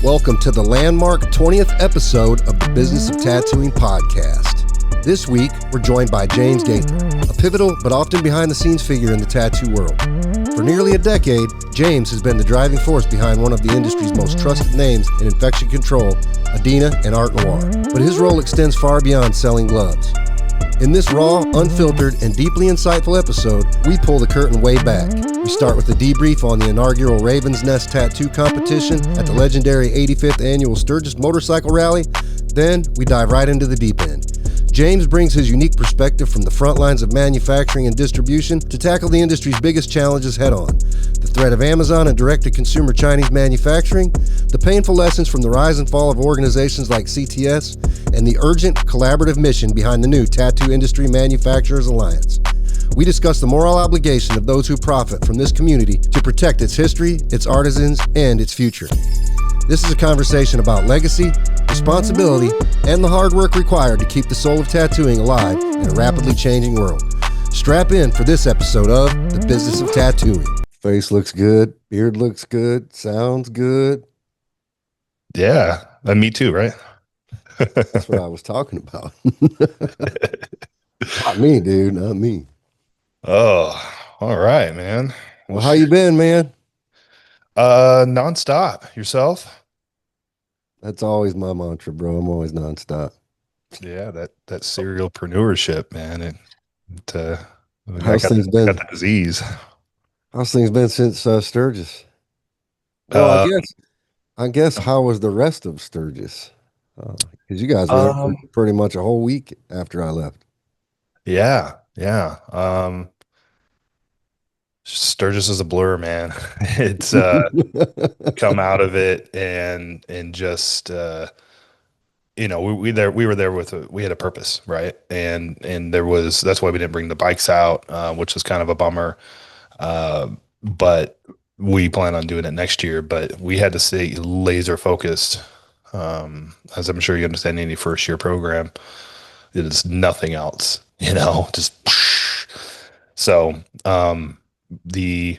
Welcome to the landmark 20th episode of the Business of Tattooing podcast. This week, we're joined by James Gaither, a pivotal but often behind-the-scenes figure in the tattoo world. For nearly a decade, James has been the driving force behind one of the industry's most trusted names in infection control, Adenna and Art Noir. But his role extends far beyond selling gloves. In this raw, unfiltered, and deeply insightful episode, we pull the curtain way back. We start with a debrief on the inaugural Raven's Nest Tattoo Competition at the legendary 85th Annual Sturgis Motorcycle Rally. Then, we dive right into the deep end. James brings his unique perspective from the front lines of manufacturing and distribution to tackle the industry's biggest challenges head-on. The threat of Amazon and direct-to-consumer Chinese manufacturing, the painful lessons from the rise and fall of organizations like CTS, and the urgent collaborative mission behind the new Tattoo Industry Manufacturers Alliance. We discuss the moral obligation of those who profit from this community to protect its history, its artisans, and its future. This is a conversation about legacy, responsibility, and the hard work required to keep the soul of tattooing alive in a rapidly changing world. Strap in for this episode of The Business of Tattooing. Face looks good, beard looks good, sounds good. Yeah, and me too, right? That's what I was talking about. Not me, dude, not me. Oh, all right, man. Well, how you been, man? Nonstop. Yourself? That's always my mantra, bro. I'm always nonstop. Yeah, that serialpreneurship, man. How's things been? Got the disease. How's things been since Sturgis? Well, Uh, I guess how was the rest of Sturgis? Because you guys were there for pretty much a whole week after I left. yeah. Sturgis is a blur, man. It's come out of it and just we were there with we had a purpose, right? And that's why we didn't bring the bikes out, which was kind of a bummer. But we plan on doing it next year, but we had to stay laser focused. As I'm sure you understand, any first year program, it is nothing else, just so, the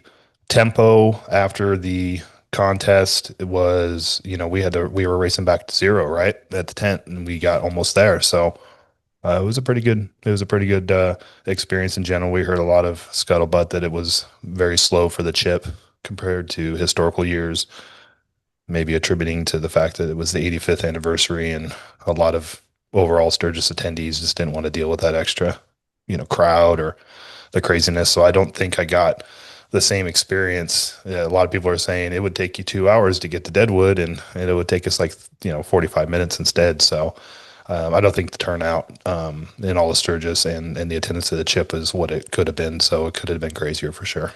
tempo after the contest, it was, we were racing back to zero, right, at the tent, and we got almost there. So it was a pretty good experience in general. We heard a lot of scuttlebutt that it was very slow for the chip compared to historical years, maybe attributing to the fact that it was the 85th anniversary and a lot of overall Sturgis attendees just didn't want to deal with that extra, crowd or the craziness. So I don't think I got the same experience. A lot of people are saying it would take you 2 hours to get to Deadwood and it would take us 45 minutes instead. So I don't think the turnout in all of Sturgis and the attendance of the chip is what it could have been. So it could have been crazier for sure.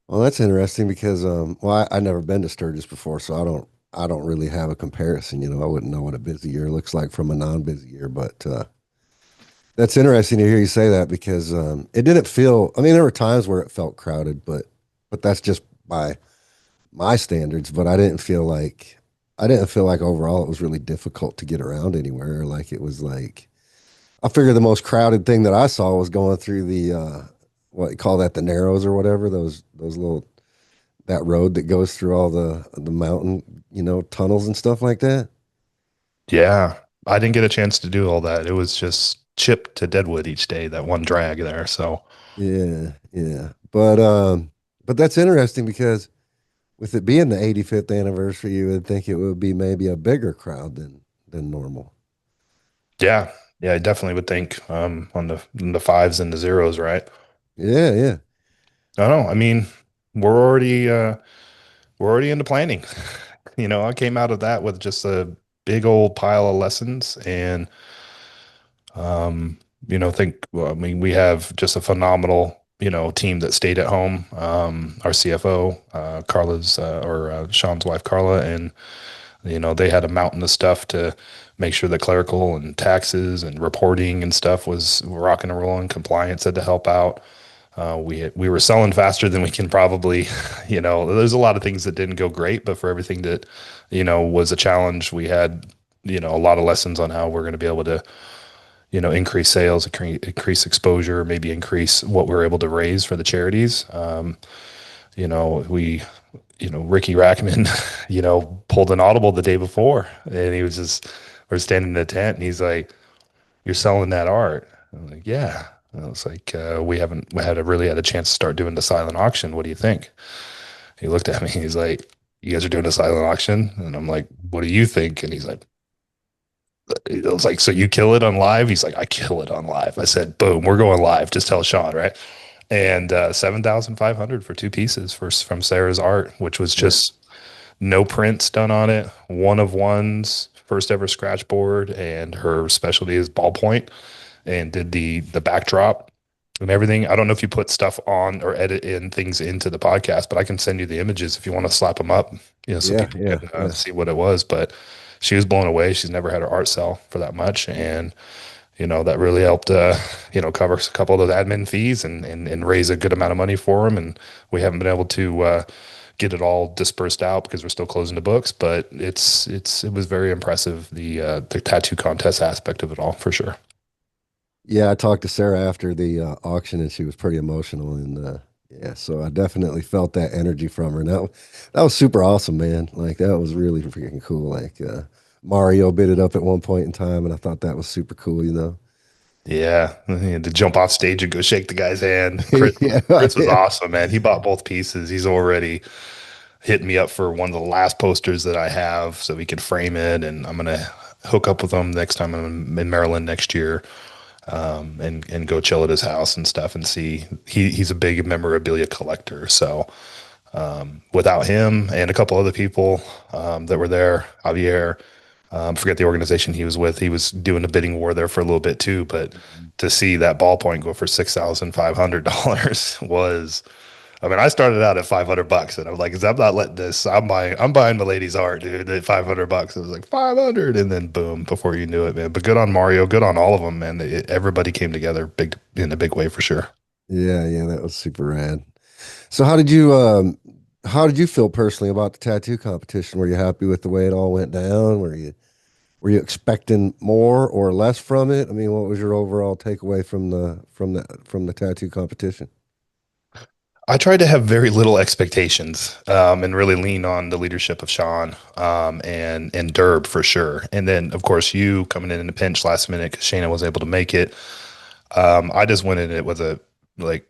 Well, that's interesting because I never been to Sturgis before, so I don't really have a comparison. I wouldn't know what a busy year looks like from a non-busy year, but that's interesting to hear you say that because it didn't feel. I mean, there were times where it felt crowded, but that's just by my standards. But I didn't feel like overall it was really difficult to get around anywhere. Like it was like I figured the most crowded thing that I saw was going through the what you call that, the Narrows or whatever, those little, that road that goes through all the mountain, tunnels and stuff like that. Yeah, I didn't get a chance to do all that. It was just Chip to Deadwood each day, that one drag there. So yeah. But that's interesting because with it being the 85th anniversary, you would think it would be maybe a bigger crowd than normal. Yeah, I definitely would think on the fives and the zeros, right? Yeah. I don't know. I mean, we're already into planning. I came out of that with just a big old pile of lessons and we have just a phenomenal, team that stayed at home. Our CFO, Sean's wife, Carla, and, they had a mountain of stuff to make sure that clerical and taxes and reporting and stuff was rocking and rolling. Compliance had to help out. We were selling faster than we can probably, there's a lot of things that didn't go great, but for everything that, was a challenge, we had, a lot of lessons on how we're going to be able to, increase sales, increase exposure, maybe increase what we're able to raise for the charities. We Ricky Rackman, pulled an audible the day before, and we're standing in the tent, and he's like, "You're selling that art?" I'm like, "Yeah." And I was like, we really had a chance to start doing the silent auction. What do you think? He looked at me. He's like, "You guys are doing a silent auction?" And I'm like, "What do you think?" And he's like, "I was like, so you kill it on live?" He's like, "I kill it on live." I said, "Boom, we're going live. Just tell Sean, right?" And 7,500 for two pieces from Sarah's art, which was Yeah. just no prints done on it, one of ones, first ever scratch board, and her specialty is ballpoint, and did the backdrop and everything. I don't know if you put stuff on or edit in things into the podcast, but I can send you the images if you want to slap them up, so Yeah. people Yeah. can Yeah. see what it was. But she was blown away. She's never had her art sell for that much, and that really helped, cover a couple of those admin fees and raise a good amount of money for them. And we haven't been able to get it all dispersed out because we're still closing the books. But it was very impressive, the tattoo contest aspect of it all, for sure. Yeah, I talked to Sarah after the auction, and she was pretty emotional, and yeah, so I definitely felt that energy from her, and that was super awesome, man. Like that was really freaking cool. Like Mario bid it up at one point in time, and I thought that was super cool. Yeah, he had to jump off stage and go shake the guy's hand. Chris Yeah, Chris was yeah, awesome, man. He bought both pieces. He's already hit me up for one of the last posters that I have so we can frame it, and I'm gonna hook up with him next time I'm in Maryland next year, and go chill at his house and stuff and see. He's a big memorabilia collector, so without him and a couple other people that were there, Javier, forget the organization he was with. He was doing a bidding war there for a little bit too, but to see that ballpoint go for $6,500 was, I mean, I started out at $500 and I was like, I'm not letting this. I'm buying my lady's art, dude, at $500. It was like 500, and then boom, before you knew it, man. But good on Mario, good on all of them, man. Everybody came together in a big way for sure. yeah, yeah. That was super rad. So how did you feel personally about the tattoo competition? Were you happy with the way it all went down? Were you expecting more or less from it? I mean, what was your overall takeaway from the tattoo competition? I tried to have very little expectations, and really lean on the leadership of Sean, and Derb for sure. And then, of course, you coming in a pinch last minute because Shayna was able to make it. I just went in it with like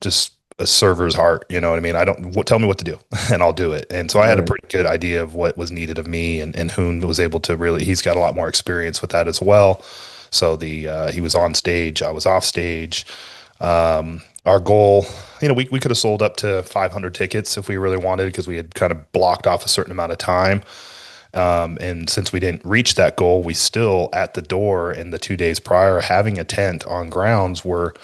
just a server's heart. You know what I mean? I don't tell me what to do, and I'll do it. And so I had a Right. pretty good idea of what was needed of me, and Hoon was able to really. He's got a lot more experience with that as well. So he was on stage, I was off stage. Our goal, we could have sold up to 500 tickets if we really wanted because we had kind of blocked off a certain amount of time. And since we didn't reach that goal, we still at the door in the 2 days prior, having a tent on grounds, were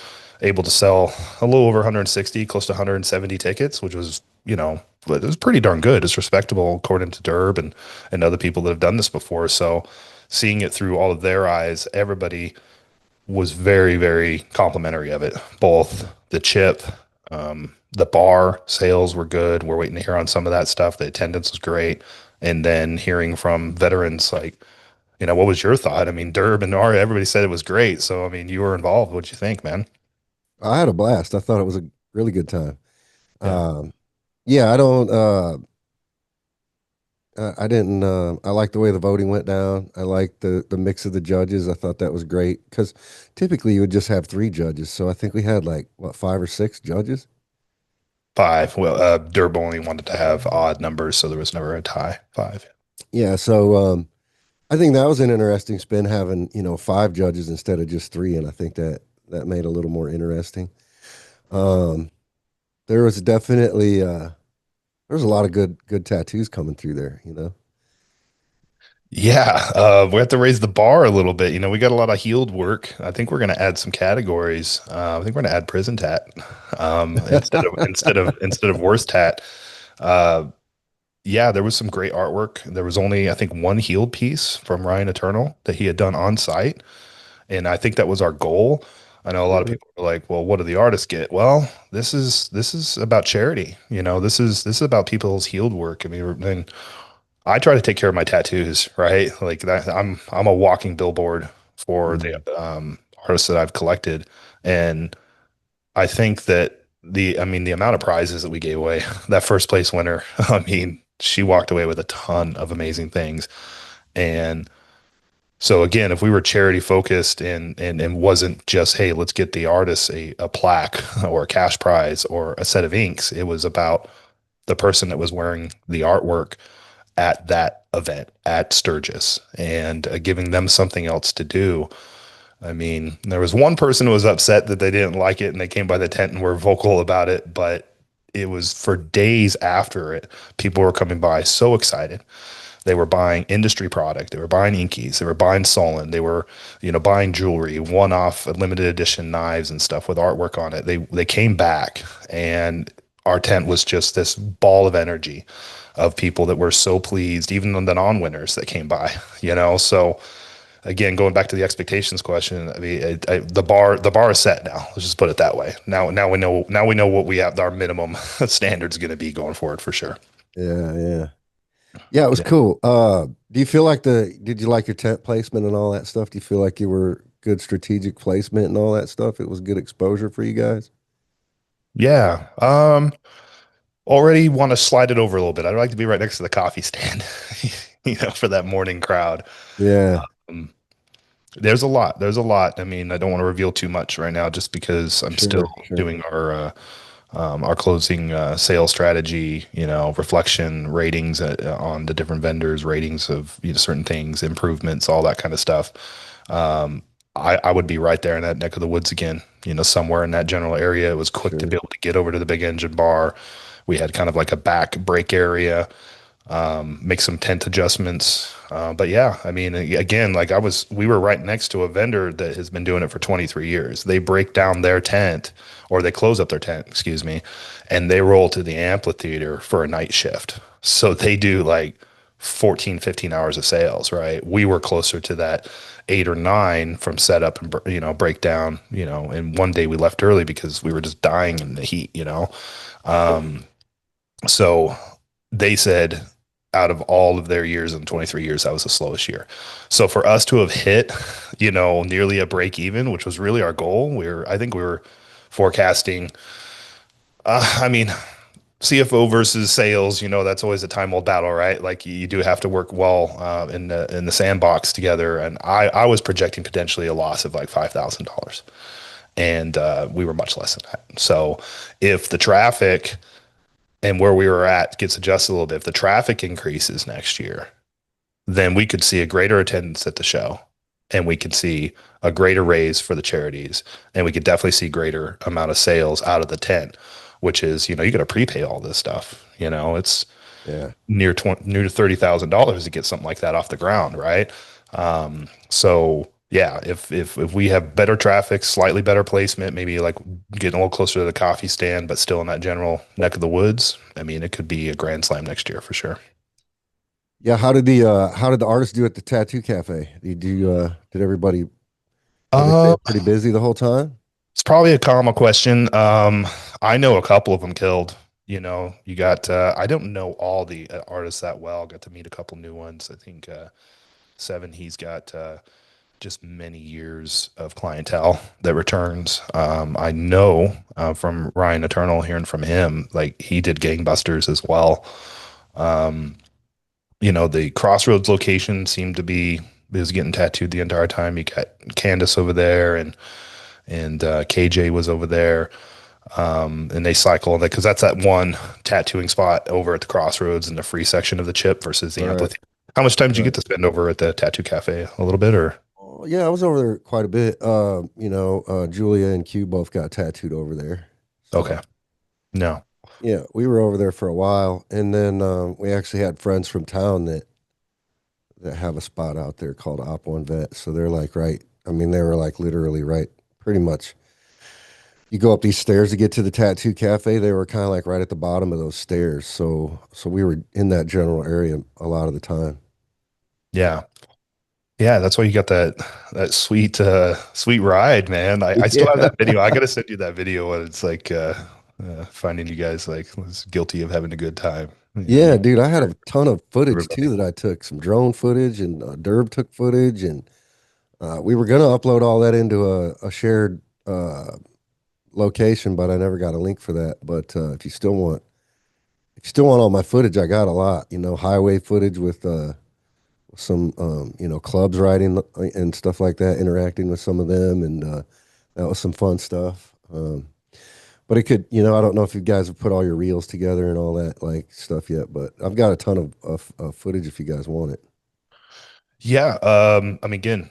able to sell a little over 160, close to 170 tickets, which was, but it was pretty darn good. It's respectable according to Derb and other people that have done this before. So seeing it through all of their eyes, everybody was very, very complimentary of it. Both the chip, the bar sales were good. We're waiting to hear on some of that stuff. The attendance was great. And then hearing from veterans, like, what was your thought? I mean, Derb and Noir, everybody said it was great. So, I mean, you were involved. What'd you think, man? I had a blast. I thought it was a really good time. Yeah. Um, yeah, I don't. I didn't. I like the way the voting went down. I like the mix of the judges. I thought that was great because typically you would just have three judges. So I think we had like what, five or six judges. Five. Well, Derb only wanted to have odd numbers, so there was never a tie. Five. Yeah. So I think that was an interesting spin having five judges instead of just three, and I think that made it a little more interesting. Um, there was definitely there was a lot of good tattoos coming through there. Yeah, we have to raise the bar a little bit. We got a lot of healed work. I think we're going to add some categories. I think we're going to add prison tat, instead of worst tat. Uh, yeah, there was some great artwork. There was only, I think, one healed piece from Ryan Eternal that he had done on site, and I think that was our goal. I know a lot of people are like, "Well, what do the artists get?" Well, this is about charity. This is about people's healed work. I mean, and I try to take care of my tattoos, right? Like that, I'm a walking billboard for the Mhm. artists that I've collected, and I think that I mean, the amount of prizes that we gave away, that first place winner, I mean, she walked away with a ton of amazing things. And so again, if we were charity focused and wasn't just, hey, let's get the artist a plaque or a cash prize or a set of inks, it was about the person that was wearing the artwork at that event at Sturgis and giving them something else to do. I mean, there was one person who was upset that they didn't like it and they came by the tent and were vocal about it, but it was for days after it. People were coming by so excited. They were buying industry product. They were buying inkies. They were buying Solon. They were, buying jewelry, one-off limited edition knives and stuff with artwork on it. They came back, and our tent was just this ball of energy of people that were so pleased, even the non-winners that came by. So again, going back to the expectations question, I mean, the bar is set now. Let's just put it that way. Now we know what we have. Our minimum standard is going to be going forward for sure. Yeah, yeah. Yeah, it was Yeah. cool. Do you feel like did you like your tent placement and all that stuff? Do you feel like you were good strategic placement and all that stuff? It was good exposure for you guys? Yeah. Already want to slide it over a little bit. I'd like to be right next to the coffee stand, for that morning crowd. Yeah, Um, there's a lot. There's a lot. I mean, I don't want to reveal too much right now just because I'm sure, still sure, doing our closing sales strategy, reflection ratings on the different vendors, ratings of certain things, improvements, all that kind of stuff. I would be right there in that neck of the woods again, somewhere in that general area. It was quick to be sure. able to get over to the big engine bar. We had kind of like a back break area, make some tent adjustments. But yeah, I mean, again, we were right next to a vendor that has been doing it for 23 years. They break down their tent or they close up their tent, excuse me, and they roll to the amphitheater for a night shift. So they do like 14, 15 hours of sales, right? We were closer to that 8 or 9 from setup and, breakdown, and one day we left early because we were just dying in the heat. Um, so they said out of all of their years in 23 years, that was the slowest year. So for us to have hit, nearly a break even, which was really our goal, I think we were forecasting, I mean, CFO versus sales, that's always a time old battle, right? Like you do have to work well in the sandbox together. And I was projecting potentially a loss of like $5,000, and we were much less than that. So if the traffic and where we were at gets adjusted a little bit, if the traffic increases next year, then we could see a greater attendance at the show, and we could see a greater raise for the charities, and we could definitely see greater amount of sales out of the tent, which is, you got to prepay all this stuff. It's Yeah. near to $30,000 to get something like that off the ground, right? So yeah, if we have better traffic, slightly better placement, maybe like getting a little closer to the coffee stand, but still in that general neck of the woods, I mean, it could be a grand slam next year for sure. Yeah, how did the artists do at the tattoo cafe? Did everybody were they Uh, staying pretty busy the whole time? it's probably a common question. I know a couple of them killed. You got I don't know all the artists that well. Got to meet a couple new ones. I think Seven, he's got just many years of clientele that returns. I know from Ryan Eternal, hearing from him, like he did gangbusters as well. Um, the Crossroads location seemed to be was getting tattooed the entire time. You got Candace over there, and KJ was over there. And they cycle because that's that one tattooing spot over at the Crossroads in the free section of the chip versus the Right, amphitheater. How much time did you get right. to spend over at the tattoo cafe? A little bit, or Oh, yeah, I was over there quite a bit. Julia and Q both got tattooed over there. okay? So No. yeah, we were over there for a while, and then we actually had friends from town that have a spot out there called Op One Vet. So they're like right. I mean, they were like literally right, pretty much. You go up these stairs to get to the tattoo cafe. They were kind of like right at the bottom of those stairs. So we were in that general area a lot of the time. Yeah. Yeah, that's why you got that sweet ride, man. I still have Yeah, that video. I gotta send you that video when it's like finding you guys like was guilty of having a good time. yeah, You dude. I had a ton of footage everybody. too that I took. Some drone footage and Derb took footage, and we were gonna upload all that into a shared location, but I never got a link for that. But if you still want all my footage, I got a lot. Highway footage with some clubs riding and stuff like that, interacting with some of them, and that was some fun stuff. But it could, I don't know if you guys have put all your reels together and all that like stuff yet, but I've got a ton of footage if you guys want it. Yeah. I mean, again,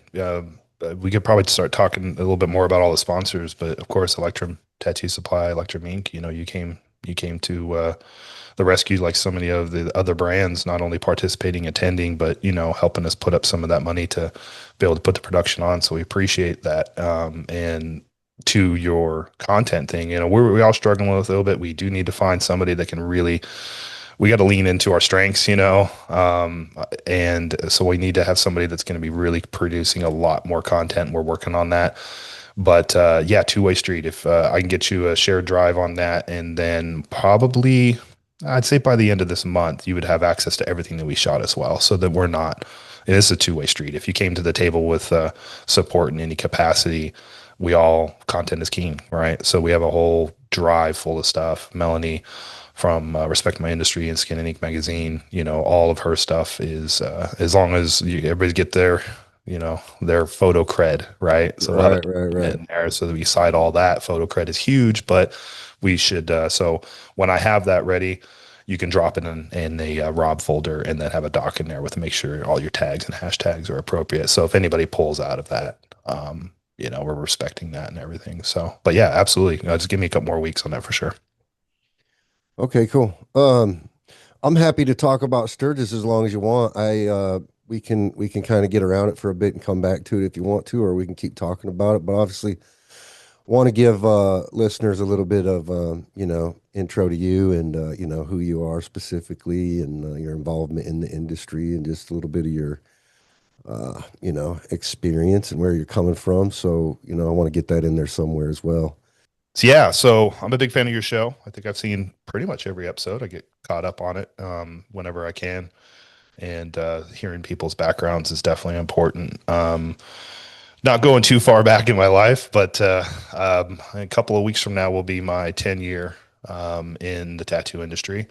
we could probably start talking a little bit more about all the sponsors, but of course, Electrum Tattoo Supply, Electrum Ink. You came to the rescue, like so many of the other brands, not only participating, attending, but helping us put up some of that money to be able to put the production on. So we appreciate that. And to your content thing, we all struggling with a little bit. We do need to find somebody that can really, we got to lean into our strengths, and so we need to have somebody that's going to be really producing a lot more content. We're working on that. But yeah, two-way street. If I can get you a shared drive on that, and then probably I'd say by the end of this month, you would have access to everything that we shot as well, so that we're not. It is a two-way street. If you came to the table with support in any capacity, we all content is king, right? So we have a whole drive full of stuff. Melanie from Respect My Industry and Skin and Ink magazine, all of her stuff is as long as everybody get their photo cred, right? So we'll have Right, it right, right. in there. So that we cite all that. Photo cred is huge, but we should. So when I have that ready, you can drop it in a Rob folder and then have a doc in there with make sure all your tags and hashtags are appropriate. So if anybody pulls out of that, we're respecting that and everything. So, but yeah, absolutely. Just give me a couple more weeks on that for sure. Okay, cool. I'm happy to talk about Sturgis as long as you want. We can kind of get around it for a bit and come back to it if you want to, or we can keep talking about it. But obviously, want to give listeners a little bit of intro to you and who you are specifically and your involvement in the industry and just a little bit of your experience and where you're coming from. So I want to get that in there somewhere as well. So yeah, so I'm a big fan of your show. I think I've seen pretty much every episode. I get caught up on it whenever I can, and hearing people's backgrounds is definitely important. Not going too far back in my life, but a couple of weeks from now will be my 10-year in the tattoo industry.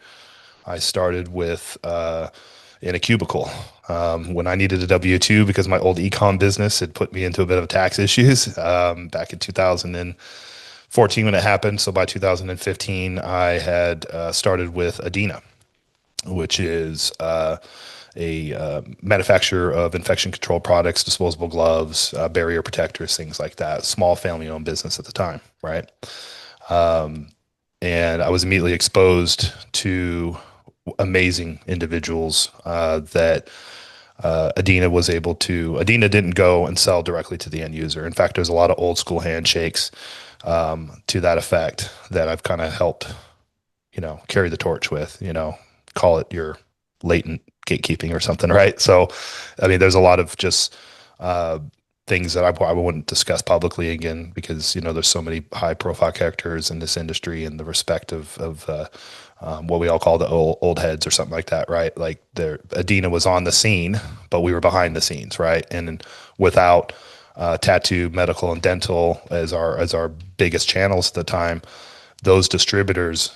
I started with in a cubicle when I needed a W-2 because my old econ business had put me into a bit of tax issues back in 2014 when it happened. So by 2015, I had started with Adenna, which is a manufacturer of infection control products, disposable gloves, barrier protectors, things like that. Small family-owned business at the time, right? And I was immediately exposed to amazing individuals that Adenna was able to. Adenna didn't go and sell directly to the end user. In fact, there's a lot of old school handshakes to that effect that I've kind of helped, carry the torch with, call it your latent gatekeeping or something, right? So, I mean, there's a lot of just things that I wouldn't discuss publicly again because there's so many high profile characters in this industry and the respect of what we all call the old heads or something like that, right? Like Adenna was on the scene, but we were behind the scenes, right? And without tattoo, medical, and dental as our biggest channels at the time, those distributors,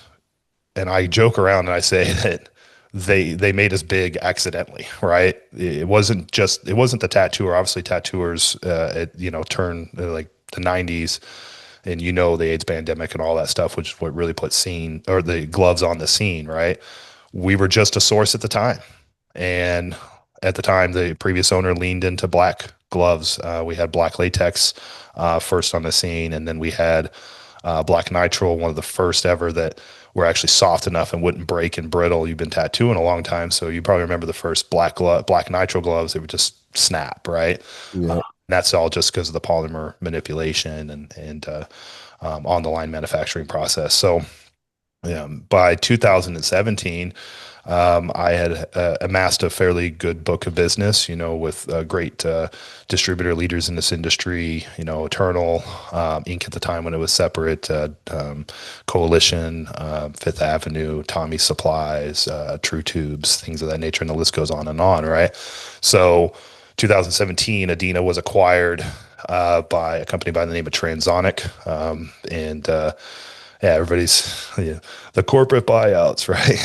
and I joke around and I say that they made us big accidentally, right? It wasn't the tattooer. Obviously, tattooers, turn like the '90s, and the AIDS pandemic and all that stuff, which is what really put the gloves on the scene, right? We were just a source at the time, and at the time, the previous owner leaned into black gloves. We had black latex first on the scene, and then we had black nitrile, one of the first ever that were actually soft enough and wouldn't break and brittle. You've been tattooing a long time, so you probably remember the first black nitrile gloves. They would just snap, right? Yeah. That's all just because of the polymer manipulation and on the line manufacturing process. So by 2017, I had amassed a fairly good book of business, with great distributor leaders in this industry, Eternal, Inc. at the time when it was separate, Coalition, Fifth Avenue, Tommy Supplies, True Tubes, things of that nature, and the list goes on and on, right? So 2017, Adenna was acquired by a company by the name of Transonic. Yeah, everybody's the corporate buyouts, right?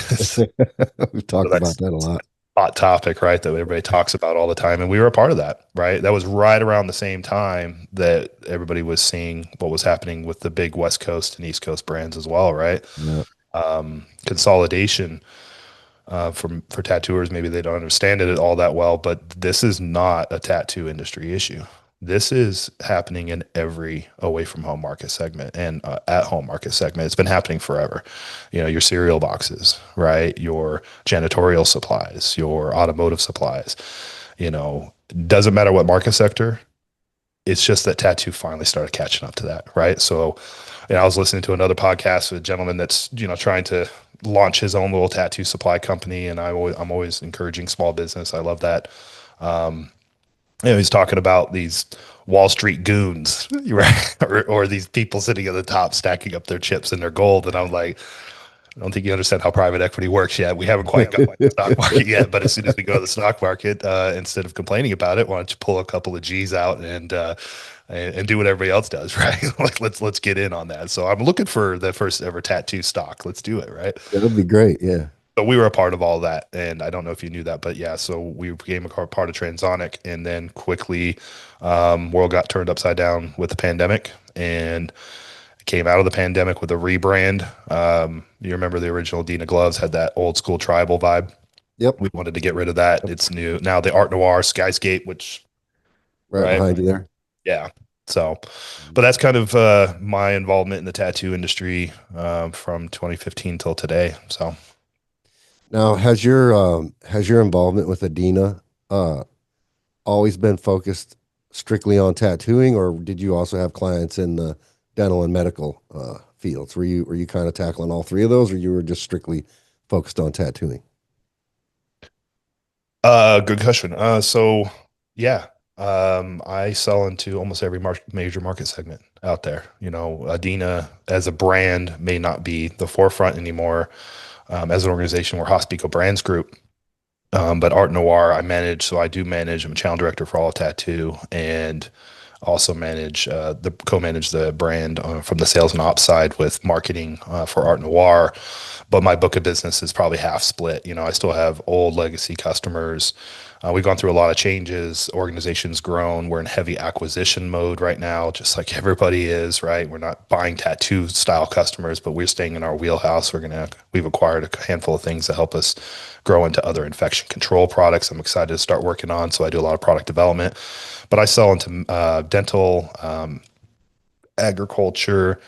We've So talked about that's that a lot. hot topic, right? That everybody talks about all the time. And we were a part of that, right? That was right around the same time that everybody was seeing what was happening with the big West Coast and East Coast brands as well, right? Yeah. Consolidation for tattooers. Maybe they don't understand it all that well, but this is not a tattoo industry issue. This is happening in every away from home market segment and at home market segment. It's been happening forever. Your cereal boxes, right? Your janitorial supplies, your automotive supplies. Doesn't matter what market sector. It's just that tattoo finally started catching up to that, right? So, I was listening to another podcast with a gentleman that's trying to launch his own little tattoo supply company, and I'm always encouraging small business. I love that. Um, he's talking about these Wall Street goons, right? or these people sitting at the top stacking up their chips and their gold, and I'm like, I don't think you understand how private equity works yet. We haven't quite got to the stock market yet, but as soon as we go to the stock market, instead of complaining about it, why don't you pull a couple of G's out and do what everybody else does, right? Like let's get in on that. So I'm looking for the first ever tattoo stock. Let's do it, right? That'll be great. Yeah. So we were a part of all that, and I don't know if you knew that, but yeah. So we became a part of Transonic, and then quickly, world got turned upside down with the pandemic, and came out of the pandemic with a rebrand. You remember the original Adenna gloves had that old school tribal vibe. Yep. We wanted to get rid of that. It's new now. The Art Noir Skyscape, which Right right, behind you there. yeah. So, but that's kind of my involvement in the tattoo industry from 2015 till today. So, Now, has your involvement with Adenna uh, always been focused strictly on tattooing, or did you also have clients in the dental and medical fields? Were you kind of tackling all three of those, or you were just strictly focused on tattooing? good question. So yeah, I sell into almost every major market segment out there. Adenna as a brand may not be the forefront anymore. As an organization, we're Hospico Brands Group. But Art Noir, I manage, so I do manage. I'm a channel director for all of tattoo, and also manage the co-manage the brand from the sales and ops side with marketing for Art Noir. But my book of business is probably half split. I still have old legacy customers. We've gone through a lot of changes. Organization's grown. We're in heavy acquisition mode right now, just like everybody is, right? We're not buying tattoo style customers, but we're staying in our wheelhouse. We've acquired a handful of things to help us grow into other infection control products I'm excited to start working on. So I do a lot of product development, but I sell into dental, agriculture,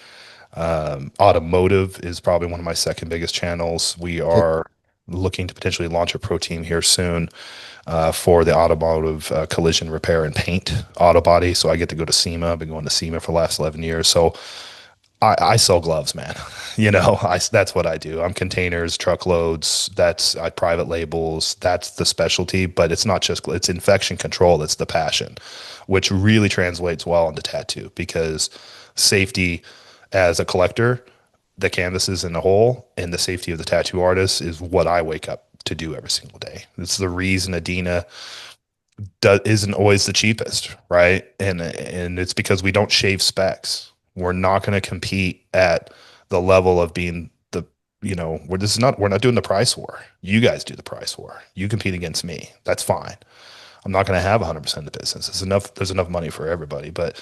automotive is probably one of my second biggest channels. We Okay. are looking to potentially launch a pro team here soon for the automotive collision repair and paint auto body. So I get to go to SEMA. I've been going to SEMA for the last 11 years. So I sell gloves, man. That's what I do. I'm containers, truckloads. That's private labels. That's the specialty. But it's not just it's infection control. That's the passion, which really translates well into tattoo because safety as a collector, the canvases in the whole, and the safety of the tattoo artist is what I wake up to do every single day. It's the reason Adenna isn't always the cheapest, right? And it's because we don't shave specs. We're not going to compete at the level of being we're not doing the price war. You guys do the price war. You compete against me. That's fine. I'm not going to have 100% of the business. There's enough money for everybody, but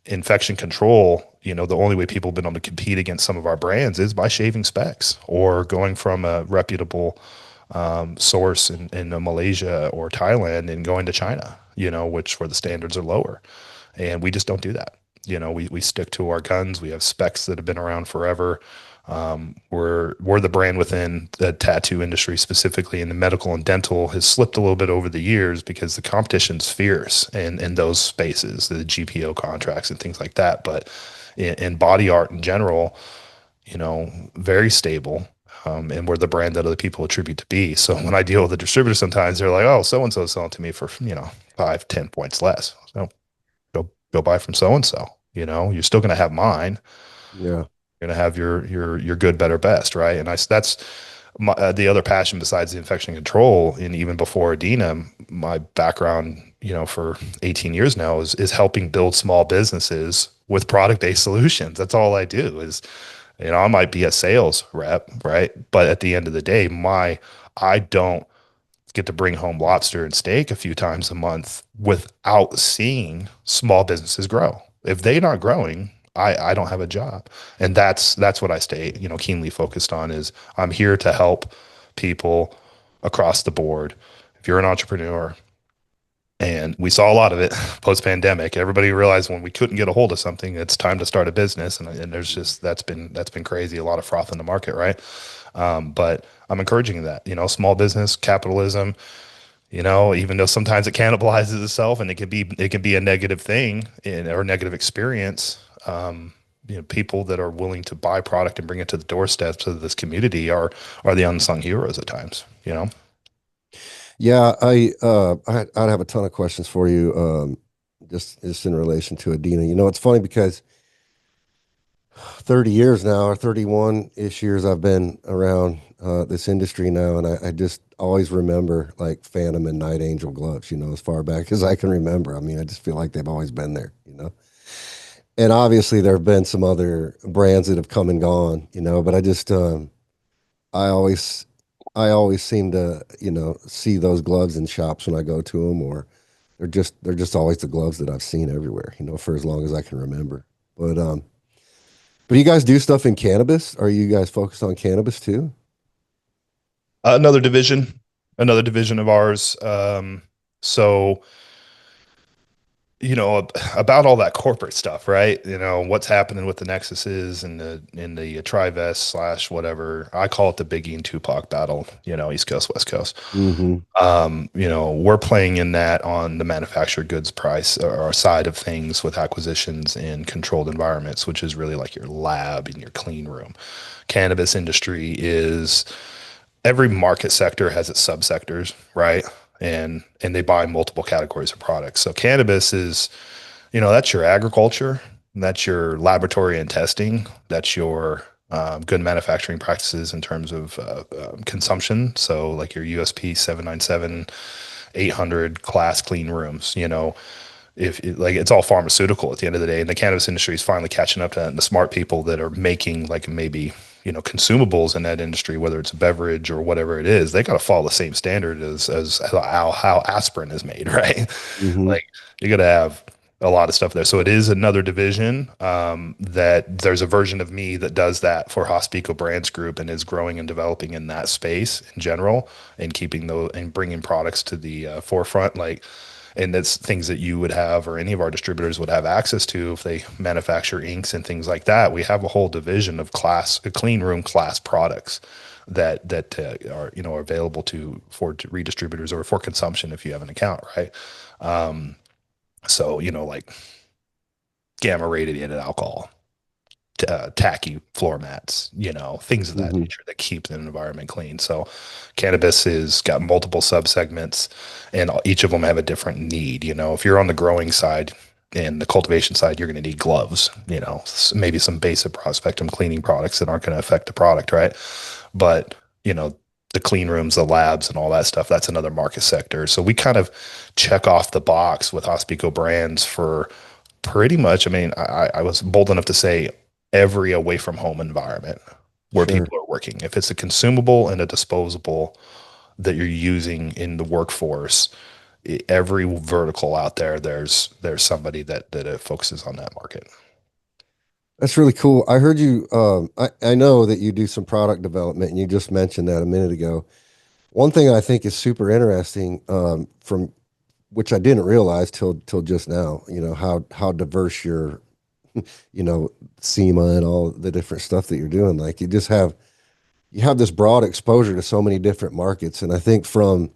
infection control, the only way people have been able to compete against some of our brands is by shaving specs or going from a reputable source in Malaysia or Thailand and going to China, where the standards are lower. And we just don't do that. We stick to our guns. We have specs that have been around forever. We're the brand within the tattoo industry, specifically in the medical and dental, has slipped a little bit over the years because the competition's fierce in those spaces, the GPO contracts and things like that. But in body art in general, very stable. And we're the brand that other people attribute to be. So when I deal with the distributor, sometimes they're like, "Oh, so and so is selling to me for 5-10 points less." So go buy from so and so. You're still going to have mine. Yeah. You're going to have your good, better, best, right? And that's the other passion besides the infection control, and even before Adenna, my background, for 18 years now is helping build small businesses with product-based solutions. That's all I do is, I might be a sales rep, right? But at the end of the day, I don't get to bring home lobster and steak a few times a month without seeing small businesses grow. If they're not growing, I don't have a job. And that's what I stay, keenly focused on is I'm here to help people across the board. If you're an entrepreneur, and we saw a lot of it post pandemic. Everybody realized when we couldn't get a hold of something, it's time to start a business. And there's just, that's been crazy. A lot of froth in the market. Right. But I'm encouraging that, small business capitalism, even though sometimes it cannibalizes itself and it can be a negative thing or negative experience. People that are willing to buy product and bring it to the doorsteps of this community are the unsung heroes at times. Yeah, I'd have a ton of questions for you, just in relation to Adenna. It's funny because 30 years now, or 31-ish years I've been around this industry now, and I just always remember like Phantom and Night Angel gloves, as far back as I can remember. I mean, I just feel like they've always been there. And obviously there have been some other brands that have come and gone, but I always I always seem to, see those gloves in shops when I go to them, or they're just always the gloves that I've seen everywhere, for as long as I can remember. But you guys do stuff in cannabis? Are you guys focused on cannabis too? Another division, another division of ours. So about all that corporate stuff, right? What's happening with the Nexuses and the Trivest slash whatever. I call it the Biggie and Tupac battle. East Coast, West Coast. Mm-hmm. We're playing in that on the manufactured goods price or side of things with acquisitions in controlled environments, which is really like your lab and your clean room. Cannabis industry is every market sector has its subsectors, right? And they buy multiple categories of products. So cannabis is, that's your agriculture, that's your laboratory and testing, that's your good manufacturing practices in terms of consumption. So like your USP 797, 800 class clean rooms, if like it's all pharmaceutical at the end of the day, and the cannabis industry is finally catching up to that, and the smart people that are making like maybe consumables in that industry, whether it's a beverage or whatever it is, they got to follow the same standard as how aspirin is made, right? Mm-hmm. Like you got to have a lot of stuff there. So it is another division that there's a version of me that does that for Hospico Brands Group and is growing and developing in that space in general and keeping those and bringing products to the forefront, like. And that's things that you would have, or any of our distributors would have access to if they manufacture inks and things like that. We have a whole division of clean room class products that are available for redistributors or for consumption if you have an account, right? So like gamma radiated alcohol, tacky floor mats, things of that Mm-hmm. nature that keep an environment clean. So cannabis has got multiple subsegments and each of them have a different need. If you're on the growing side and the cultivation side, you're going to need gloves, maybe some basic broad spectrum cleaning products that aren't going to affect the product. Right. But, the clean rooms, the labs and all that stuff, that's another market sector. So we kind of check off the box with Hospico Brands for pretty much. I mean, I was bold enough to say every away from home environment where Sure. people are working. If it's a consumable and a disposable that you're using in the workforce, every vertical out there, there's somebody that focuses on that market. That's really cool. I heard you. I know that you do some product development, and you just mentioned that a minute ago. One thing I think is super interesting, from which I didn't realize till just now. How diverse your, SEMA and all the different stuff that you're doing. Like you have this broad exposure to so many different markets, and I think from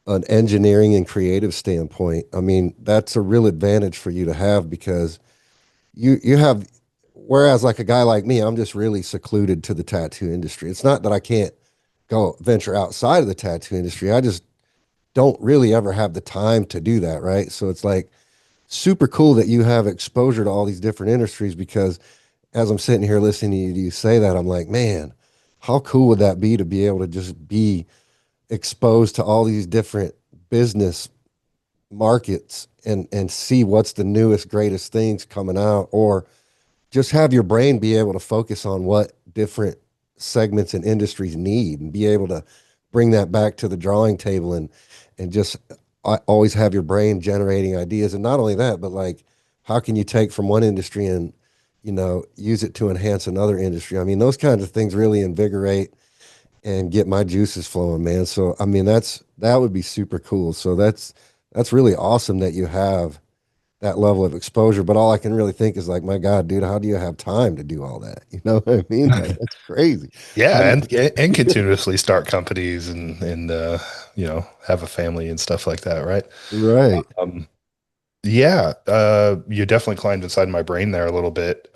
an engineering and creative standpoint, I mean that's a real advantage for you to have because you have, whereas like a guy like me, I'm just really secluded to the tattoo industry. It's not that I can't go venture outside of the tattoo industry. I just don't really ever have the time to do that, right? So it's like super cool that you have exposure to all these different industries because as I'm sitting here listening to you say that, I'm like, man, how cool would that be to be able to just be exposed to all these different business markets and see what's the newest, greatest things coming out, or just have your brain be able to focus on what different segments and industries need and be able to bring that back to the drawing table and just always have your brain generating ideas. And not only that, but like, how can you take from one industry and, use it to enhance another industry? I mean, those kinds of things really invigorate and get my juices flowing, man. So, I mean, that would be super cool. So that's really awesome that you have that level of exposure. But all I can really think is like, my God, dude, how do you have time to do all that? You know what I mean? Like, that's crazy. How Yeah, do and continuously start companies and have a family and stuff like that, right? right. Um, yeah, you definitely climbed inside my brain there a little bit.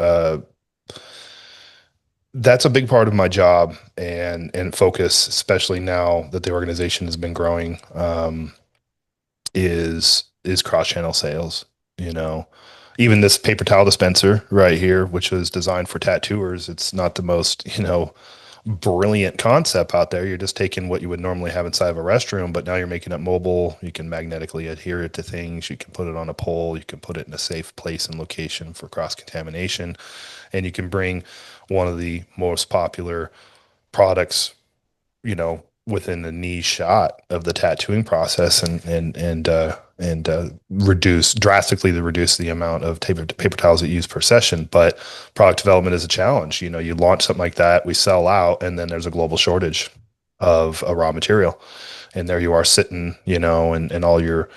That's a big part of my job and focus, especially now that the organization has been growing, is cross-channel sales. You know, even this paper towel dispenser right here, which was designed for tattooers, it's not the most, brilliant concept out there. You're just taking what you would normally have inside of a restroom, but now you're making it mobile. You can magnetically adhere it to things. You can put it on a pole. You can put it in a safe place and location for cross contamination. And you can bring one of the most popular products, within the niche shot of the tattooing process and reduce the amount of paper towels that you use per session. But product development is a challenge. You launch something like that, we sell out, and then there's a global shortage of a raw material. And there you are sitting, and all your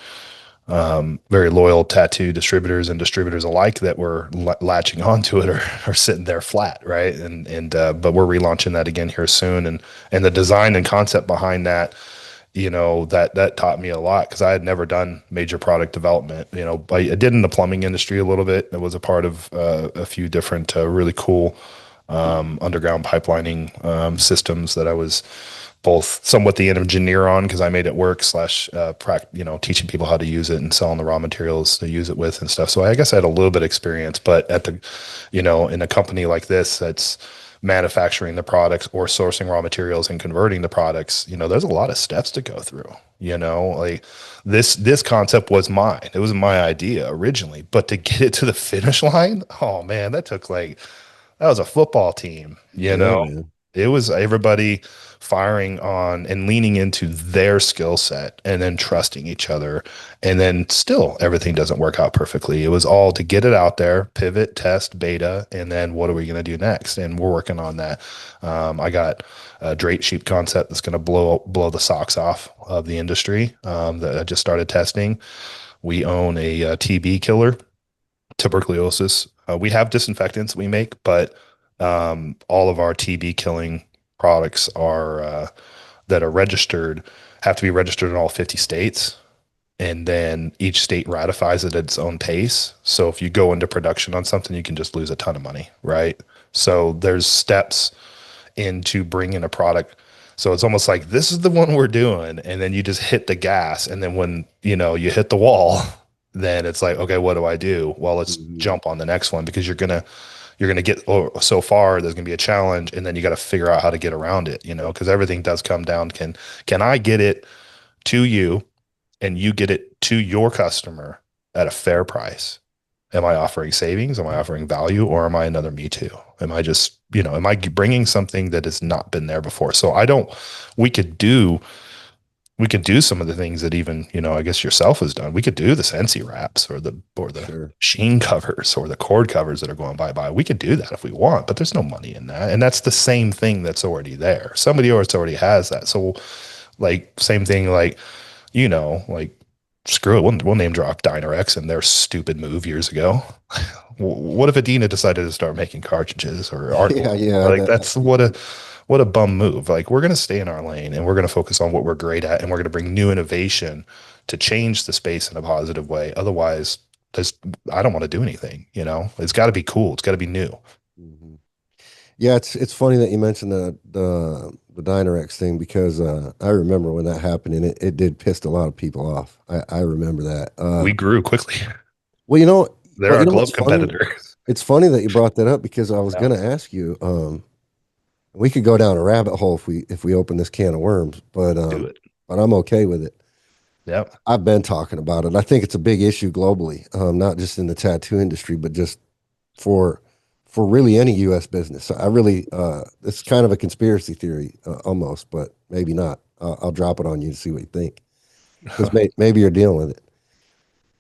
very loyal tattoo distributors and distributors alike that were latching onto it are sitting there flat, right? But we're relaunching that again here soon, and the design and concept behind that, that taught me a lot because I had never done major product development. I did in the plumbing industry a little bit. It was a part of a few different really cool underground pipelining systems that I was both somewhat the engineer on because I made it work slash teaching people how to use it and selling the raw materials to use it with and stuff. So I guess I had a little bit of experience, but in a company like this that's manufacturing the products or sourcing raw materials and converting the products, there's a lot of steps to go through. Like this concept was mine. It was my idea originally, but to get it to the finish line, oh man, that was a football team, Yeah, man. It was everybody firing on and leaning into their skill set and then trusting each other. And then still everything doesn't work out perfectly. It was all to get it out there, pivot, test, beta, and then what are we going to do next? And we're working on that. I got a drape sheep concept that's going to blow the socks off of the industry that I just started testing. We own a TB killer, tuberculosis. We have disinfectants we make, but all of our TB killing products are that are registered have to be registered in all 50 states. And then each state ratifies it at its own pace. So if you go into production on something, you can just lose a ton of money, right? So there's steps into bringing a product. So it's almost like this is the one we're doing, and then you just hit the gas, and then when you hit the wall, then it's like, okay, what do I do? Well, let's Mhm. jump on the next one because you're gonna get so far. There's gonna be a challenge, and then you got to figure out how to get around it. Because everything does come down. Can I get it to you, and you get it to your customer at a fair price? Am I offering savings? Am I offering value? Or am I another Me Too? Am I just, am I bringing something that has not been there before? So I don't, we could do, we could do some of the things that even, I guess yourself has done. We could do the Sensi wraps or the Sure. sheen covers or the cord covers that are going by. We could do that if we want, but there's no money in that. And that's the same thing that's already there. Somebody else already has that. So like same thing, like screw it. We'll name drop Dynarex and their stupid move years ago. What if Adenna decided to start making cartridges or Yeah, article? yeah. Like that's what a bum move. Like we're gonna stay in our lane and we're gonna focus on what we're great at and we're gonna bring new innovation to change the space in a positive way. Otherwise, there's I don't want to do anything. It's got to be cool. It's got to be new. Mhm. Yeah, it's funny that you mentioned the Dynarex thing because I remember when that happened and it did piss a lot of people off. I remember that. We grew quickly. Well, They're but our what's glove funny? competitor. It's funny that you brought that up because I was Yeah. gonna ask you. We could go down a rabbit hole if we open this can of worms, Do it. but I'm okay with it. Yep. I've been talking about it. I think it's a big issue globally, not just in the tattoo industry, but just for really any U.S. business. I really it's kind of a conspiracy theory almost, but maybe not. I'll drop it on you to see what you think because maybe you're dealing with it.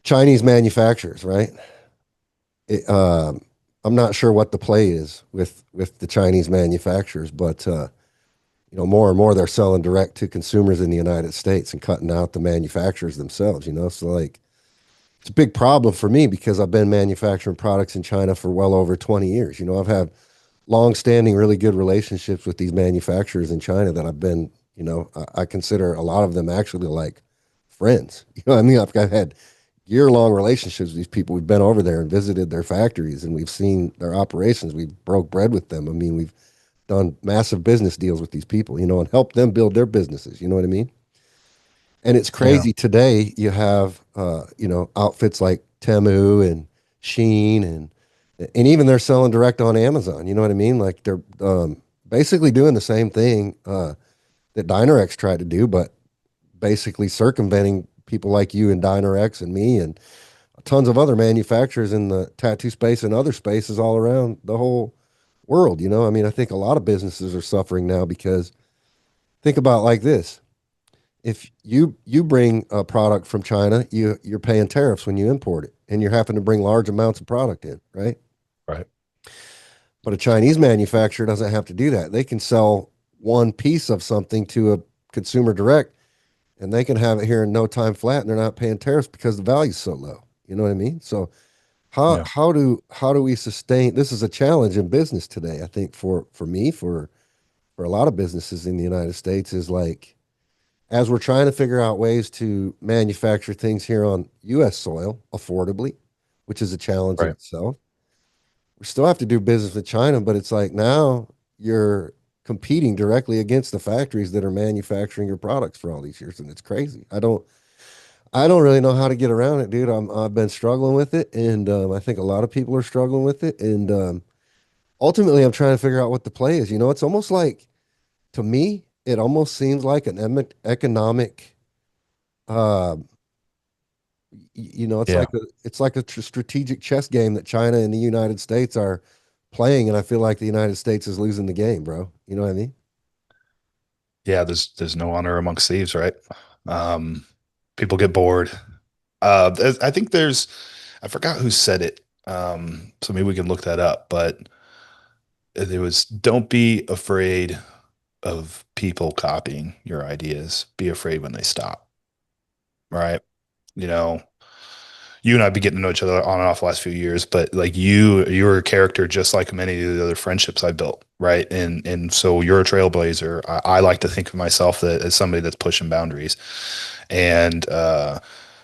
Chinese manufacturers, right? It, I'm not sure what the play is with the Chinese manufacturers, but more and more they're selling direct to consumers in the United States and cutting out the manufacturers themselves. So like it's a big problem for me because I've been manufacturing products in China for well over 20 years. I've had long-standing, really good relationships with these manufacturers in China that I've been, I consider a lot of them actually like friends. What I mean? I've had year-long relationships with these people. We've been over there and visited their factories and we've seen their operations. We've broke bread with them. I mean, we've done massive business deals with these people, and helped them build their businesses. You know what I mean? And it's Yeah. crazy today. You have, outfits like Temu and Sheen and even they're selling direct on Amazon. You know what I mean? Like they're basically doing the same thing that Dynarex tried to do, but basically circumventing people like you and Dynarex and me and tons of other manufacturers in the tattoo space and other spaces all around the whole world. I mean, I think a lot of businesses are suffering now because think about it like this. If you bring a product from China, you're paying tariffs when you import it, and you're having to bring large amounts of product in, right? Right. But a Chinese manufacturer doesn't have to do that. They can sell one piece of something to a consumer direct, and they can have it here in no time flat, and they're not paying tariffs because the value's so low. You know what I mean? So how Yeah. how do we sustain? This is a challenge in business today. I think for me for a lot of businesses in the United States is like as we're trying to figure out ways to manufacture things here on U.S. soil affordably, which is a challenge in Right. itself. We still have to do business with China, but it's like now you're competing directly against the factories that are manufacturing your products for all these years, and it's crazy. I don't really know how to get around it, dude. I've been struggling with it, and I think a lot of people are struggling with it, and ultimately, I'm trying to figure out what the play is. It's almost like to me, it almost seems like an economic uh, it's Yeah. like a strategic chess game that China and the United States are playing, and I feel like the United States is losing the game, bro. You know what I mean? Yeah. There's no honor amongst thieves, right? Um, People get bored. I think I forgot who said it. So maybe we can look that up, but it was don't be afraid of people copying your ideas. Be afraid when they stop. Right. You know, you and I've been getting to know each other on and off the last few years, but like you're a character just like many of the other friendships I built, right? And so you're a trailblazer. I like to think of myself as somebody that's pushing boundaries. And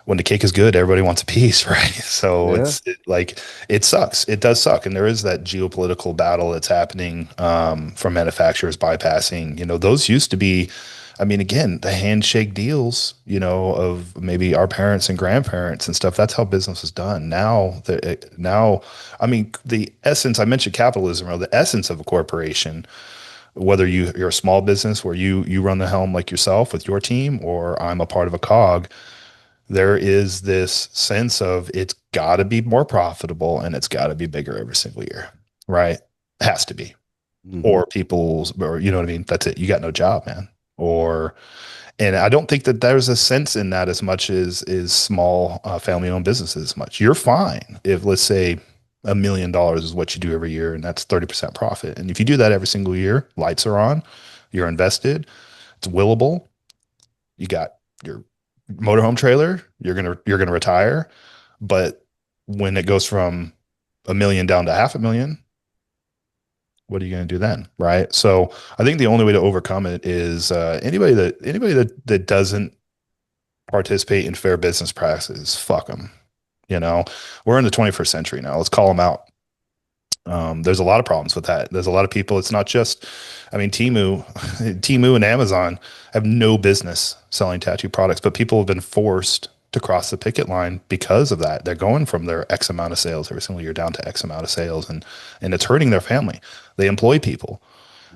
when the cake is good, everybody wants a piece, right? So Yeah. like it sucks. It does suck, and there is that geopolitical battle that's happening from manufacturers bypassing. Those used to be. I mean, again, the handshake deals, of maybe our parents and grandparents and stuff. That's how business is done now. I mean, the essence. I mentioned capitalism, or the essence of a corporation. Whether you're a small business where you run the helm like yourself with your team, or I'm a part of a cog, there is this sense of it's got to be more profitable and it's got to be bigger every single year, right? It has to be, Hmm. or you know what I mean? That's it. You got no job, man. Or and I don't think that there's a sense in that as much as is small family owned businesses as much. You're fine if, let's say, $1 million is what you do every year, and that's 30% profit. And if you do that every single year, lights are on, you're invested, it's willable. You got your motorhome trailer, you're gonna retire. But when it goes from 1 million down to 500,000, what are you going to do then, right? So I think the only way to overcome it is anybody that doesn't participate in fair business practices, fuck them. We're in the 21st century now. Let's call them out. There's a lot of problems with that. There's a lot of people. It's not just, I mean, Temu and Amazon have no business selling tattoo products, but people have been forced to cross the picket line because of that. They're going from their X amount of sales every single year down to X amount of sales, and it's hurting their family. They employ people.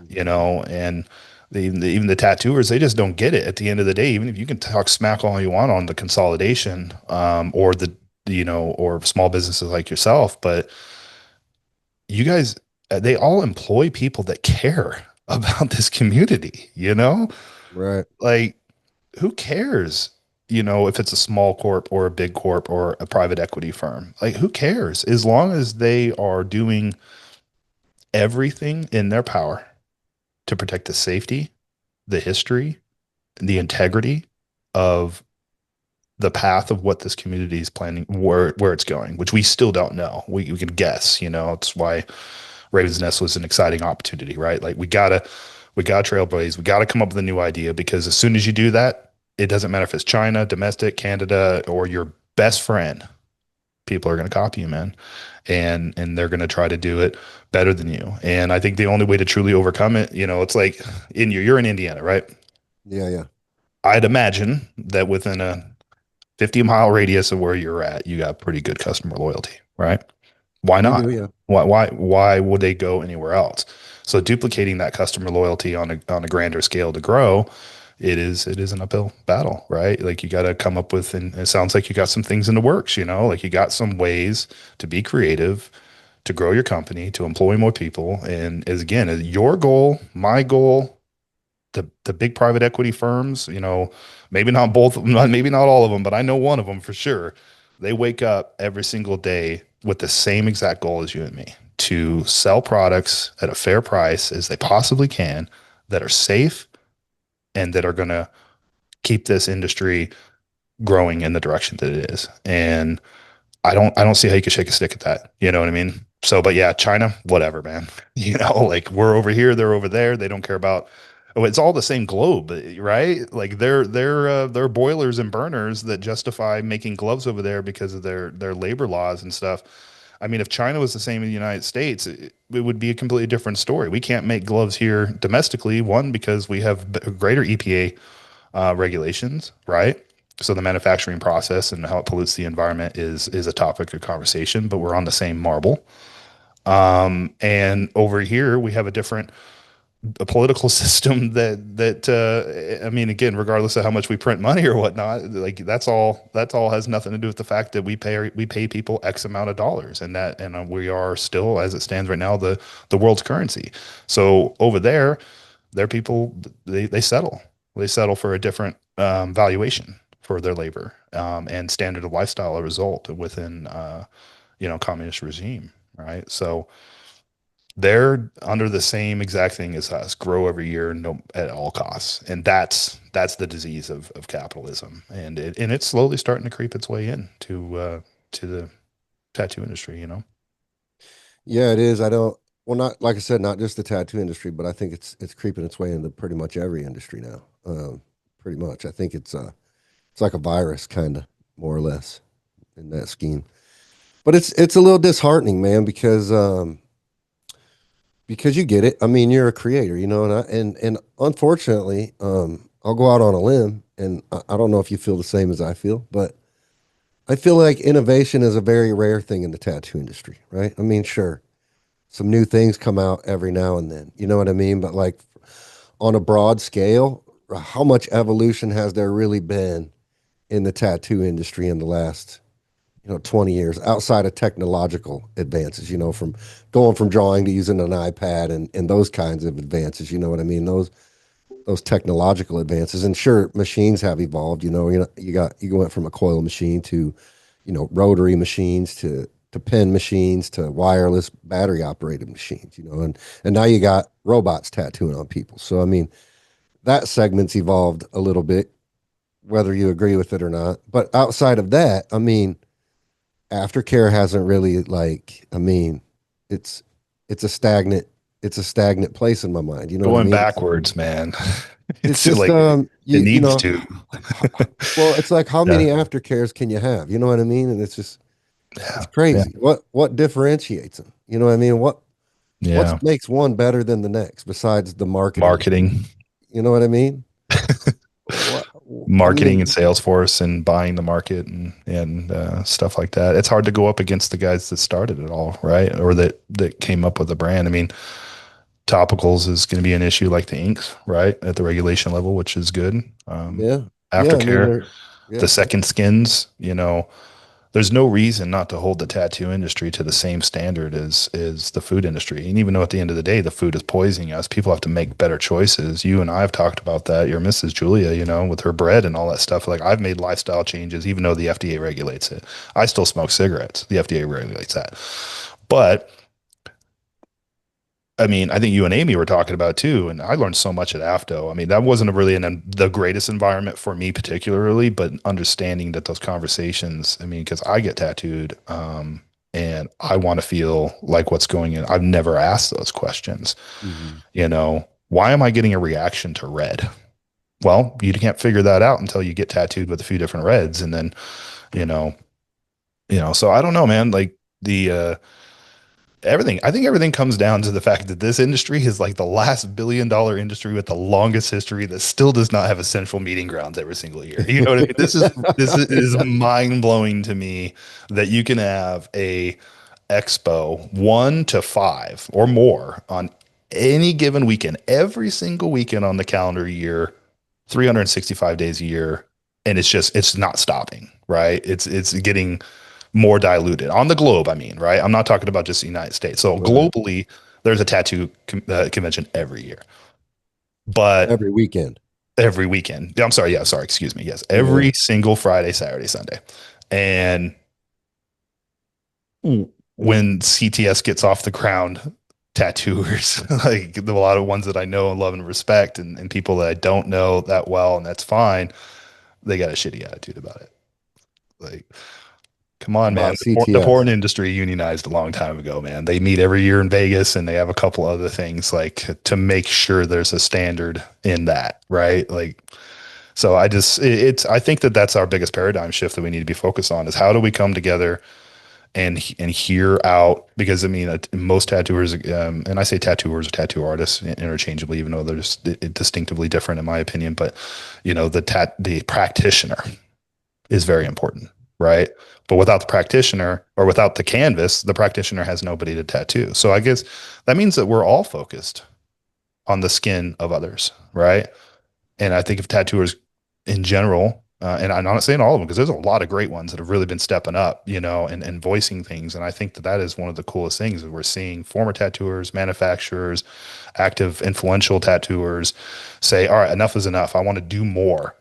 you know, and even the tattooers, they just don't get it at the end of the day. Even if you can talk smack all you want on the consolidation, or or small businesses like yourself, but you guys, they all employ people that care about this community, Right. like who cares? If it's a small corp or a big corp or a private equity firm, like who cares? As long as they are doing everything in their power to protect the safety, the history, and the integrity of the path of what this community is planning, where it's going, which we still don't know. We can guess, it's why Raven's Nest was an exciting opportunity, right? Like we gotta trailblaze, we gotta come up with a new idea, because as soon as you do that, it doesn't matter if it's China, domestic, Canada, or your best friend, people are going to copy you, man. And they're going to try to do it better than you. And I think the only way to truly overcome it, it's like you're in Indiana, right? Yeah, yeah. I'd imagine that within a 50-mile radius of where you're at, you got pretty good customer loyalty, right? Why We do, not? yeah. Why would they go anywhere else? So duplicating that customer loyalty on a grander scale to grow, it is an uphill battle, right? Like you got to come up with, and it sounds like you got some things in the works, like you got some ways to be creative, to grow your company, to employ more people. And as again, your goal, my goal, the big private equity firms, maybe not both, maybe not all of them, but I know one of them for sure. They wake up every single day with the same exact goal as you and me, to sell products at a fair price as they possibly can, that are safe and that are going to keep this industry growing in the direction that it is. And I don't see how you could shake a stick at that. You know what I mean? So, but yeah, China, whatever, man. Like we're over here, they're over there. They don't care about. Oh, it's all the same globe, right? Like they're boilers and burners that justify making gloves over there because of their labor laws and stuff. I mean, if China was the same in the United States, it would be a completely different story. We can't make gloves here domestically. One, because we have greater EPA regulations, right? So the manufacturing process and how it pollutes the environment is a topic of conversation, but we're on the same marble. And over here we have a political system that I mean, again, regardless of how much we print money or whatnot, like that's all has nothing to do with the fact that we pay people X amount of dollars, and we are still, as it stands right now, the world's currency. So over there, their people, they settle for a different valuation for their labor, and standard of lifestyle, a result within communist regime, right? So they're under the same exact thing as us: grow every year, no, at all costs. And that's the disease of capitalism, and it's slowly starting to creep its way in to the tattoo industry. Yeah, it is. I don't, well, not like I said, not just the tattoo industry, but I think it's creeping its way into pretty much every industry now. Pretty much. I think it's like a virus, kind of, more or less, in that scheme. But it's a little disheartening, man, because you get it. I mean, you're a creator, and unfortunately, I'll go out on a limb, and I don't know if you feel the same as I feel, but I feel like innovation is a very rare thing in the tattoo industry, right? I mean, sure, some new things come out every now and then, you know what I mean? But like on a broad scale, how much evolution has there really been in the tattoo industry in the last 20 years, outside of technological advances, from going from drawing to using an iPad and those kinds of advances, you know what I mean? Those technological advances. And sure, machines have evolved, you went from a coil machine to, rotary machines to pen machines to wireless battery operated machines, and now you got robots tattooing on people. So I mean, that segment's evolved a little bit, whether you agree with it or not. But outside of that, I mean, aftercare hasn't really, like, I mean, it's it's a stagnant it's a stagnant place in my mind. You know what I Going mean? backwards, man. It's It's just like it you needs know to. well, it's like, how many Yeah, aftercares can you have? You know what I mean? And it's yeah, yeah, crazy. What differentiates them? You know what I mean? What yeah. makes one better than the next besides the marketing? Marketing, You know what I mean? What I marketing, and mean, Salesforce, and buying the market, and stuff like that. It's hard to go up against the guys that started it all, right? Or that came up with the brand. I mean, Topicals is going to be an issue like the inks, right? At the regulation level, which is good. Yeah. Yeah. I mean, Aftercare, the yeah. second skins, there's no reason not to hold the tattoo industry to the same standard as the food industry. And even though at the end of the day, the food is poisoning us, people have to make better choices. You and I have talked about that. Your Mrs. Julia, with her bread and all that stuff. Like I've made lifestyle changes, even though the FDA regulates it. I still smoke cigarettes. The FDA regulates that. But I mean, I think you and Amy were talking about too, and I learned so much at AFTO. I mean, that wasn't really the greatest environment for me particularly, but understanding that those conversations, I mean, because I get tattooed, and I want to feel like what's going in. I've never asked those questions. Hmm. Why am I getting a reaction to red? Well, you can't figure that out until you get tattooed with a few different reds, and then, you know, So I don't know, man. Like everything, I think everything comes down to the fact that this industry is like the last $1 billion industry with the longest history that still does not have a central meeting grounds every single year. You know what I mean? This is mind blowing to me that you can have a expo 1 to 5 or more on any given weekend, every single weekend on the calendar year, 365 days a year, and it's not stopping, right? It's getting more diluted on the globe. I mean, right? I'm not talking about just the United States. So Right. globally, there's a tattoo convention every year, but Every weekend. every weekend. I'm sorry. Yeah, sorry. Excuse me. Yes, Yeah. every single Friday, Saturday, Sunday, and when CTS gets off the ground, tattooers like a lot of ones that I know and love and respect, and people that I don't know that well, and that's fine. They got a shitty attitude about it. Like, come on, man. About The porn CTS. industry unionized a long time ago, man. They meet every year in Vegas and they have a couple other things like to make sure there's a standard in that, right? Like, so I think that that's our biggest paradigm shift that we need to be focused on is how do we come together and hear out, because I mean, most tattooers, and I say tattooers or tattoo artists interchangeably, even though they're just distinctively different in my opinion, but the practitioner is very important, right? But without the practitioner or without the canvas, the practitioner has nobody to tattoo. So I guess that means that we're all focused on the skin of others, right? And I think if tattooers in general, and I'm not saying all of them because there's a lot of great ones that have really been stepping up, and voicing things. And I think that that is one of the coolest things that we're seeing former tattooers, manufacturers, active, influential tattooers say, all right, enough is enough. I want to do more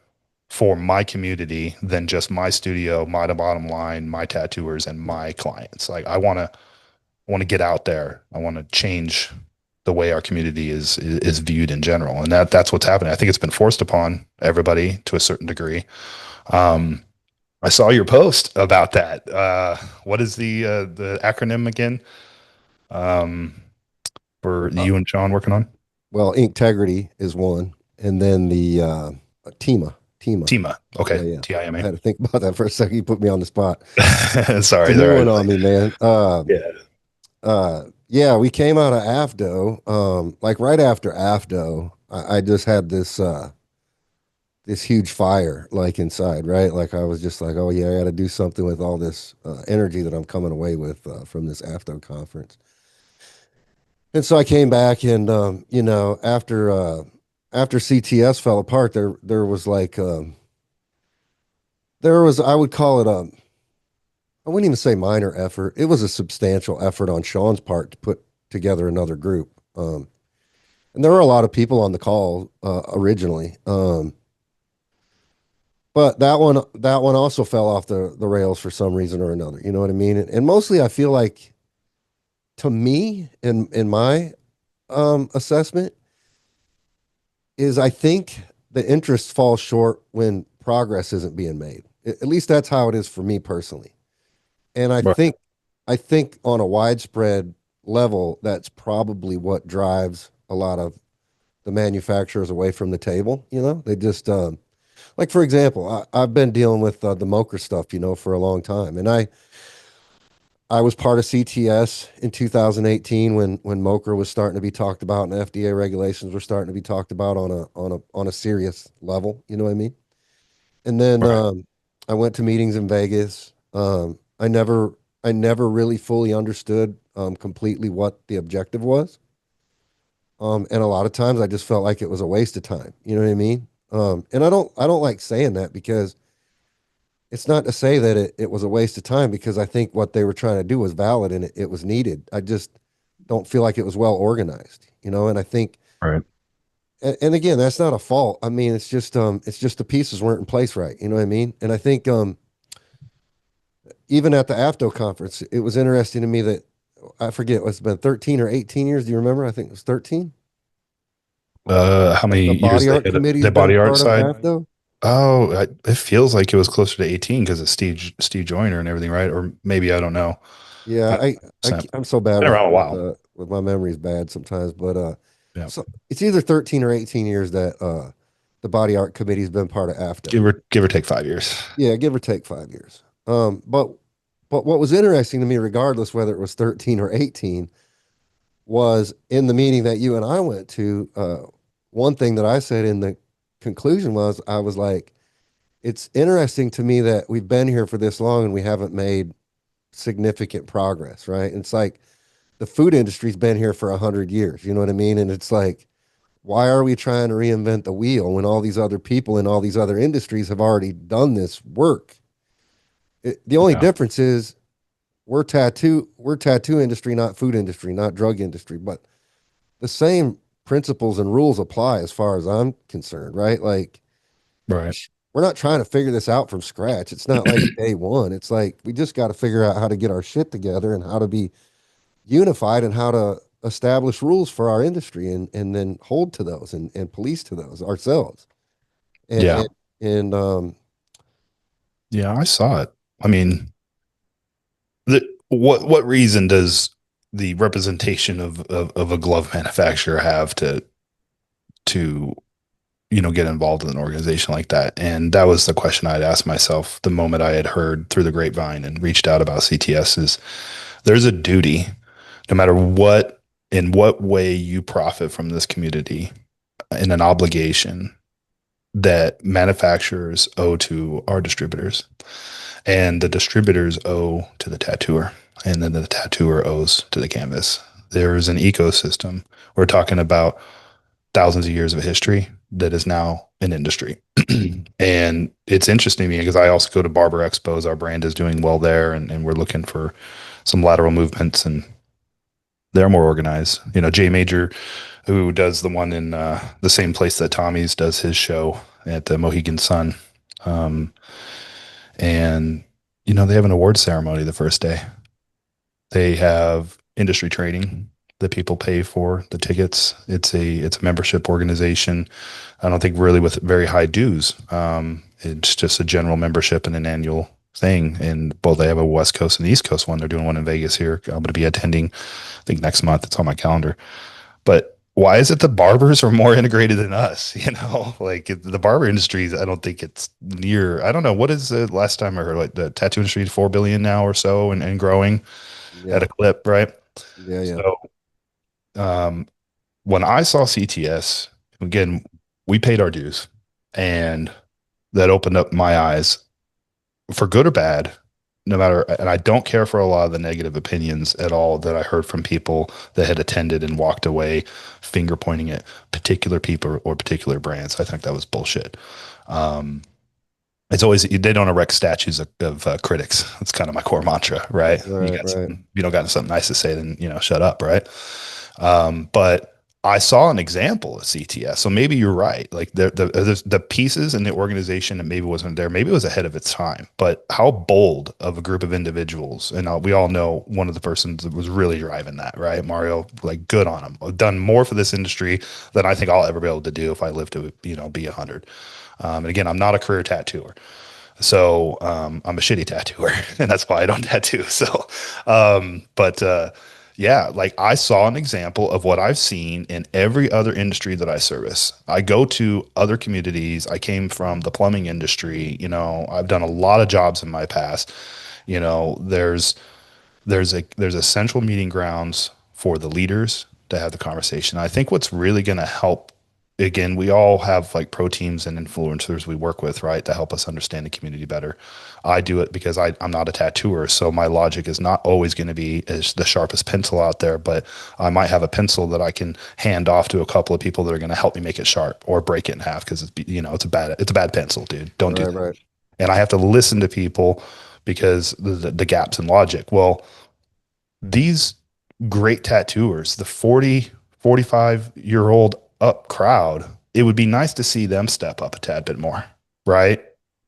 for my community than just my studio, my bottom line, my tattooers, and my clients. Like I want to get out there. I want to change the way our community is viewed in general, and that's what's happening. I think it's been forced upon everybody to a certain degree. Um, I saw your post about that. What is the acronym again? Um, for Uh, you and Sean working on well, Integrity is one, and then the TIMA. TIMA. Yeah, Okay, yeah. I TIMA. had to think about that for a second. You put me on the spot. It's Sorry, a new there. one on me, man. Yeah. Yeah, we came out of AFDO. Like right after AFDO, I just had this huge fire like inside, right? Like I was just like, oh yeah, I got to do something with all this energy that I'm coming away with from this AFDO conference. And so I came back, and after CTS fell apart, there was like there was, I would call it a, I wouldn't even say minor effort. It was a substantial effort on Sean's part to put together another group. And there were a lot of people on the call originally. But that one also fell off the rails for some reason or another. You know what I mean? And mostly I feel like, to me, in my assessment, is I think the interest falls short when progress isn't being made. At least that's how it is for me personally. And I think on a widespread level, that's probably what drives a lot of the manufacturers away from the table. They just like, for example, I've been dealing with the Mocha stuff, for a long time, and I was part of CTS in 2018 when Mocha was starting to be talked about and FDA regulations were starting to be talked about on a serious level. You know what I mean? And then Right. I went to meetings in Vegas. I never really fully understood completely what the objective was. And a lot of times I just felt like it was a waste of time. You know what I mean? And I don't like saying that because it's not to say that it was a waste of time because I think what they were trying to do was valid and it was needed. I just don't feel like it was well organized, and I think, Right. and again, that's not a fault. I mean, it's just the pieces weren't in place right. You know what I mean? And I think, even at the AFTO conference, it was interesting to me that I forget it's been 13 or 18 years. Do you remember? I think it was 13. How The many years body they art had committee's the been a body art part of side? AFTO. Oh, it feels like it was closer to 18 because of Steve Joyner and everything, right? Or maybe I don't know. Yeah, I don't know. I'm so bad Been around a while. with my memory's bad sometimes, but Yeah. so it's either 13 or 18 years that the body art committee's been part of AFTO. Give or take 5 years. Yeah, give or take 5 years. But what was interesting to me, regardless whether it was 13 or 18, was in the meeting that you and I went to. One thing that I said in the conclusion was I was like, it's interesting to me that we've been here for this long and we haven't made significant progress, right? And it's like the food industry's been here for 100 years. You know what I mean? And it's like, why are we trying to reinvent the wheel when all these other people in all these other industries have already done this work? The only Yeah. difference is we're tattoo industry, not food industry, not drug industry, but the same principles and rules apply as far as I'm concerned, right? Like Right. we're not trying to figure this out from scratch. It's not like day one. It's like we just got to figure out how to get our shit together and how to be unified and how to establish rules for our industry and then hold to those and police to those ourselves. And Yeah. and, and Yeah, I saw it. I mean, what reason does the representation of a glove manufacturer have to get involved in an organization like that? And that was the question I'd asked myself the moment I had heard through the grapevine and reached out about CTS is there's a duty, no matter what, in what way you profit from this community, in an obligation that manufacturers owe to our distributors and the distributors owe to the tattooer and then the tattooer owes to the canvas. There's an ecosystem. We're talking about thousands of years of history that is now an industry. And it's interesting to me because I also go to barber expos. Our brand is doing well there, and we're looking for some lateral movements, and they're more organized. Jay Major, who does the one in the same place that Tommy's does his show at the Mohegan Sun. Um, and, they have an award ceremony the first day. They have industry training that people pay for the tickets. It's a membership organization. I don't think really with very high dues. It's just a general membership and an annual thing. And both they have a West Coast and East Coast one. They're doing one in Vegas here. I'm going to be attending, I think next month. It's on my calendar. But why is it the barbers are more integrated than us? Like the barber industry, I don't think it's near. I don't know what is the last time I heard. Like the tattoo industry is 4 billion now or so, and growing at yeah, a clip, right? yeah, yeah, So um, when I saw CTS, again, we paid our dues, and that opened up my eyes for good or bad. No matter, and I don't care for a lot of the negative opinions at all that I heard from people that had attended and walked away, finger pointing at particular people or particular brands. I think that was bullshit. Um, it's always they don't erect statues of critics. That's kind of my core mantra, right? right, right. You don't got something nice to say, then shut up, right? But I saw an example of CTS, so maybe you're right. Like the pieces in the organization that maybe wasn't there, maybe it was ahead of its time. But how bold of a group of individuals, and we all know one of the persons that was really driving that, right? Mario, like good on him. I've done more for this industry than I think I'll ever be able to do if I live to be 100. And again, I'm not a career tattooer. So I'm a shitty tattooer, and that's why I don't tattoo. So, but yeah, like I saw an example of what I've seen in every other industry that I service. I go to other communities. I came from the plumbing industry. I've done a lot of jobs in my past. There's a central meeting grounds for the leaders to have the conversation. I think what's really going to help again, we all have like pro teams and influencers we work with, right, to help us understand the community better. I do it because I'm not a tattooer, so my logic is not always going to be as the sharpest pencil out there, but I might have a pencil that I can hand off to a couple of people that are going to help me make it sharp or break it in half because it's a bad pencil, dude. Don't do Right, that. right. And I have to listen to people because the gaps in logic. Well, these great tattooers, the 40, 45-year-old up crowd, it would be nice to see them step up a tad bit more, right?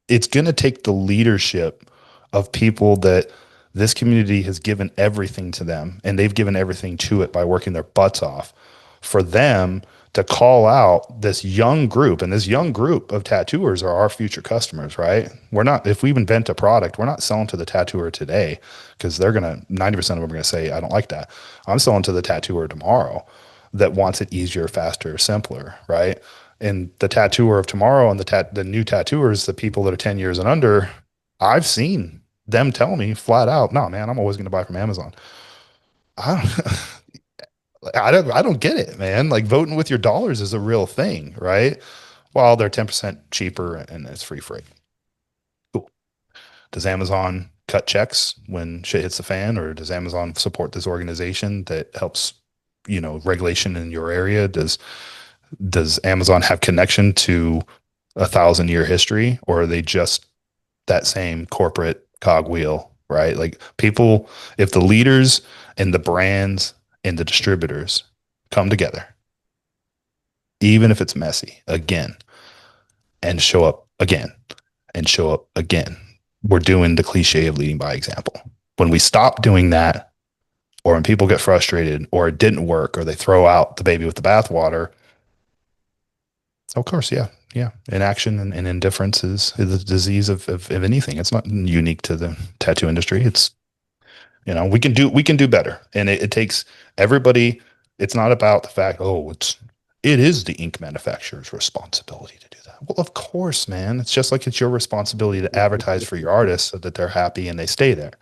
It's going to take the leadership of people that this community has given everything to them and they've given everything to it by working their butts off for them to call out this young group, and this young group of tattooers are our future customers, right? We're not, if we invent a product, we're not selling to the tattooer today because they're going to, 90% of them are going to say, I don't like that. I'm selling to the tattooer tomorrow that wants it easier, faster, simpler, right? And the tattooer of tomorrow and the new tattooers, the people that are 10 years and under, I've seen them tell me flat out, no, man, I'm always going to buy from Amazon. I don't, I don't get it, man. Like voting with your dollars is a real thing, right? Well, they're 10% cheaper and it's free freight. Cool. Does Amazon cut checks when shit hits the fan, or does Amazon support this organization that helps, regulation in your area? Does Amazon have connection to 1,000-year history, or are they just that same corporate cogwheel, right? Like people, if the leaders and the brands and the distributors come together, even if it's messy, again, and show up again and show up again, we're doing the cliche of leading by example. When we stop doing that, or when people get frustrated, or it didn't work, or they throw out the baby with the bathwater, of course, yeah, yeah. Inaction and indifference is the disease of anything. It's not unique to the tattoo industry. It's we can do better, and it takes everybody. It's not about the fact, oh, it is the ink manufacturer's responsibility to do that. Well, of course, man. It's just like it's your responsibility to advertise for your artists so that they're happy and they stay there.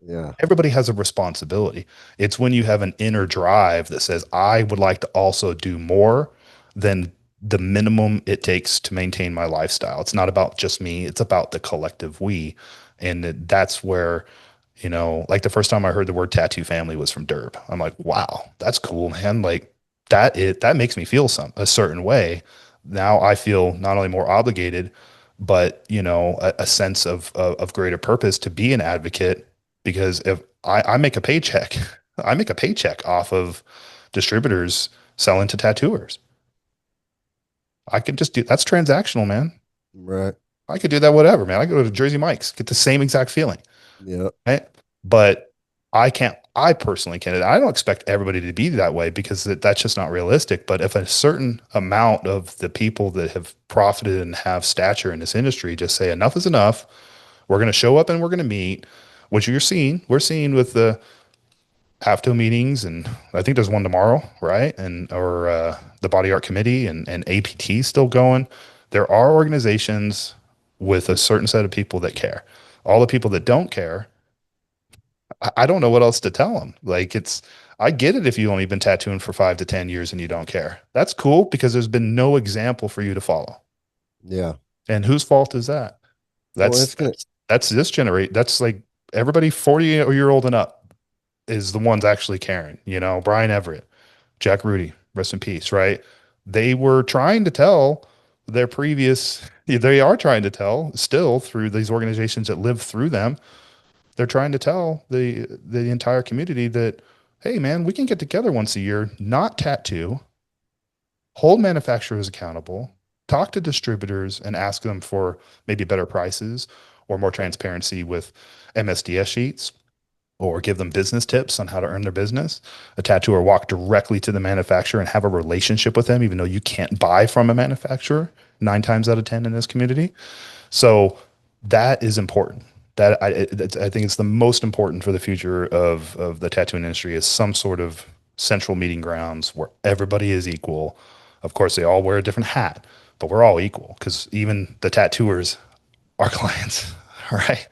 Yeah. Everybody has a responsibility. It's when you have an inner drive that says, I would like to also do more than the minimum it takes to maintain my lifestyle. It's not about just me, it's about the collective we. And that's where, like the first time I heard the word tattoo family was from Derb. I'm like, wow, that's cool, man. Like that makes me feel a certain way. Now I feel not only more obligated, but a sense of greater purpose to be an advocate, because if I make a paycheck, I make a paycheck off of distributors selling to tattooers. I could just do that's transactional, man. Right. I could do that, whatever, man. I go to Jersey Mike's, get the same exact feeling, Yeah. right? But I can't, I personally can't. I don't expect everybody to be that way because that's just not realistic. But if a certain amount of the people that have profited and have stature in this industry just say enough is enough, we're going to show up and we're going to meet, which we're seeing with the AFTO meetings, and I think there's one tomorrow, right? And or the Body Art Committee and APT still going. There are organizations with a certain set of people that care. All the people that don't care, I don't know what else to tell them. Like I get it if you've only been tattooing for 5 to 10 years and you don't care. That's cool because there's been no example for you to follow. Yeah. And whose fault is that? Well, That's it's gonna. that's this generate. That's like everybody 40-year old and up is the ones actually caring. Brian Everett, Jack Rudy, rest in peace, right? They were trying to tell their previous, they are trying to tell still through these organizations that live through them. They're trying to tell the entire community that, hey, man, we can get together once a year, not tattoo, hold manufacturers accountable, talk to distributors and ask them for maybe better prices or more transparency with MSDS sheets, or give them business tips on how to earn their business. A tattooer walk directly to the manufacturer and have a relationship with them, even though you can't buy from a manufacturer 9 times out of 10 in this community. So that is important. That I think it's the most important for the future of the tattooing industry, is some sort of central meeting grounds where everybody is equal. Of course, they all wear a different hat, but we're all equal because even the tattooers are clients, right?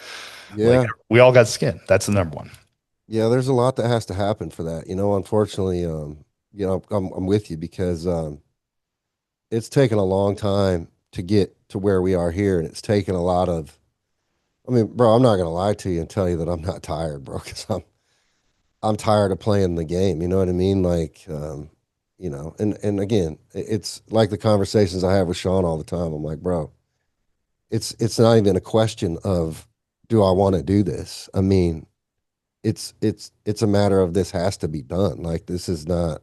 Like Yeah. we all got skin. That's the number one. Yeah. There's a lot that has to happen for that. Unfortunately, I'm with you because it's taken a long time to get to where we are here, and it's taken a lot of. I mean, bro, I'm not gonna lie to you and tell you that I'm not tired, bro, because I'm tired of playing the game. You know what I mean? Like, and again, it's like the conversations I have with Sean all the time. I'm like, bro, it's not even a question of do I want to do this. I mean, it's a matter of this has to be done. Like this is not.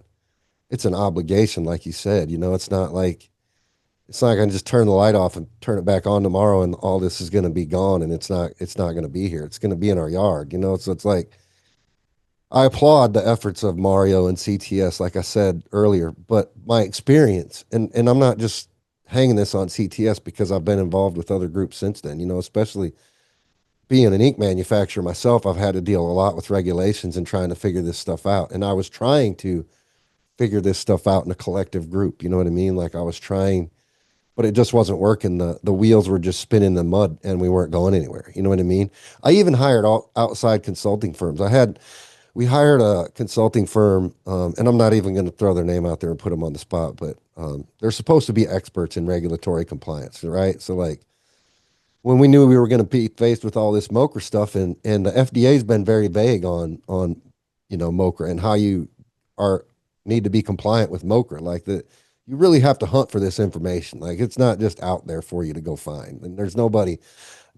It's an obligation, like you said. It's not like it's not going to just turn the light off and turn it back on tomorrow, and all this is going to be gone, and it's not going to be here. It's going to be in our yard. So it's like I applaud the efforts of Mario and CTS, like I said earlier, but my experience, and I'm not just hanging this on CTS because I've been involved with other groups since then, especially being an ink manufacturer myself, I've had to deal a lot with regulations and trying to figure this stuff out. And I was trying to figure this stuff out in a collective group. You know what I mean? Like I was trying, but it just wasn't working. The wheels were just spinning the mud and we weren't going anywhere. You know what I mean? I even hired outside consulting firms. We hired a consulting firm, and I'm not even going to throw their name out there and put them on the spot, but they're supposed to be experts in regulatory compliance, right? So like when we knew we were going to be faced with all this MOCR stuff, and the FDA's been very vague on MOCR and how you are need to be compliant with MOCR, like that you really have to hunt for this information. Like it's not just out there for you to go find, and there's nobody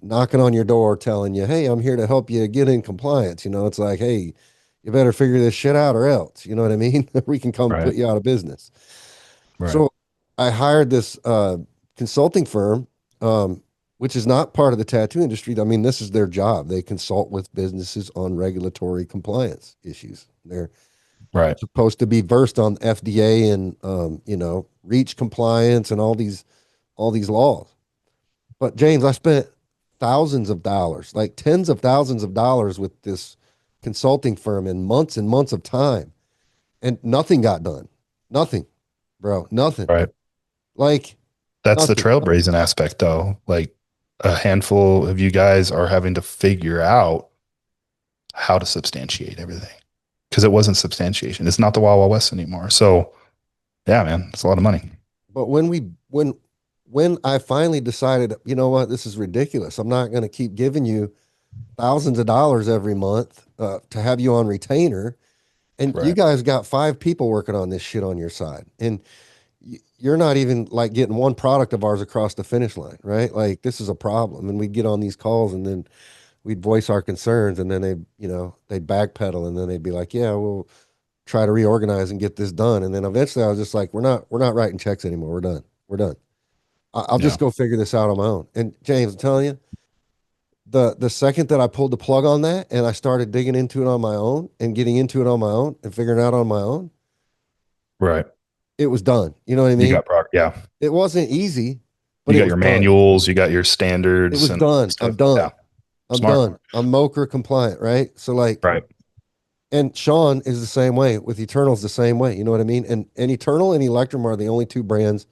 knocking on your door telling you, hey, I'm here to help you get in compliance. It's like, hey, you better figure this shit out or else. You know what I mean? We can come Right. put you out of business. Right. So I hired this consulting firm, which is not part of the tattoo industry. I mean, this is their job. They consult with businesses on regulatory compliance issues. They're Right. supposed to be versed on FDA and REACH compliance and all these laws. But James, I spent thousands of dollars, like tens of thousands of dollars with this consulting firm and months of time, and nothing got done. Nothing, bro. Nothing. Right. Like That's the nothing. trailblazing aspect, though. Like a handful of you guys are having to figure out how to substantiate everything because it wasn't substantiation. It's not the Wild Wild West anymore. So, yeah, man, it's a lot of money. But when I finally decided, you know what, this is ridiculous. I'm not going to keep giving you thousands of dollars every month to have you on retainer. And you Right. guys got 5 people working on this shit on your side. And you're not even like getting one product of ours across the finish line, right? Like this is a problem. And we'd get on these calls and then we'd voice our concerns and then they'd backpedal and then they'd be like, yeah, we'll try to reorganize and get this done. And then eventually I was just like, we're not writing checks anymore. We're done. We're done. I'll Yeah. just go figure this out on my own. And James, I'm telling you, the second that I pulled the plug on that and I started digging into it on my own and getting into it on my own and figuring it out on my own, Right. it was done. You know what I You mean? got yeah. It wasn't easy, but You it got was your done. manuals, you got your It standards was and done. I'm stuff. Yeah. done. I'm Smart. done. I'm MOCR compliant, right? So like, Right. and Sean is the same way with Eternal's the same way. You know what I mean? And Eternal and Electrum are the only 2 brands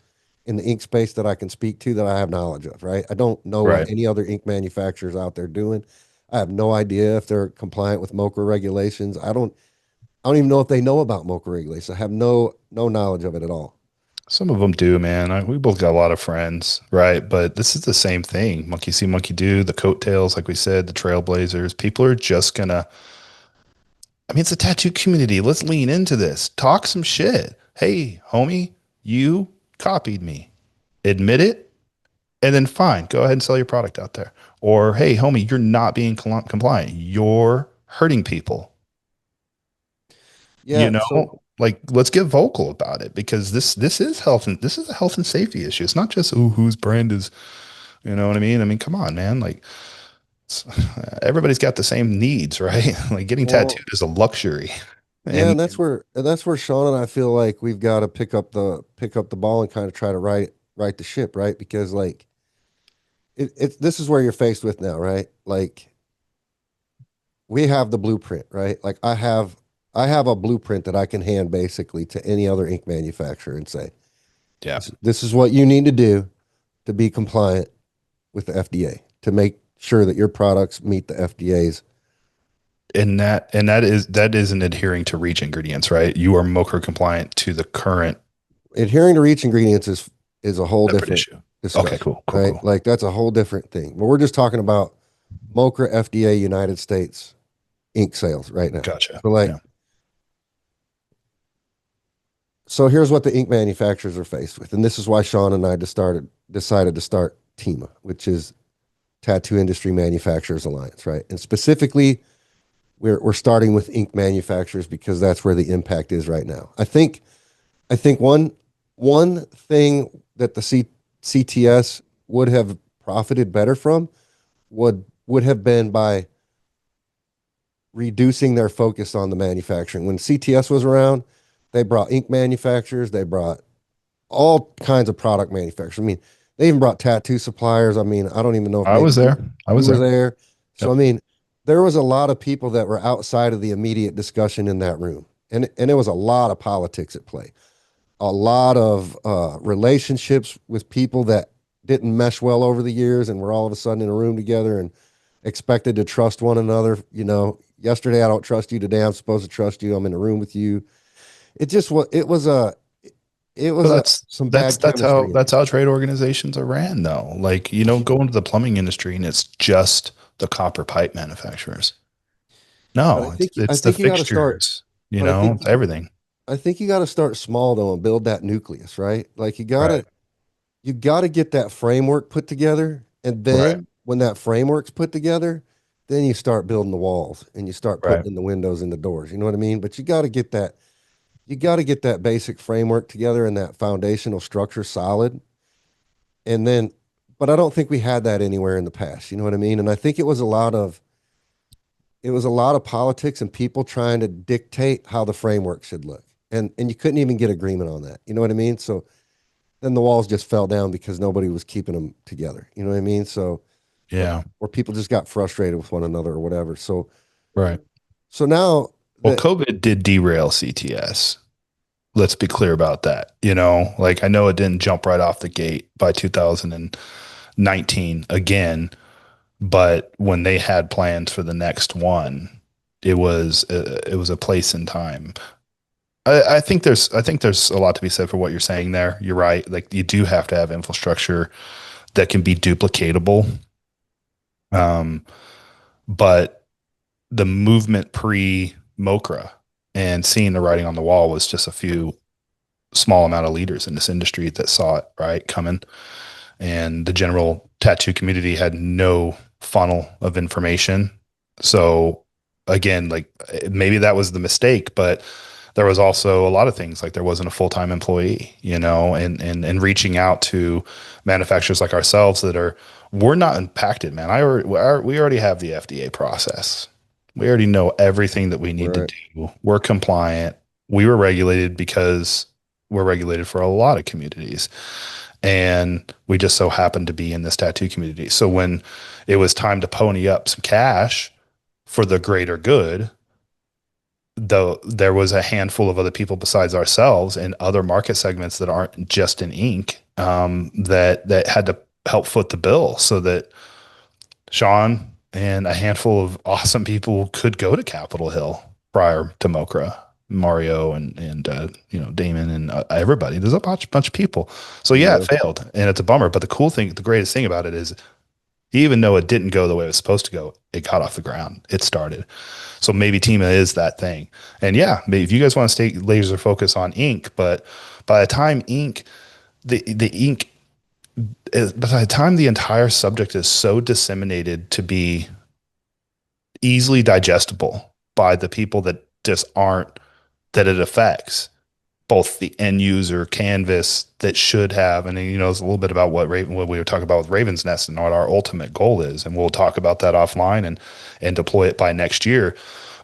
in the ink space that I can speak to that I have knowledge of, right? I don't know what Right. any other ink manufacturers out there doing. I have no idea if they're compliant with MOCR regulations. I don't even know if they know about MOCR regulations. I have no knowledge of it at all. Some of them do, man. We both got a lot of friends, right? But this is the same thing. Monkey see, monkey do. The coattails, like we said, the trailblazers. People are just gonna. I mean, it's a tattoo community. Let's lean into this. Talk some shit. Hey, homie, you copied me. Admit it, and then fine, go ahead and sell your product out there. Or hey, homie, you're not being compliant. You're hurting people. You Yeah, so know, like let's get vocal about it because this is health and this is a health and safety issue. It's not just whose brand is, you know what I mean? I mean, come on, man. Like everybody's got the same needs, right? Like getting well, tattooed is a luxury. yeah, And and that's where Sean and I feel like we've got to pick up the ball and kind of try to right the ship, right? Because like this is where you're faced with now, right? Like we have the blueprint, right? Like I have a blueprint that I can hand basically to any other ink manufacturer and say, yeah, this is what you need to do to be compliant with the FDA to make sure that your products meet the FDA's. and that isn't adhering to REACH ingredients, right? You are MOCR compliant to the current. Adhering to REACH ingredients is is a whole Separate different issue. Okay, discussion, cool, cool, right? cool. Like that's a whole different thing. But we're just talking about MOCRA FDA United States ink sales right now. Gotcha. So like Yeah. so here's what the ink manufacturers are faced with. And this is why Sean and I decided to start TEMA, which is Tattoo Industry Manufacturers Alliance, right? And specifically we're starting with ink manufacturers because that's where the impact is right now. I think one thing that the CTS would have profited better from would have been by reducing their focus on the manufacturing. When CTS was around, they brought ink manufacturers, they brought all kinds of product manufacturers. I mean, they even brought tattoo suppliers. I mean, I don't even know if I maybe was there. I you was were there. there. So Yep. I mean, there was a lot of people that were outside of the immediate discussion in that room. And it was a lot of politics at play, a lot of relationships with people that didn't mesh well over the years and were all of a sudden in a room together and expected to trust one another. You know, yesterday I don't trust you. Today I'm supposed to trust you. I'm in a room with you. It just was. It But was some that's bad chemistry in that's there. how trade organizations are ran though. Like you don't go into the plumbing industry and it's just the copper pipe manufacturers. But No, I it's the think you got to start. fixtures, you But I know, think it's everything. I think you got to start small though and build that nucleus, right? Like Right. you got to get that framework put together, and Right. then when that framework's put together, then you start building the walls and you start Right. putting in the windows and the doors. You know what I mean? But you got to get that basic framework together and that foundational structure solid, and then. But I don't think we had that anywhere in the past. You know what I mean? And I think it was a lot of politics and people trying to dictate how the framework should look. And you couldn't even get agreement on that. You know what I mean? So then the walls just fell down because nobody was keeping them together. You know what I mean? So Yeah. or people just got frustrated with one another or whatever. Right. So now Well, that COVID did derail CTS. Let's be clear about that. You know, like I know it didn't jump right off the gate by 2019 again, but when they had plans for the next one, it was a place in time. I think there's a lot to be said for what you're saying there. You're right. Like you do have to have infrastructure that can be duplicatable. Um, but the movement pre Mokra and seeing the writing on the wall was just a few small amount of leaders in this industry that saw it right coming, and the general tattoo community had no funnel of information. So again, like maybe that was the mistake, but there was also a lot of things like there wasn't a full-time employee, you know, and reaching out to manufacturers like ourselves that are we're not impacted, man. We already have the FDA process. We already know everything that we need to right, do. We're compliant. We were regulated because we're regulated for a lot of communities. And we just so happened to be in this tattoo community. So when it was time to pony up some cash for the greater good, though there was a handful of other people besides ourselves in other market segments that aren't just in ink, that had to help foot the bill so that Sean and a handful of awesome people could go to Capitol Hill prior to Mokra, Mario and you know Damon and everybody. There's a bunch of people. So yeah, it yeah, failed, and it's a bummer. But the cool thing, the greatest thing about it is, even though it didn't go the way it was supposed to go, it got off the ground. It started. So maybe Tima is that thing. And yeah, maybe if you guys want to stay laser focus on ink, but by the time ink, the ink by the time the entire subject is so disseminated to be easily digestible by the people that just aren't that it affects both the end user canvas that should have, and you know, it's a little bit about what we were talking about with Raven's Nest and what our ultimate goal is, and we'll talk about that offline and deploy it by next year.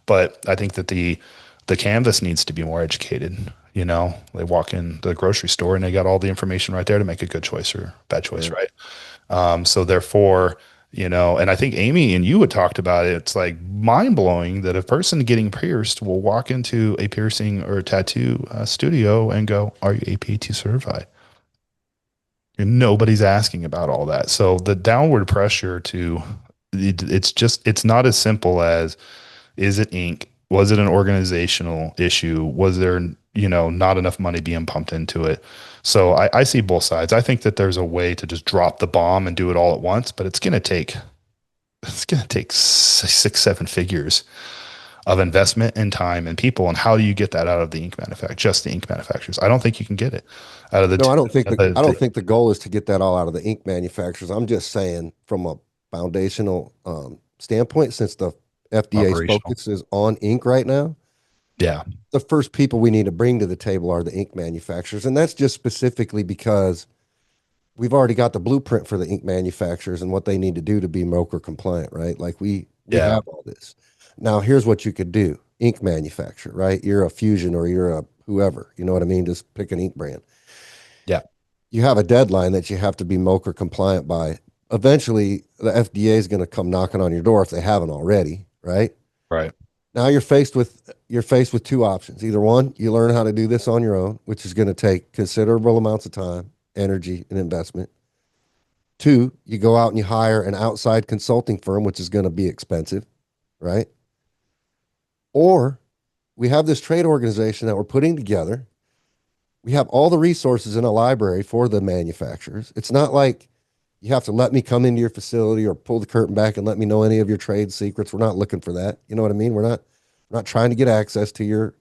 But I think that the canvas needs to be more educated. You know, they walk in the grocery store and they got all the information right there to make a good choice or bad choice, yeah, right? So therefore, you know, and I think Amy and you had talked about it. It's like mind blowing that a person getting pierced will walk into a piercing or a tattoo studio and go, "Are you APAT certified?" And nobody's asking about all that. So the downward pressure to it's just it's not as simple as is it ink? Was it an organizational issue? Was there, not enough money being pumped into it? So I see both sides. I think that there's a way to just drop the bomb and do it all at once, but it's gonna take 6, 7 figures of investment and time and people. And how do you get that out of the ink manufacturer, just the ink manufacturers? I don't think you can get it out of the, No, t- I don't think the goal is to get that all out of the ink manufacturers. I'm just saying from a foundational standpoint, since the FDA's operational. focus is on ink right now, Yeah. the first people we need to bring to the table are the ink manufacturers. And that's just specifically because we've already got the blueprint for the ink manufacturers and what they need to do to be MOCR compliant, right? Like we Yeah. have all this. Now, here's what you could do. Ink manufacturer, right? You're a Fusion or you're a whoever, you know what I mean? Just pick an ink brand. Yeah. You have a deadline that you have to be MOCR compliant by. Eventually, the FDA is going to come knocking on your door if they haven't already, right? Right. Now you're faced with two options. Either one, you learn how to do this on your own, which is going to take considerable amounts of time, energy, and investment. Two, you go out and you hire an outside consulting firm, which is going to be expensive, right? Or we have this trade organization that we're putting together. We have all the resources in a library for the manufacturers. It's not like you have to let me come into your facility or pull the curtain back and let me know any of your trade secrets. We're not looking for that. You know what I mean? We're not trying to get access to your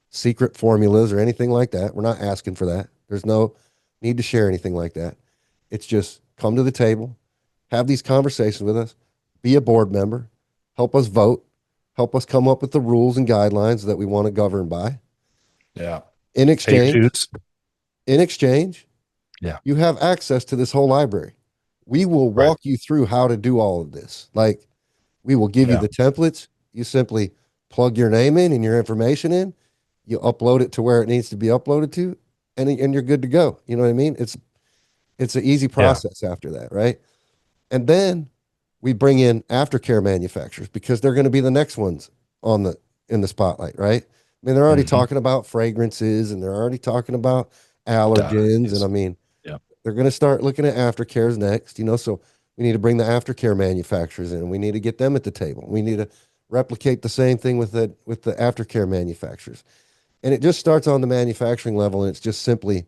secret formulas or anything like that. We're not asking for that. There's no need to share anything like that. It's just come to the table, have these conversations with us, be a board member, help us vote, help us come up with the rules and guidelines that we want to govern by. Yeah. In Pay your exchange, dues. in exchange, Yeah. you have access to this whole library. We will Right. walk you through how to do all of this. Like we will give you Yeah. the templates. You simply plug your name in and your information in. You upload it to where it needs to be uploaded to, and you're good to go. You know what I mean? It's an easy Yeah. process after that, right? And then we bring in aftercare manufacturers because they're going to be the next ones on the in the spotlight, right? I mean, they're already Hmm. talking about fragrances and they're already talking about allergens, and I Dies. mean, Yeah. they're going to start looking at aftercares next, so we need to bring the aftercare manufacturers in. We need to get them at the table. We need to replicate the same thing with the aftercare manufacturers. And it just starts on the manufacturing level, and it's just simply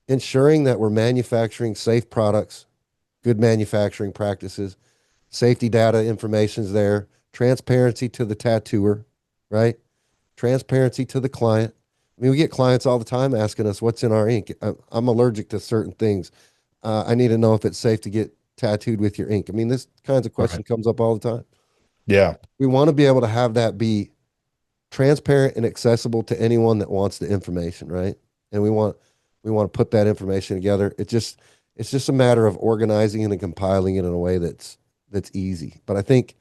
ensuring that we're manufacturing safe products, good manufacturing practices, safety data information's there, transparency to the tattooer, right? Transparency to the client. I mean, we get clients all the time asking us what's in our ink. I'm allergic to certain things. I need to know if it's safe to get tattooed with your ink. I mean, this kinds of question Right. comes up all the time. Yeah. We want to be able to have that be transparent and accessible to anyone that wants the information, right? And we want to put that information together. It's just a matter of organizing it and compiling it in a way that's easy. But I think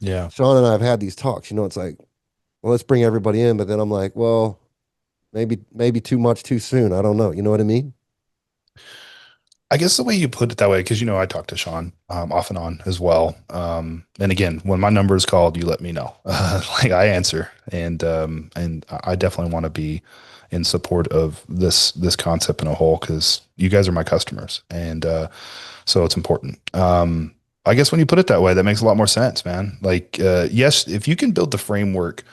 Yeah. Sean and I have had these talks. It's like, well, let's bring everybody in, but then I'm like, well, maybe too much too soon. I don't know. You know what I mean? I guess the way you put it that way, because I talk to Sean off and on as well. And again, when my number is called, you let me know. Like I answer, and I definitely want to be in support of this concept in a whole because you guys are my customers, and so it's important. I guess when you put it that way, that makes a lot more sense, man. Like, yes, if you can build the framework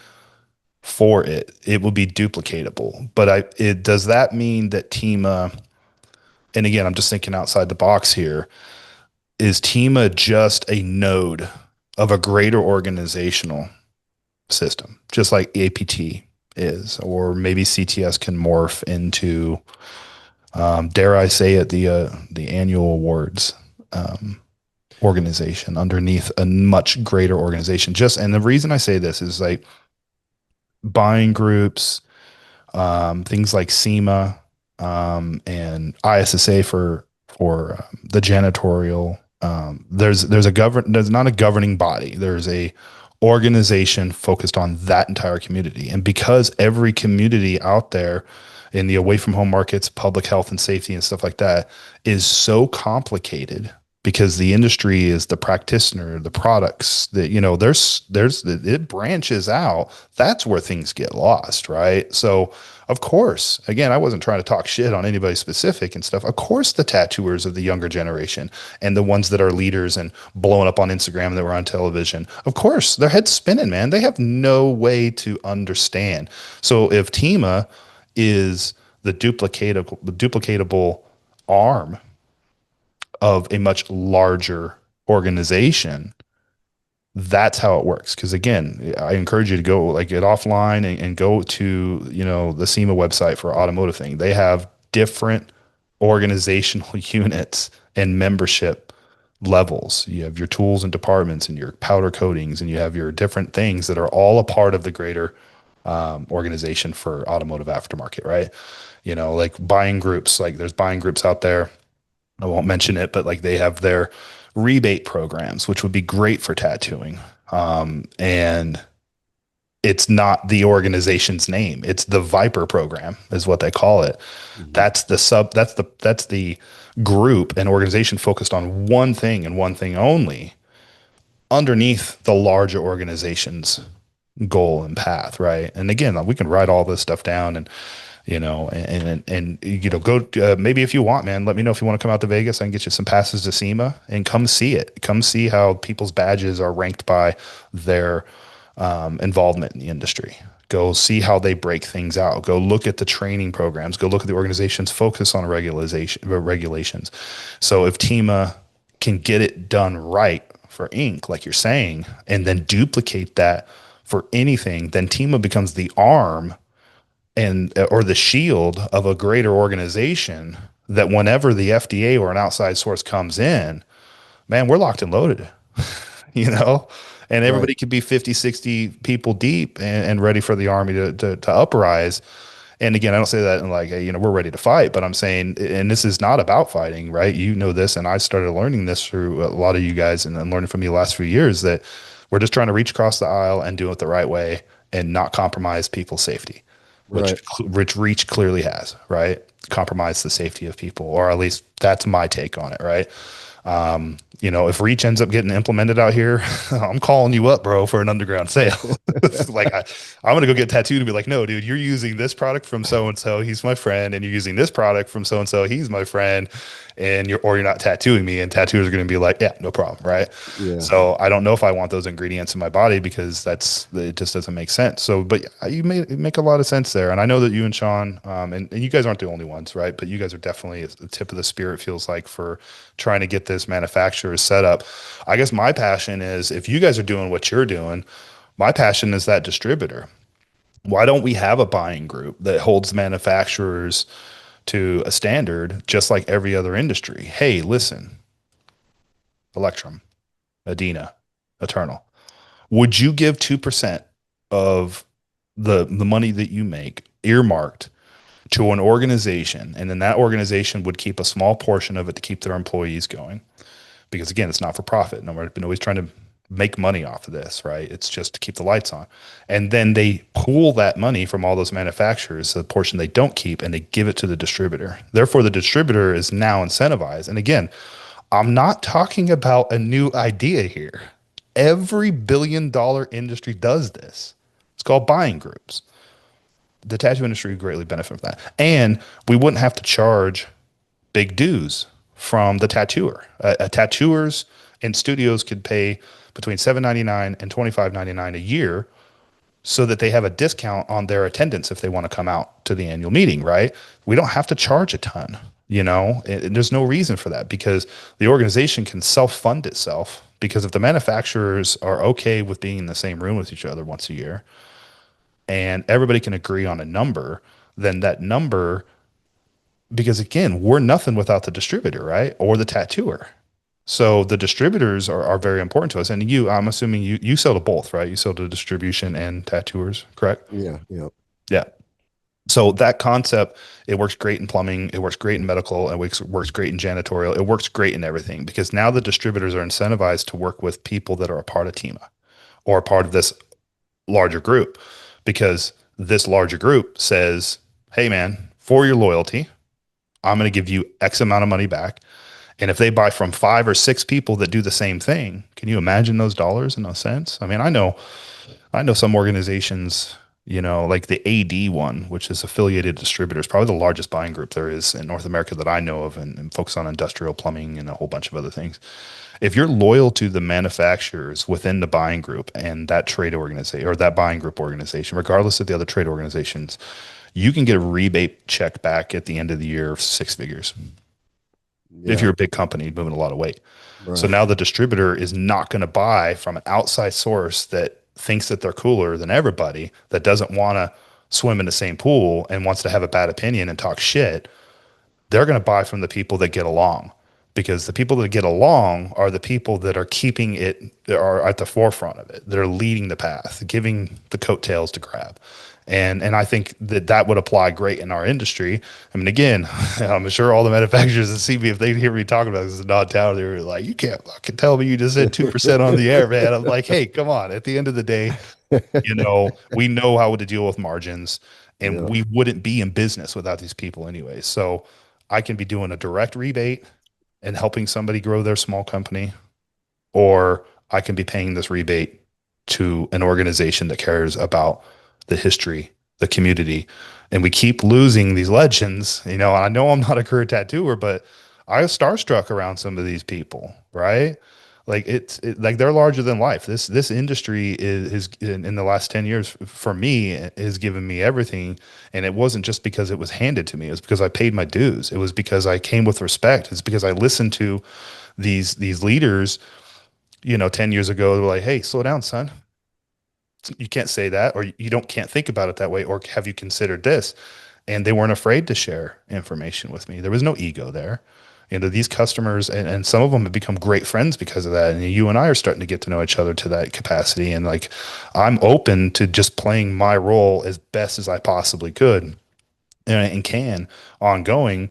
for it, it will be duplicatable. But does that mean that Tima? And again, I'm just thinking outside the box here. Is Tima just a node of a greater organizational system, just like APT is, or maybe CTS can morph into, dare I say it, the annual awards organization underneath a much greater organization. And the reason I say this is like buying groups, things like SEMA and ISSA for the janitorial. There's not a governing body. There's a organization focused on that entire community, and because every community out there in the away from home markets, public health and safety and stuff like that is so complicated because the industry is the practitioner, the products that, it branches out. That's where things get lost, right? So, of course, again, I wasn't trying to talk shit on anybody specific and stuff. Of course, the tattooers of the younger generation and the ones that are leaders and blowing up on Instagram that were on television, of course, their head's spinning, man. They have no way to understand. So, if TEMA is the duplicatable arm of a much larger organization, that's how it works. Because again, I encourage you to go like get offline and go to, the SEMA website for automotive thing. They have different organizational units and membership levels. You have your tools and departments and your powder coatings, and you have your different things that are all a part of the greater organization for automotive aftermarket, right? Like buying groups, like there's buying groups out there. I won't mention it, but like they have their rebate programs, which would be great for tattooing. And it's not the organization's name. It's the Viper program is what they call it. Mhm. That's the group and organization focused on one thing and one thing only underneath the larger organization's goal and path. Right. And again, we can write all this stuff down and, go, maybe if you want, man, let me know if you want to come out to Vegas. I can get you some passes to SEMA and come see it. Come see how people's badges are ranked by their involvement in the industry. Go see how they break things out. Go look at the training programs. Go look at the organization's focus on regulations. So if TEMA can get it done right for ink, like you're saying, and then duplicate that for anything, then TEMA becomes the arm or the shield of a greater organization that whenever the FDA or an outside source comes in, man, we're locked and loaded, and everybody Right. could be 50, 60 people deep and ready for the army to uprise. And again, I don't say that in like, hey, we're ready to fight, but I'm saying, and this is not about fighting, right? This, and I started learning this through a lot of you guys and learning from you the last few years, that we're just trying to reach across the aisle and do it the right way and not compromise people's safety, which Right. which Reach clearly has, right? Compromise the safety of people, or at least that's my take on it, right? If Reach ends up getting implemented out here, I'm calling you up, bro, for an underground sale. Like I'm gonna go get tattooed and be like, no, dude, you're using this product from so and so, he's my friend, and you're using this product from so and so, he's my friend, and you're not tattooing me. And tattooers are gonna be like, yeah, no problem, right? Yeah. So I don't know if I want those ingredients in my body because it just doesn't make sense. So, but you make a lot of sense there, and I know that you and Sean, and you guys aren't the only ones, right? But you guys are definitely the tip of the spear. It feels like for trying to get this manufacturer set up. I guess my passion is if you guys are doing what you're doing, my passion is that distributor. Why don't we have a buying group that holds manufacturers to a standard just like every other industry? Hey, listen, Electrum, Adenna, Eternal. Would you give 2% of the money that you make earmarked to an organization, and then that organization would keep a small portion of it to keep their employees going? Because again, it's not for profit. Nobody's trying to make money off of this, right? It's just to keep the lights on. And then they pool that money from all those manufacturers, the portion they don't keep, and they give it to the distributor. Therefore, the distributor is now incentivized. And again, I'm not talking about a new idea here. Every billion-dollar industry does this. It's called buying groups. The tattoo industry would greatly benefit from that. And we wouldn't have to charge big dues from the tattooer. Tattooers and studios could pay between $7.99 and $25.99 a year so that they have a discount on their attendance if they want to come out to the annual meeting, right? We don't have to charge a ton, there's no reason for that because the organization can self-fund itself, because if the manufacturers are okay with being in the same room with each other once a year and everybody can agree on a number, then that number, because again, we're nothing without the distributor, right? Or the tattooer. So the distributors are very important to us. And I'm assuming you sell to both, right? You sell to distribution and tattooers, correct? Yeah. Yeah. Yeah. So that concept, it works great in plumbing. It works great in medical. It works great in janitorial. It works great in everything because now the distributors are incentivized to work with people that are a part of TEMA or a part of this larger group, because this larger group says, hey man, for your loyalty, I'm going to give you X amount of money back. And if they buy from 5 or 6 people that do the same thing, can you imagine those dollars in a sense? I mean, I know some organizations, like the AD one, which is affiliated distributors, probably the largest buying group there is in North America that I know of, and focus on industrial plumbing and a whole bunch of other things. If you're loyal to the manufacturers within the buying group and that trade organization or that buying group organization, regardless of the other trade organizations, you can get a rebate check back at the end of the year of 6 figures if Yeah. you're a big company moving a lot of weight. So Right. now the distributor is not going to buy from an outside source that thinks that they're cooler than everybody, that doesn't want to swim in the same pool and wants to have a bad opinion and talk shit. They're going to buy from the people that get along, because the people that get along are the people that are keeping it, are at the forefront of it. They're leading the path, giving the coattails to grab. And I think that that would apply great in our industry. I mean, again, I'm sure all the manufacturers that see me, if they hear me talking about this is not town, they're like, you can't fucking tell me you just said 2% on the air, man. I'm like, hey, come on. At the end of the day, we know how to deal with margins, and Yeah. we wouldn't be in business without these people anyway. So I can be doing a direct rebate and helping somebody grow their small company, or I can be paying this rebate to an organization that cares about the history, the community. And we keep losing these legends. I know I'm not a career tattooer, but I was starstruck around some of these people, right? Like like they're larger than life. This industry is in the last 10 years for me has given me everything. And it wasn't just because it was handed to me. It was because I paid my dues. It was because I came with respect. It's because I listened to these leaders, 10 years ago. They were like, hey, slow down, son. You can't say that, or you don't can't think about it that way, or have you considered this? And they weren't afraid to share information with me. There was no ego there. These customers, and some of them have become great friends because of that. And you and I are starting to get to know each other to that capacity. And like, I'm open to just playing my role as best as I possibly could and can ongoing.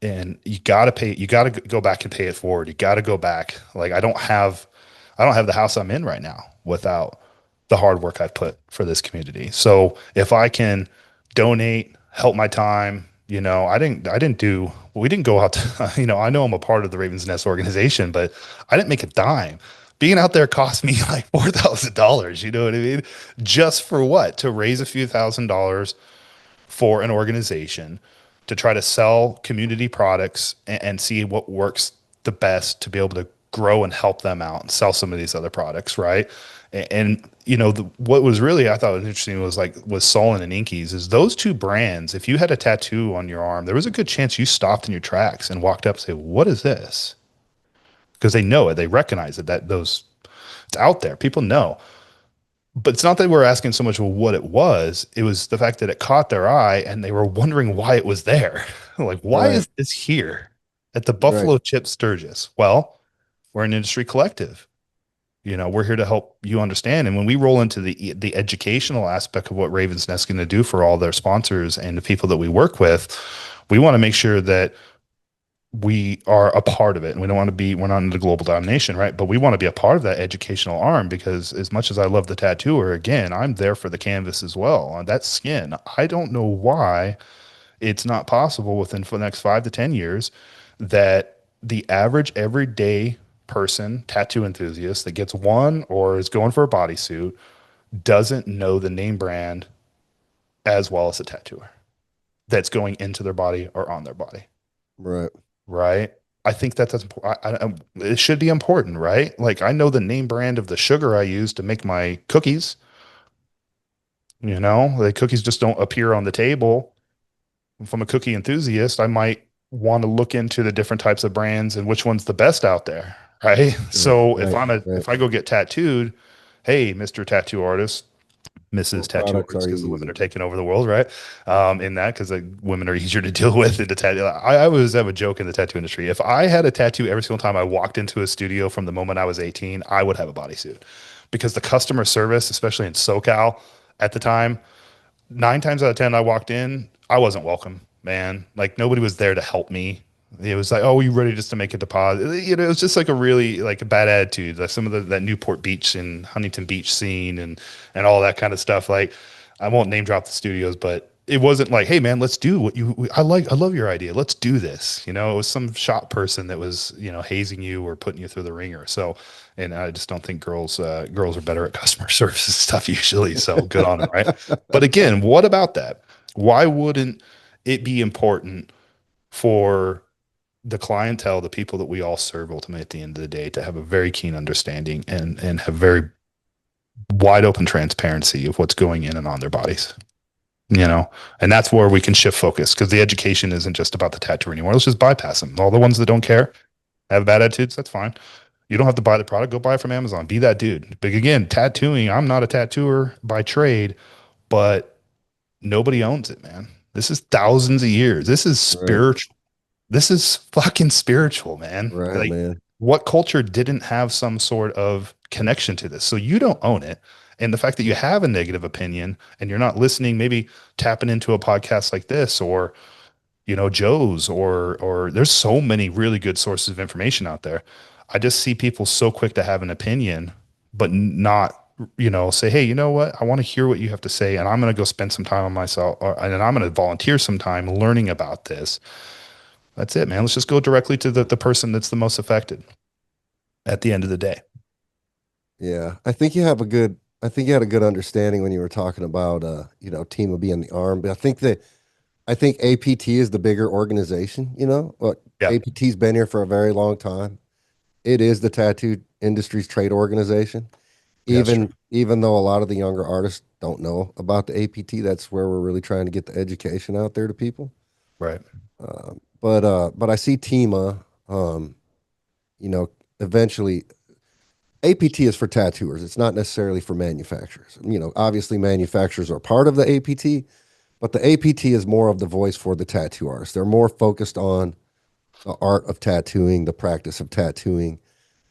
And you got to go back and pay it forward. You got to go back. Like, I don't have the house I'm in right now without the hard work I've put for this community. So if I can donate, help my time, we didn't go out to, I know I'm a part of the Ravens Nest organization, but I didn't make a dime. Being out there cost me like $4,000, you know what I mean? Just for what? To raise a few $1,000s for an organization to try to sell community products and see what works the best to be able to grow and help them out and sell some of these other products, right? And what was really, I thought was interesting, was Solon and Inkies, is those two brands. If you had a tattoo on your arm, there was a good chance you stopped in your tracks and walked up and say, "What is this?" Because they know it, they recognize it, that those it's out there. People know. But it's not that we're asking so much of what it was. It was the fact that it caught their eye and they were wondering why it was there. Like, why Right. is this here at the Right. Buffalo Chip Sturgis? Well, we're an industry collective. We're here to help you understand. And when we roll into the educational aspect of what Ravens Nest is going to do for all their sponsors and the people that we work with, we want to make sure that we are a part of it. And we don't want to be, we're not in the global domination, right? But we want to be a part of that educational arm, because as much as I love the tattooer, again, I'm there for the canvas as well. On that skin, I don't know why it's not possible within for the next 5 to 10 years that the average everyday person, tattoo enthusiast that gets one or is going for a bodysuit, doesn't know the name brand as well as a tattooer that's going into their body or on their body. Right. Right. I think that's important. It should be important, right? Like, I know the name brand of the sugar I use to make my cookies. The cookies just don't appear on the table. If I'm a cookie enthusiast, I might want to look into the different types of brands and which one's the best out there, right? Right. So Right. Right. if I go get tattooed, hey, Mr. Tattoo Artist, Mrs. What Tattoo products Artist, are you because the women are using? taking over the world, right? In that, because women are easier to deal with in the tattoo. I always have a joke in the tattoo industry. If I had a tattoo every single time I walked into a studio from the moment I was 18, I would have a bodysuit, because the customer service, especially in SoCal at the time, 9 times out of 10, I walked in, I wasn't welcome, man. Like, nobody was there to help me. It was like, oh, you ready just to make a deposit? It was just like a really like a bad attitude. Like some of that Newport Beach and Huntington Beach scene and all that kind of stuff. Like, I won't name drop the studios, but it wasn't like, hey man, let's do what you, I love your idea. Let's do this. It was some shop person that was, hazing you or putting you through the ringer. So, and I just don't think girls are better at customer service and stuff usually. So good on them, right? But again, what about that? Why wouldn't it be important for the clientele, the people that we all serve ultimately at the end of the day, to have a very keen understanding and have very wide open transparency of what's going in and on their bodies? And that's where we can shift focus, because the education isn't just about the tattoo anymore. Let's just bypass them. All the ones that don't care, have bad attitudes, that's fine. You don't have to buy the product, go buy it from Amazon, be that dude. But again, tattooing, I'm not a tattooer by trade, but nobody owns it, man. This is thousands of years. This is Right. spiritual. This is fucking spiritual, man. Right, Like, man. what culture didn't have some sort of connection to this? So you don't own it. And the fact that you have a negative opinion and you're not listening, maybe tapping into a podcast like this, or Joe's, or there's so many really good sources of information out there. I just see people so quick to have an opinion, but not, say, hey, you know what? I want to hear what you have to say, and I'm going to go spend some time on myself, and I'm going to volunteer some time learning about this. That's it, man. Let's just go directly to the person that's the most affected at the end of the day. Yeah. I think you had a good understanding when you were talking about Team being the arm. But I think APT is the bigger organization, But Yeah, APT's been here for a very long time. It is the tattoo industry's trade organization. yeah, that's true. Even though a lot of the younger artists don't know about the APT, that's where we're really trying to get the education out there to people. Right. But I see TEMA, you know, eventually APT is for tattooers. It's not necessarily for manufacturers. Obviously manufacturers are part of the APT, but the APT is more of the voice for the tattoo artists. They're more focused on the art of tattooing, the practice of tattooing.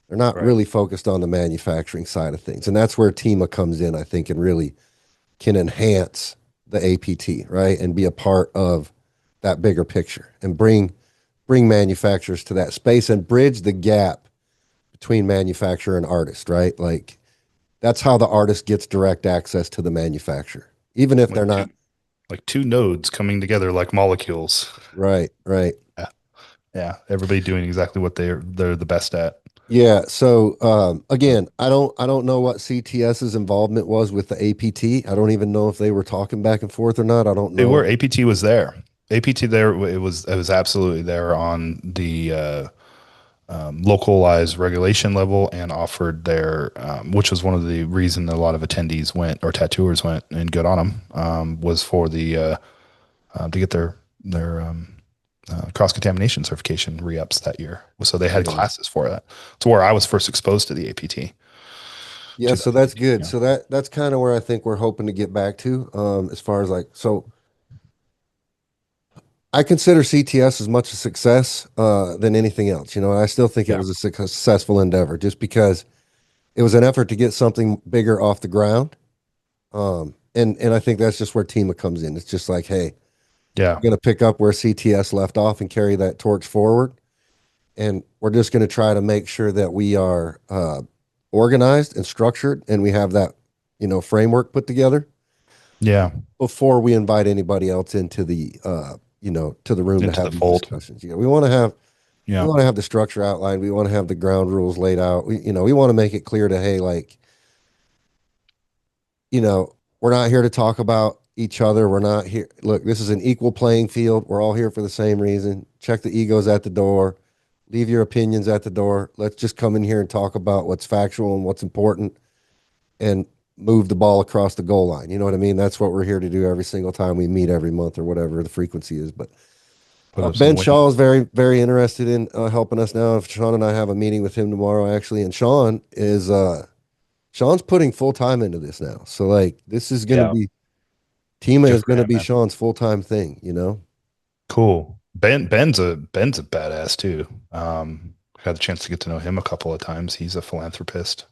They're not Right. really focused on the manufacturing side of things. And that's where TEMA comes in, I think, and really can enhance the APT, right? And be a part of that bigger picture and bring manufacturers to that space and bridge the gap between manufacturer and artist, right? Like that's how the artist gets direct access to the manufacturer, even if they're Like two not like two nodes coming together like molecules. right, right. Yeah. Yeah. Everybody doing exactly what they're the best at. Yeah. So again, I don't know what CTS's involvement was with the APT. I don't even know if they were talking back and forth or not. I don't They were. know. APT was there. APT there. It was absolutely there on the localized regulation level, and offered their, which was one of the reason a lot of attendees went, or tattooers went, and good on them, was for the to get their cross contamination certification re-ups that year. So they had Yeah. classes for that. It's where I was first exposed to the APT, Yeah, so that's 2018. good. Yeah. So that's kind of where I think we're hoping to get back to. As far as like, so I consider CTS as much a success than anything else. I still think it Yeah. was a successful endeavor just because it was an effort to get something bigger off the ground. And I think that's just where TEMA comes in. It's just like, hey, Yeah. we're going to pick up where CTS left off and carry that torch forward. And we're just going to try to make sure that we are organized and structured and we have that, framework put together Yeah. before we invite anybody else into the room to Into have the these fold. discussions. We Yeah. want to have the structure outlined. We want to have the ground rules laid out. We want to make it clear to, hey, like, we're not here to talk about each other. We're not here. Look, this is an equal playing field. We're all here for the same reason. Check the egos at the door. Leave your opinions at the door. Let's just come in here and talk about what's factual and what's important and move the ball across the goal line. You know what I mean? That's what we're here to do every single time we meet every month or whatever the frequency is. But Put up some Ben weight. Shaw is very, very interested in helping us now. If Sean and I have a meeting with him tomorrow, actually, and Sean's putting full time into this now. So like this is gonna Yeah. be Tima Good is for gonna him, be man. Sean's full time thing. Cool. Ben's a badass too. Had the chance to get to know him a couple of times. He's a philanthropist,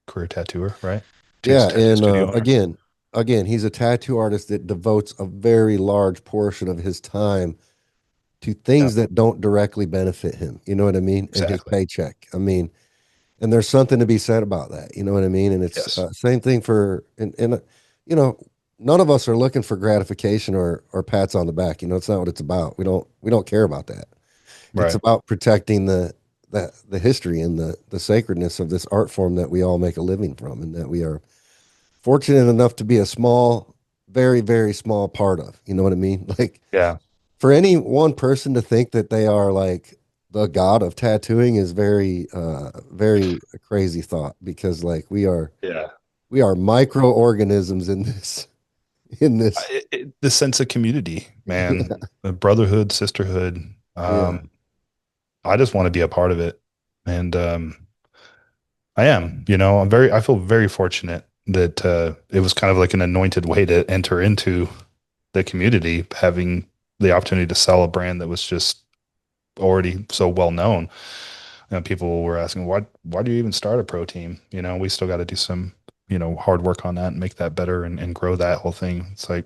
career tattooer, right? Yeah, Tattoo and studio owner. again, he's a tattoo artist that devotes a very large portion of his time to Yeah, things that don't directly benefit him. You know what I mean? And his exactly. paycheck. I mean, and there's something to be said about that. You know what I mean? And it's Yes. same thing for and you know none of us are looking for gratification or pats on the back. It's not what it's about. We don't care about that. It's Right. about protecting the history and the sacredness of this art form that we all make a living from, and that we are fortunate enough to be a small, very, very small part of. You know what I mean? Like, Yeah. for any one person to think that they are like the god of tattooing is very a crazy thought, because like Yeah. we are microorganisms in this. The sense of community, man, Yeah, the brotherhood, sisterhood. yeah, I just want to be a part of it. And I am, I feel very fortunate that it was kind of like an anointed way to enter into the community, having the opportunity to sell a brand that was just already so well known. People were asking, why do you even start a pro team? We still got to do some, hard work on that and make that better and grow that whole thing. It's like,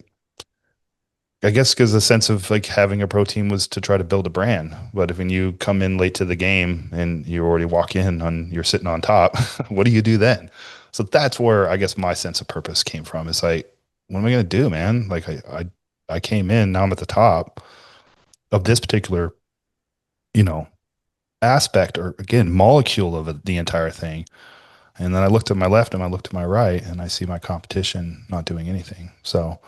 I guess because the sense of like having a pro team was to try to build a brand. But if when you come in late to the game and you already walk in on you're sitting on top, what do you do then? So that's where I guess my sense of purpose came from. It's like, what am I gonna do, man? Like I came in, now I'm at the top of this particular, you know, aspect or again, molecule of the entire thing. And then I looked to my left and I looked to my right and I see my competition not doing anything. So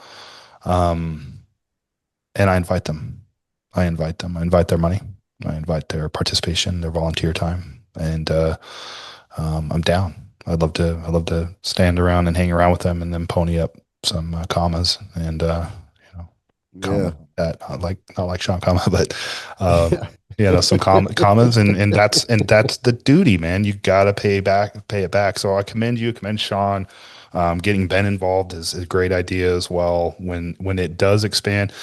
um and I invite them. I invite them. I invite their money. I invite their participation, their volunteer time, and I'm down. I love to stand around and hang around with them, and then pony up some commas and yeah, comma that not like Sean comma, but um, yeah, some commas, and that's the duty, man. You gotta pay it back. So I commend you, commend Sean. Getting Ben involved is a great idea as well. When it does expand,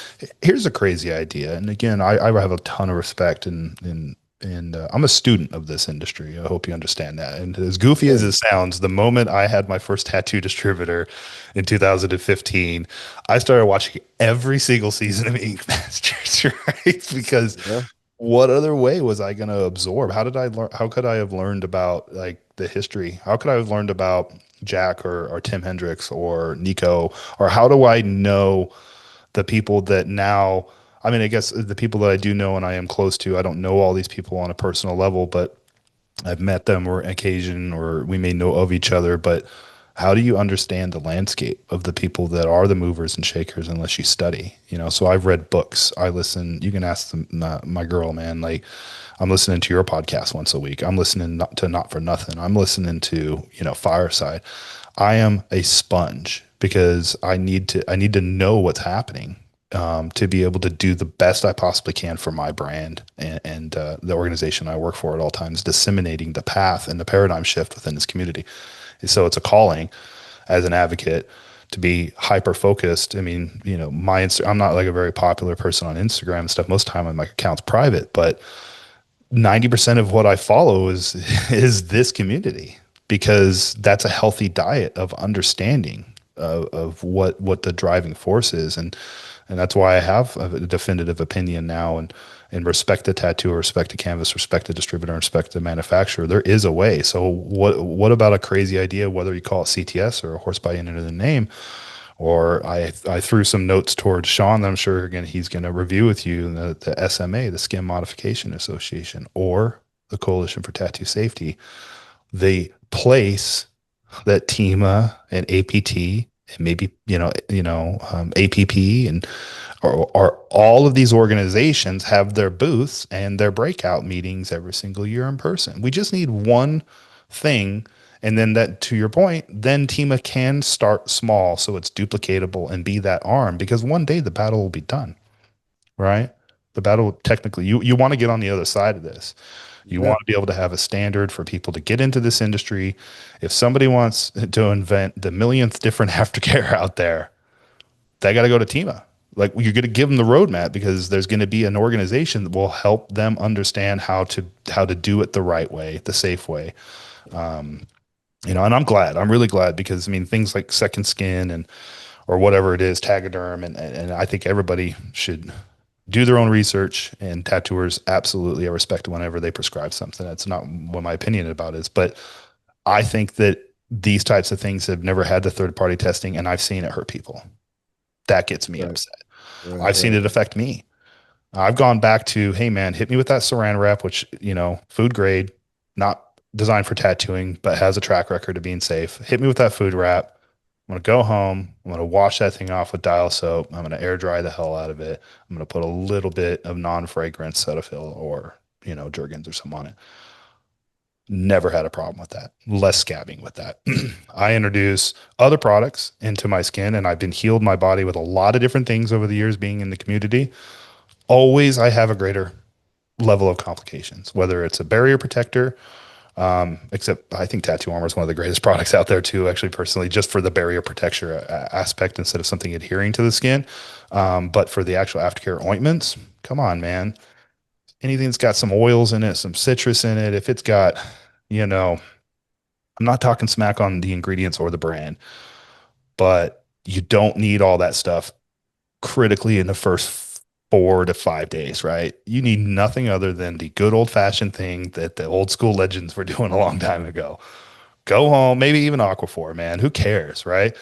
here's a crazy idea. And again, I have a ton of respect and I'm a student of this industry. I hope you understand that. And as goofy as yeah, it sounds, the moment I had my first tattoo distributor in 2015, I started watching every single season of Ink Masters, right? Because yeah, what other way was I going to absorb? How did I learn? How could I have learned about like the history? How could I have learned about Jack or Tim Hendricks or Nico? Or how do I know the people that now, I mean, I guess the people that I do know and I am close to, I don't know all these people on a personal level, but I've met them or occasion or we may know of each other, but how do you understand the landscape of the people that are the movers and shakers unless you study? So I've read books. I listen. You can ask them, my girl, man. Like I'm listening to your podcast once a week. I'm listening to Not for Nothing. I'm listening to Fireside. I am a sponge because I need to know what's happening to be able to do the best I possibly can for my brand and the organization I work for at all times, disseminating the path and the paradigm shift within this community. And so it's a calling as an advocate to be hyper focused. I mean, I'm not like a very popular person on Instagram and stuff. Most of the time, my account's private, but 90% of what I follow is is this community because that's a healthy diet of understanding of what the driving force is and that's why I have a definitive opinion now and respect the tattooer, respect the canvas, respect the distributor, respect the manufacturer. There is a way. So what about a crazy idea, whether you call it CTS or a horse by unit of the name? Or I threw some notes towards Sean that I'm sure again he's going to review with you the SMA, the Skin Modification Association, or the Coalition for Tattoo Safety. The place that TEMA and APT and maybe APP and or all of these organizations have their booths and their breakout meetings every single year in person. We just need one thing. And then that, to your point, then TEMA can start small so it's duplicatable and be that arm because one day the battle will be done, right? The battle technically, you want to get on the other side of this. You yeah, want to be able to have a standard for people to get into this industry. If somebody wants to invent the millionth different aftercare out there, they got to go to TEMA. Like you're going to give them the roadmap because there's going to be an organization that will help them understand how to do it the right way, the safe way. And I'm glad. I'm really glad because I mean things like Second Skin and or whatever it is, Tagaderm, and I think everybody should do their own research. And tattooers, absolutely, I respect whenever they prescribe something. That's not what my opinion about is, but I think that these types of things have never had the third party testing, and I've seen it hurt people. That gets me Right. upset. Right. I've seen Right. it affect me. I've gone back to, hey man, hit me with that saran wrap, which, food grade, not designed for tattooing, but has a track record of being safe. Hit me with that food wrap. I'm going to go home. I'm going to wash that thing off with dial soap. I'm going to air dry the hell out of it. I'm going to put a little bit of non-fragrance Cetaphil or, Jergens or something on it. Never had a problem with that. Less scabbing with that. I introduce other products into my skin, and I've been healed my body with a lot of different things over the years being in the community. Always I have a greater level of complications, whether it's a barrier protector, except I think Tattoo Armor is one of the greatest products out there too, actually personally, just for the barrier protection aspect instead of something adhering to the skin. But for the actual aftercare ointments, come on, man. Anything that's got some oils in it, some citrus in it, if it's got, you know, I'm not talking smack on the ingredients or the brand, but you don't need all that stuff critically in the first 4 to 5 days, right? You need nothing other than the good old fashioned thing that the old school legends were doing a long time ago. Go home, maybe even Aquaphor, man. Who cares, right?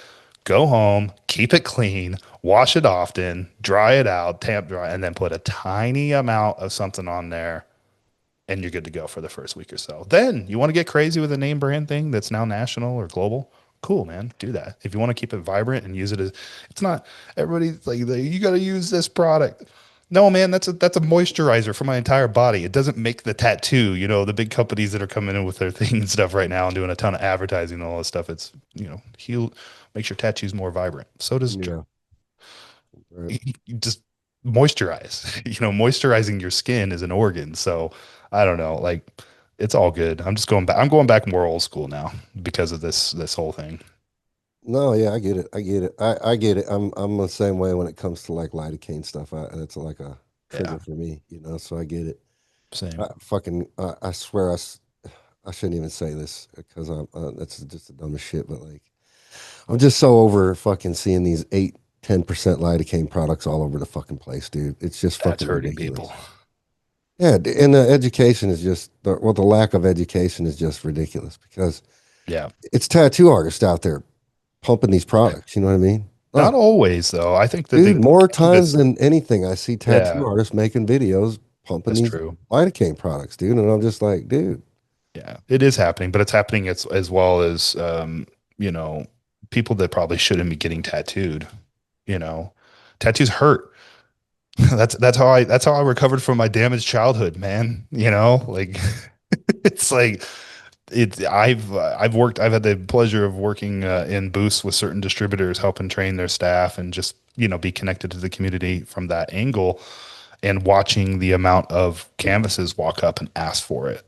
Go home, keep it clean, wash it often, dry it out, tamp dry, and then put a tiny amount of something on there and you're good to go for the first week or so. Then you want to get crazy with a name brand thing that's now national or global. Cool, man. Do that. If you want to keep it vibrant and use it as it's not everybody's like you got to use this product. No, man, that's a moisturizer for my entire body. It doesn't make the tattoo. The big companies that are coming in with their thing and stuff right now and doing a ton of advertising and all this stuff. It's heal makes your tattoos more vibrant. So does Yeah. Right. you just moisturize. Moisturizing your skin is an organ. So I don't know, like it's all good. I'm just going back. I'm going back more old school now because of this whole thing. No, yeah, I get it. I get it. I get it. I'm the same way when it comes to like lidocaine stuff. That's like a Yeah, trigger for me, so I get it. same. I swear I shouldn't even say this because that's just the dumbest shit. But like, I'm just so over fucking seeing these 8, 10% lidocaine products all over the fucking place, dude. It's just That's fucking hurting people. ridiculous. Yeah, and the education is just the lack of education is just ridiculous because Yeah. it's tattoo artists out there pumping these products. You know what I mean? Not Oh, always though. I think that dude, the more times canvas. than anything, I see tattoo Yeah, artists making videos pumping that's these true. lidocaine products, dude. And I'm just like, dude, Yeah, it is happening, but it's happening as well as you know, people that probably shouldn't be getting tattooed. You know, tattoos hurt. That's how I recovered from my damaged childhood, man. Like it's like I've had the pleasure of working in booths with certain distributors, helping train their staff and just be connected to the community from that angle, and watching the amount of canvases walk up and ask for it.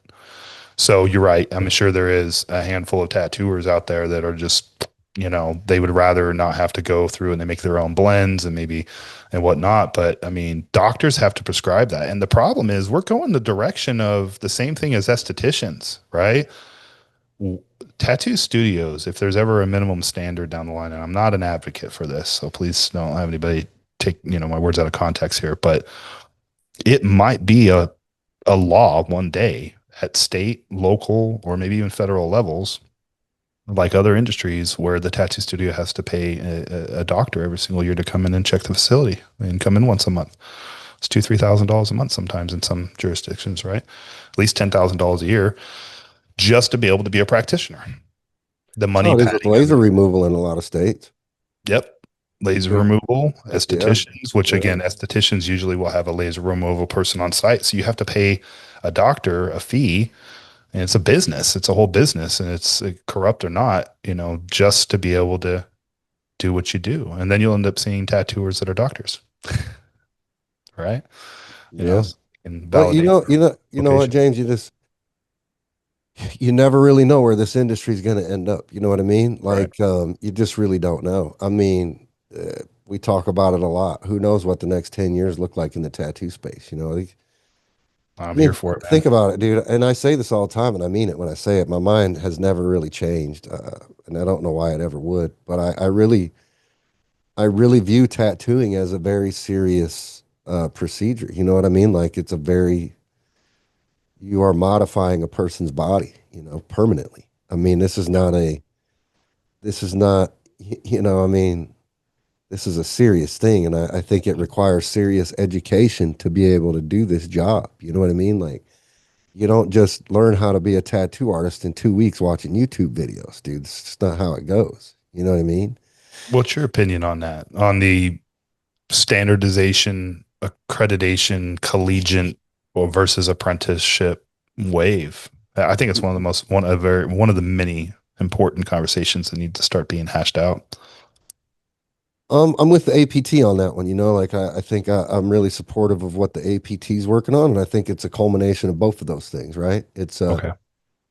So you're right. I'm sure there is a handful of tattooers out there that are just, they would rather not have to go through and they make their own blends and maybe and whatnot. But I mean, doctors have to prescribe that. And the problem is we're going the direction of the same thing as estheticians, right? Tattoo studios, if there's ever a minimum standard down the line, and I'm not an advocate for this, so please don't have anybody take, my words out of context here, but it might be a law one day at state, local, or maybe even federal levels, like other industries, where the tattoo studio has to pay a doctor every single year to come in and check the facility and come in once a month. It's $2,000-3,000 a month sometimes in some jurisdictions, right? At least $10,000 a year just to be able to be a practitioner. The that's money how it is with padding of laser it. removal in a lot of states. Yep. Laser Yeah, removal, yeah, estheticians, which yeah. again, estheticians usually will have a laser removal person on site. So you have to pay a doctor a fee, and it's a business. It's a whole business, and it's corrupt or not, just to be able to do what you do. And then you'll end up seeing tattooers that are doctors, right? Yeah. And Well, validate their you know what, vocation. James, you never really know where this industry is going to end up. You know what I mean? Right. Like, you just really don't know. I mean, we talk about it a lot. Who knows what the next 10 years look like in the tattoo space? Like, I I'm here mean, for it, man. think about it, dude. And I say this all the time, and I mean it when I say it. My mind has never really changed, and I don't know why it ever would. But I really view tattooing as a very serious procedure. You know what I mean? Like, it's a very you are modifying a person's body, permanently. I mean, this is not, I mean, this is a serious thing, and I think it requires serious education to be able to do this job. You know what I mean? Like, you don't just learn how to be a tattoo artist in 2 weeks watching YouTube videos, dude. It's just not how it goes. You know what I mean? What's your opinion on that? On the standardization, accreditation, collegiate or versus apprenticeship wave? I think it's one of the many important conversations that need to start being hashed out. I'm with the APT on that one. You know, like I think I'm really supportive of what the APT is working on, and I think it's a culmination of both of those things, right? It's a Okay.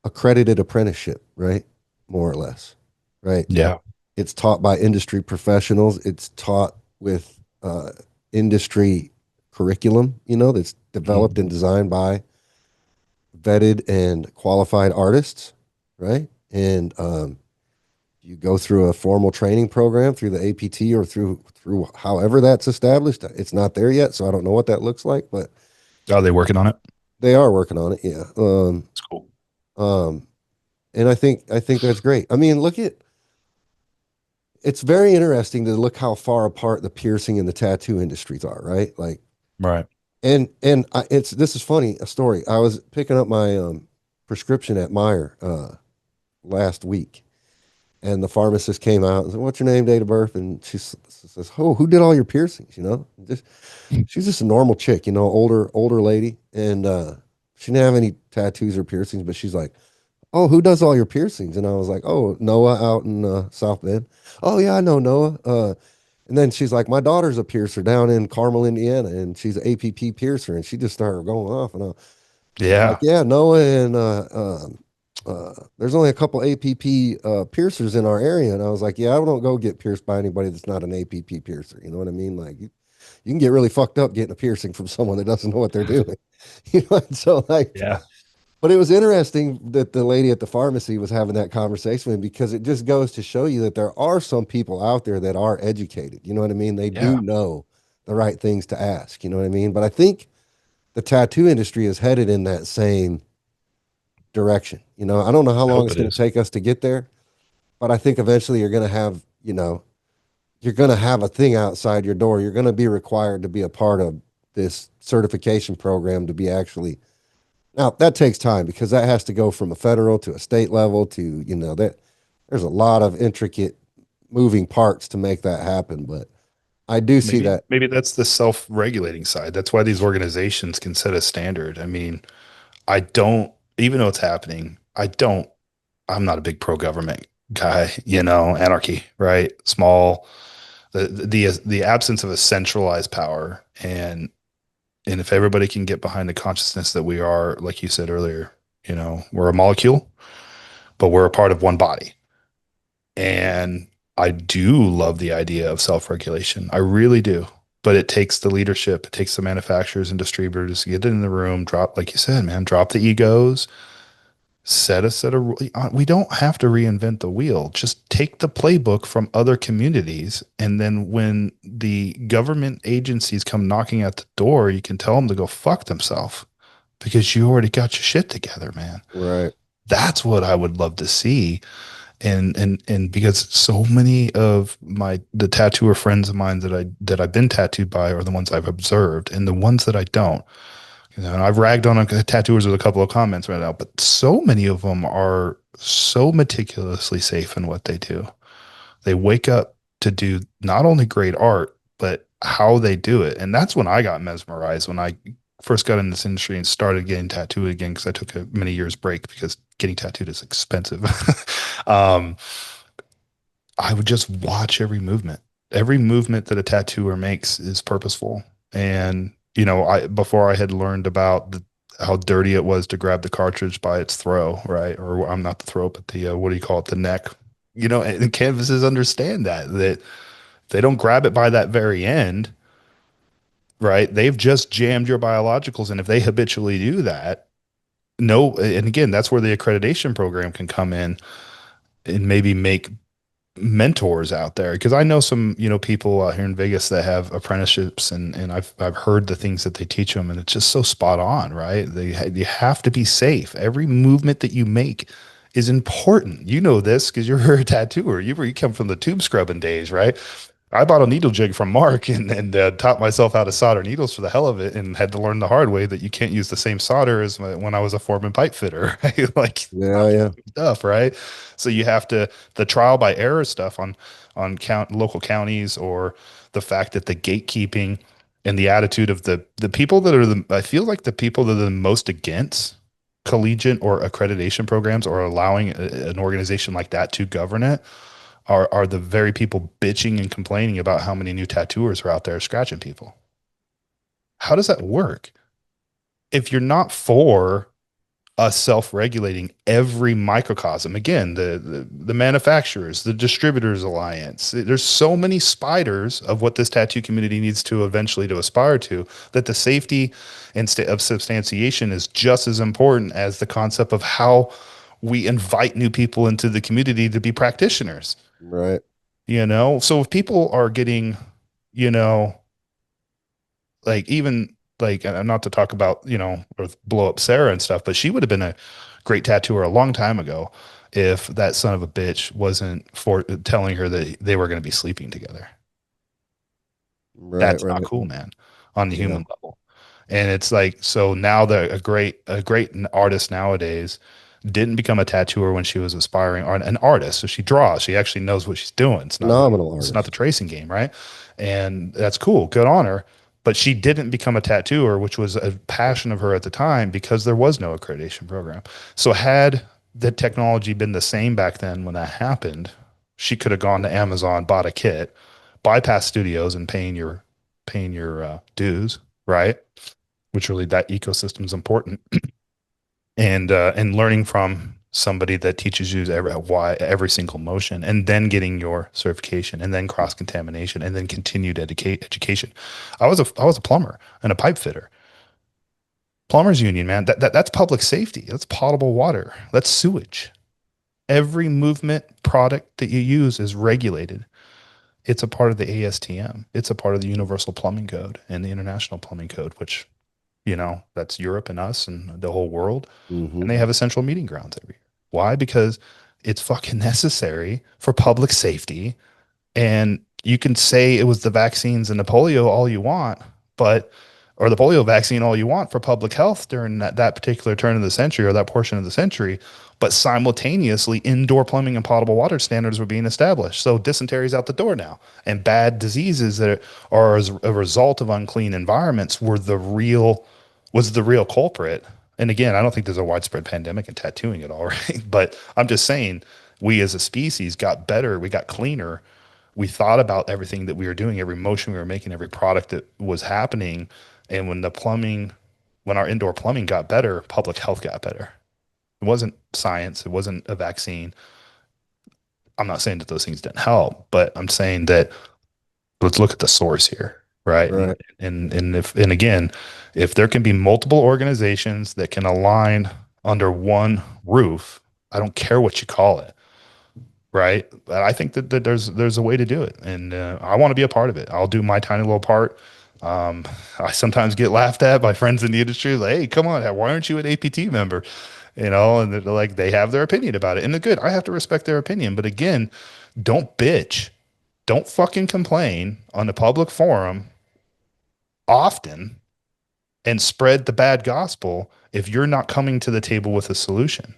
accredited apprenticeship, right? More or less, right? Yeah. It's taught by industry professionals. It's taught with industry curriculum, you know, that's developed and Mhm. designed by vetted and qualified artists, right? And you go through a formal training program through the APT or through however that's established. It's not there yet, so I don't know what that looks like, but Are they working on it? they are working on it. Yeah. It's cool. Um, and I think that's great. I mean, look at it's very interesting to look how far apart the piercing and the tattoo industries are, right? Like, Right. it's this is funny a story. I was picking up my prescription at Meyer last week, and the pharmacist came out and said, "What's your name, date of birth?" And says, "Oh, who did all your piercings?" You know, just she's just a normal chick, you know, older lady, and she didn't have any tattoos or piercings, but she's like, "Oh, who does all your piercings?" And I was like, "Oh, Noah out in South Bend." "Oh yeah, I know Noah." And then she's like, "My daughter's a piercer down in Carmel, Indiana, and she's an APP piercer." And she just started going off, and I was like, Yeah. "Yeah, Noah, and there's only a couple APP piercers in our area." And I was like, "Yeah, I don't go get pierced by anybody that's not an APP piercer." You know what I mean? Like, you can get really fucked up getting a piercing from someone that doesn't know what they're doing. You know, and so like, Yeah. but it was interesting that the lady at the pharmacy was having that conversation with me, because it just goes to show you that there are some people out there that are educated. You know what I mean? They do Yeah. know the right things to ask. You know what I mean? But I think the tattoo industry is headed in that same direction. You know, I don't know how I long hope it's it going to is. take us to get there, but I think eventually you're going to have, you're going to have a thing outside your door. You're going to be required to be a part of this certification program to be actually. Now, that takes time because that has to go from a federal to a state level to, that there's a lot of intricate moving parts to make that happen. But I do see that. Maybe that's the self-regulating side. That's why these organizations can set a standard. I mean, I don't, even though it's happening, I'm not a big pro-government guy, anarchy, right? Small, the absence of a centralized power. And if everybody can get behind the consciousness that we are, like you said earlier, we're a molecule, but we're a part of one body. And I do love the idea of self-regulation. I really do. But it takes the leadership, it takes the manufacturers and distributors to get in the room, drop, like you said, man, drop the egos, set a set of, we don't have to reinvent the wheel. Just take the playbook from other communities. And then when the government agencies come knocking at the door, you can tell them to go fuck themselves because you already got your shit together, man. Right. That's what I would love to see. And because so many of the tattooer friends of mine that I've been tattooed by are the ones I've observed, and the ones that I don't, and I've ragged on tattooers with a couple of comments right now, but so many of them are so meticulously safe in what they do. They wake up to do not only great art, but how they do it. And that's when I got mesmerized when I first got in this industry and started getting tattooed again, because I took a many years break because getting tattooed is expensive. um, I would just watch every movement. Every movement that a tattooer makes is purposeful. And, I before I had learned about how dirty it was to grab the cartridge by its throw, right? Or I'm not the throat, but the what do you call it? The neck. And canvases understand that they don't grab it by that very end, right? They've just jammed your biologicals. And if they habitually do that, no, and again, that's where the accreditation program can come in and maybe make mentors out there, because I know some people out here in Vegas that have apprenticeships, and I've heard the things that they teach them, and it's just so spot on, right? You have to be safe. Every movement that you make is important. You know this because you're a tattooer. You come from the tube scrubbing days, right? I bought a needle jig from Mark and taught myself how to solder needles for the hell of it, and had to learn the hard way that you can't use the same solder as when I was a foreman pipe fitter, right? Like Yeah, not the yeah. same stuff, right? So you have to the trial by error stuff on local counties, or the fact that the gatekeeping and the attitude of the people that are I feel like the people that are the most against collegiate or accreditation programs, or allowing an organization like that to govern it, are the very people bitching and complaining about how many new tattooers are out there scratching people. How does that work? If you're not for us self-regulating every microcosm, again, the manufacturers, the distributors alliance, there's so many spiders of what this tattoo community needs to eventually to aspire to, that the safety and of substantiation is just as important as the concept of how we invite new people into the community to be practitioners. Right. So if people are getting, you know like, even like, not to talk about, or blow up Sarah and stuff, but she would have been a great tattooer a long time ago if that son of a bitch wasn't for telling her that they were going to be sleeping together. Right, That's not right. cool, man, on the Yeah. human level. And it's like, so now a great artist nowadays didn't become a tattooer when she was aspiring, or an artist. So she draws. She actually knows what she's doing. Phenomenal It's not the artist. tracing game, right? And that's cool. Good on her. But she didn't become a tattooer, which was a passion of her at the time, because there was no accreditation program. So had the technology been the same back then when that happened, she could have gone to Amazon, bought a kit, bypass studios and paying your dues, right? Which really, that ecosystem is important, and learning from somebody that teaches you every single motion, and then getting your certification, and then cross contamination, and then continued education. I was a plumber and a pipe fitter. Plumbers union, man. That's public safety. That's potable water. That's sewage. Every movement product that you use is regulated. It's a part of the ASTM. It's a part of the Universal Plumbing Code and the International Plumbing Code, which, that's Europe and us and the whole world. Hmm. And they have essential meeting grounds every year. Why? Because it's fucking necessary for public safety. And you can say it was the vaccines and the polio all you want, but or the polio vaccine all you want for public health during that particular turn of the century, or that portion of the century, but simultaneously indoor plumbing and potable water standards were being established. So dysentery is out the door now, and bad diseases that are as a result of unclean environments was the real culprit. And again, I don't think there's a widespread pandemic in tattooing at all, right? But I'm just saying, we as a species got better, we got cleaner, we thought about everything that we were doing, every motion we were making, every product that was happening. And when our indoor plumbing got better, public health got better. It wasn't science, it wasn't a vaccine. I'm not saying that those things didn't help, but I'm saying that let's look at the source here, right? And Right. again, if there can be multiple organizations that can align under one roof, I don't care what you call it, right? But I think that there's a way to do it, and I want to be a part of it. I'll do my tiny little part. I sometimes get laughed at by friends in the industry, like, "Hey, come on, why aren't you an APT member?" And they're like, they have their opinion about it, and they're good. I have to respect their opinion, but again, don't bitch, don't fucking complain on a public forum often, and spread the bad gospel if you're not coming to the table with a solution.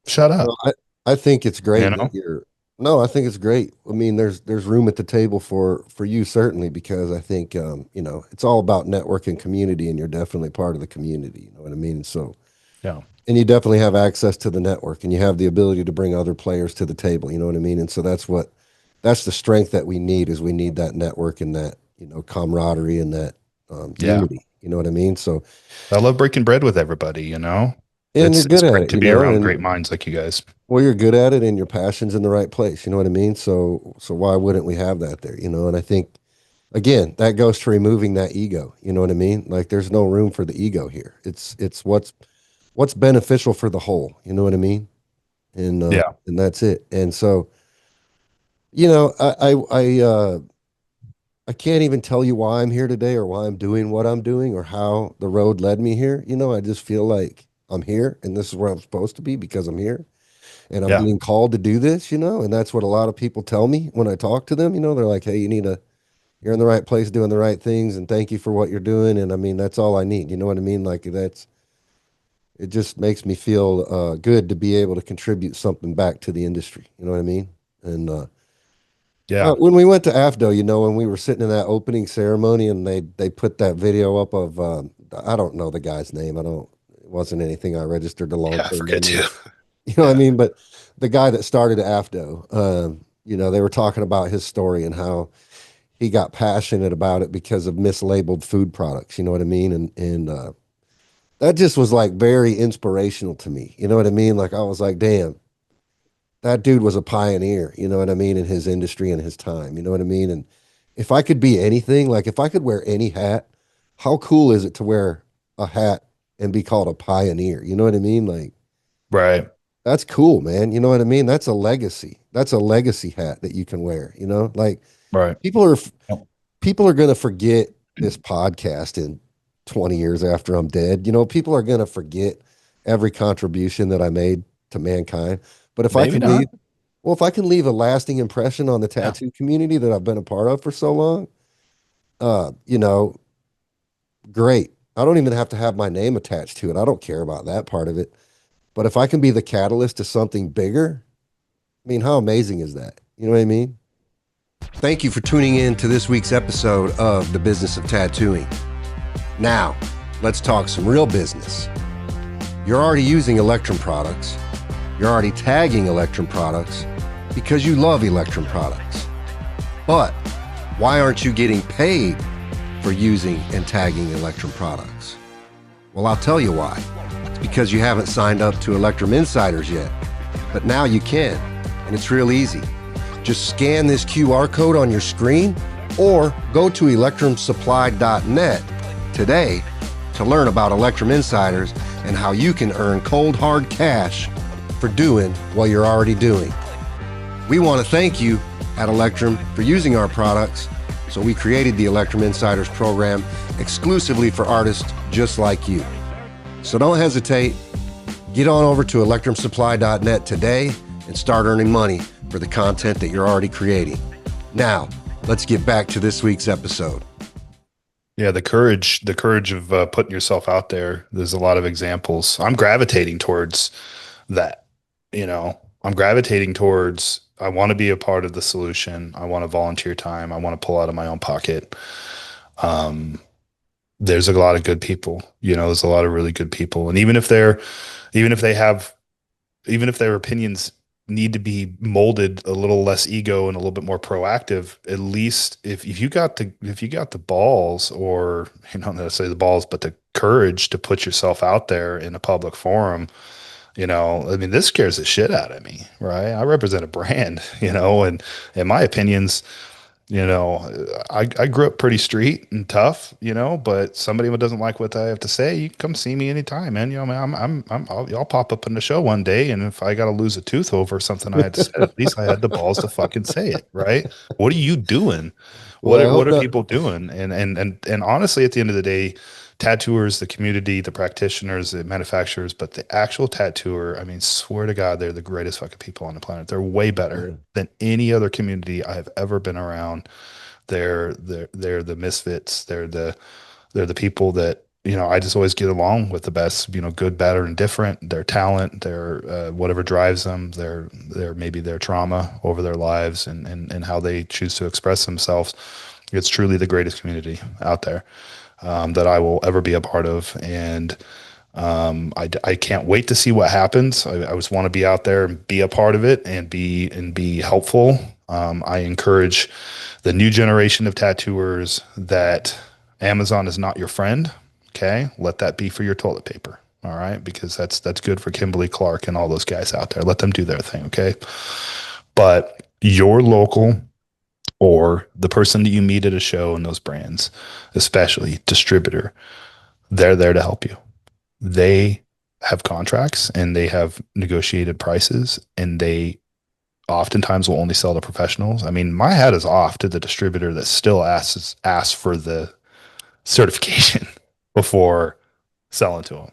Shut No, up, I think it's you great know? that you're no, I think it's great. I mean, there's room at the table for you certainly, because I think it's all about network and community, and you're definitely part of the community, you know what I mean? So, Yeah. and you definitely have access to the network, and you have the ability to bring other players to the table, you know what I mean? And so that's the strength that we need, is we need that network and that, camaraderie and that Yeah. unity, you know what I mean? So, I love breaking bread with everybody. and you're It's good at great it, to be around great minds like you guys. well, you're good at it, and your passion's in the right place. You know what I mean? So why wouldn't we have that there? And I think, again, that goes to removing that ego. You know what I mean? Like, there's no room for the ego here. It's what's beneficial for the whole. You know what I mean? Yeah. And that's it. And so, you know, I can't even tell you why I'm here today, or why I'm doing what I'm doing, or how the road led me here. I just feel like I'm here, and this is where I'm supposed to be, because I'm here. and I'm Yeah. being called to do this, and that's what a lot of people tell me when I talk to them. They're like, hey, you're in the right place doing the right things, and thank you for what you're doing. And I mean, that's all I need. You know what I mean? Like it just makes me feel good to be able to contribute something back to the industry. You know what I mean? And Yeah. when we went to AFDO, when we were sitting in that opening ceremony and they put that video up of I don't know the guy's name. It wasn't anything I registered to Yeah. I long-term forget memory. to. You know what I Yeah. mean? But the guy that started AFDO, they were talking about his story and how he got passionate about it because of mislabeled food products. You know what I mean? And that just was like very inspirational to me. You know what I mean? Like I was like, damn, that dude was a pioneer. You know what I mean? In his industry and his time. You know what I mean? And if I could be anything, like if I could wear any hat, how cool is it to wear a hat and be called a pioneer? You know what I mean? Like Right. that's cool, man. You know what I mean? That's a legacy. That's a legacy hat that you can wear. Like Right. people are Yep. people are going to forget this podcast in 20 years after I'm dead. People are going to forget every contribution that I made to mankind. But if I Maybe can not. leave, well, if I can leave a lasting impression on the Yeah. tattoo community that I've been a part of for so long, uh, you know, great. I don't even have to have my name attached to it. I don't care about that part of it. But if I can be the catalyst to something bigger, I mean, how amazing is that? You know what I mean? Thank you for tuning in to this week's episode of The Business of Tattooing. Now, let's talk some real business. You're already using Electrum products. You're already tagging Electrum products because you love Electrum products. But why aren't you getting paid for using and tagging Electrum products? Well, I'll tell you why. It's because you haven't signed up to Electrum Insiders yet. But now you can, and it's real easy. Just scan this QR code on your screen or go to electrumsupply.net today to learn about Electrum Insiders and how you can earn cold hard cash for doing what you're already doing. We want to thank you at Electrum for using our products, so we created the Electrum Insiders program exclusively for artists just like you. So don't hesitate. Get on over to electrumsupply.net today and start earning money for the content that you're already creating. Now, let's get back to this week's episode. Yeah, the courage of putting yourself out there. There's a lot of examples. I'm gravitating towards that. I'm gravitating towards, I want to be a part of the solution. I want to volunteer time. I want to pull out of my own pocket. There's a lot of good people, there's a lot of really good people. And even if their opinions need to be molded a little less ego and a little bit more proactive, at least if you got the balls, or not necessarily the balls, but the courage to put yourself out there in a public forum, I mean, this scares the shit out of me, right? I represent a brand, and my opinions, I grew up pretty street and tough, but somebody who doesn't like what I have to say, you can come see me anytime, man. I'll pop up in the show one day, and if I got to lose a tooth over something I had to say, at least I had the balls to fucking say it, right? What are you doing? Well, I What hope are that people doing? And honestly, at the end of the day, tattooers, the community, the practitioners, the manufacturers, but the actual tattooer, I mean, swear to God, they're the greatest fucking people on the planet. They're way better than any other community I have ever been around. They're the misfits. They're the people that, I just always get along with the best, good, bad, or indifferent. Their talent, their whatever drives them, their maybe their trauma over their lives, and how they choose to express themselves. It's truly the greatest community out there, that I will ever be a part of. And I can't wait to see what happens. I just want to be out there and be a part of it and be helpful. I encourage the new generation of tattooers that Amazon is not your friend. Okay, let that be for your toilet paper. All right, because that's good for Kimberly Clark and all those guys out there. Let them do their thing. Okay, but your local, or the person that you meet at a show in those brands, especially distributor, they're there to help you. They have contracts and they have negotiated prices, and they oftentimes will only sell to professionals. I mean, my hat is off to the distributor that still asks for the certification before selling to them.